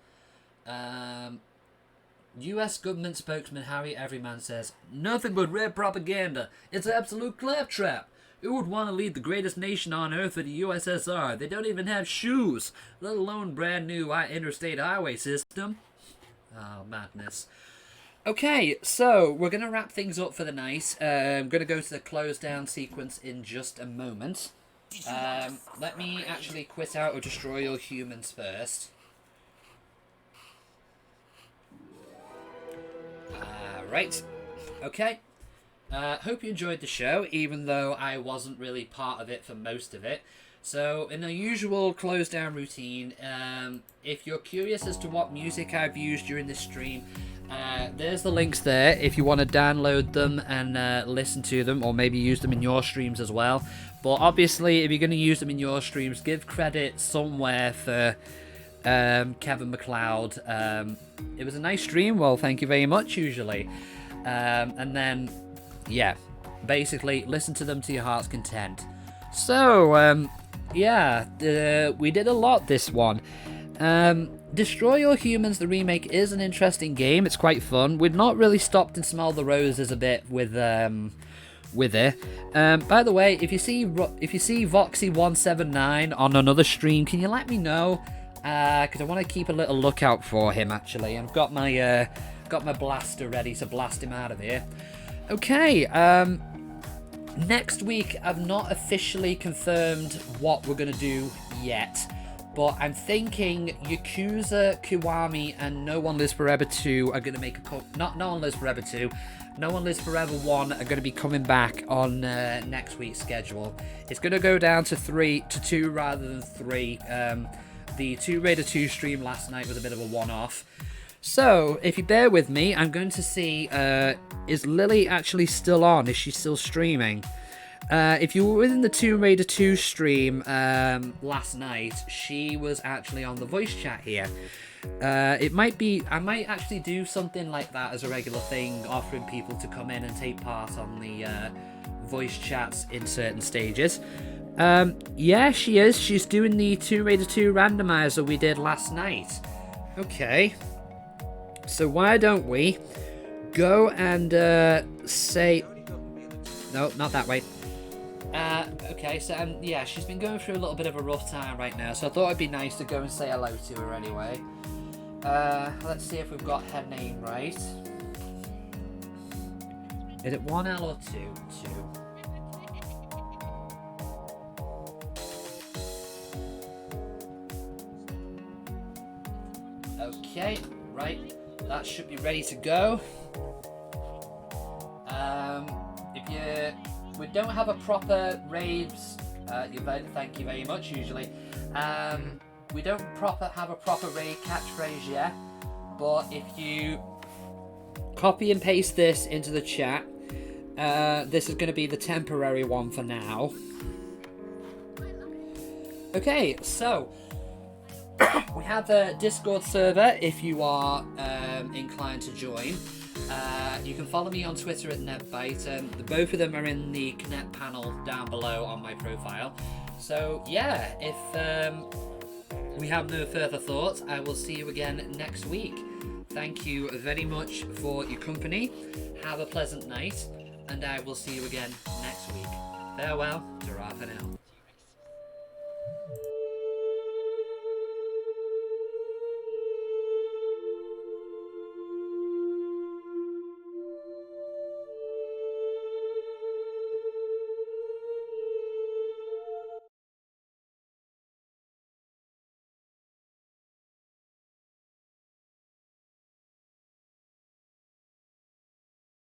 US government spokesman Harry Everyman says, "Nothing but red propaganda. It's an absolute claptrap. Who would want to lead the greatest nation on earth for the USSR? They don't even have shoes, let alone brand new interstate highway system." Oh, madness. Okay, so we're going to wrap things up for the night. I'm going to go to the close down sequence in just a moment. Let me actually quit out or destroy all humans first. Right. Okay. Hope you enjoyed the show, even though I wasn't really part of it for most of it. So, in the usual close down routine, if you're curious as to what music I've used during this stream, there's the links there if you want to download them and listen to them, or maybe use them in your streams as well. But obviously, if you're going to use them in your streams, give credit somewhere for Kevin MacLeod. It was a nice stream, well, thank you very much, usually. And then, yeah, basically, listen to them to your heart's content. So, yeah, we did a lot this one. Destroy All Humans, the remake, is an interesting game. It's quite fun. We've not really stopped and smelled the roses a bit with it. By the way, if you see Voxy179 on another stream, can you let me know? Because I want to keep a little lookout for him, actually. I've got my blaster ready to blast him out of here. Okay, next week, I've not officially confirmed what we're going to do yet. But I'm thinking Yakuza, Kiwami, and No One Lives Forever 2 are going to make a... Not No One Lives Forever 2. No One Lives Forever 1 are going to be coming back on next week's schedule. It's going to go down to 2 rather than 3. The Tomb Raider 2 stream last night was a bit of a one-off. So, if you bear with me, I'm going to see... is Lily actually still on? Is she still streaming? If you were within the Tomb Raider 2 stream last night, she was actually on the voice chat here. I might actually do something like that as a regular thing, offering people to come in and take part on the voice chats in certain stages. Yeah, she is. She's doing the Tomb Raider 2 randomizer we did last night. Okay. So why don't we go and say... No, not that way. Okay, so yeah, she's been going through a little bit of a rough time right now, so I thought it'd be nice to go and say hello to her anyway. Let's see if we've got her name right. Is it 1L or 2? 2. Okay, Right, that should be ready to go. We don't have a proper raids event, thank you very much, usually. We don't have a proper raid catchphrase yet, but if you copy and paste this into the chat, this is going to be the temporary one for now. Okay, so we have a Discord server if you are inclined to join. You can follow me on Twitter at NevByte. Both of them are in the Connect panel down below on my profile. So yeah, if we have no further thoughts, I will see you again next week. Thank you very much for your company. Have a pleasant night, and I will see you again next week. Farewell, ta-ra for now.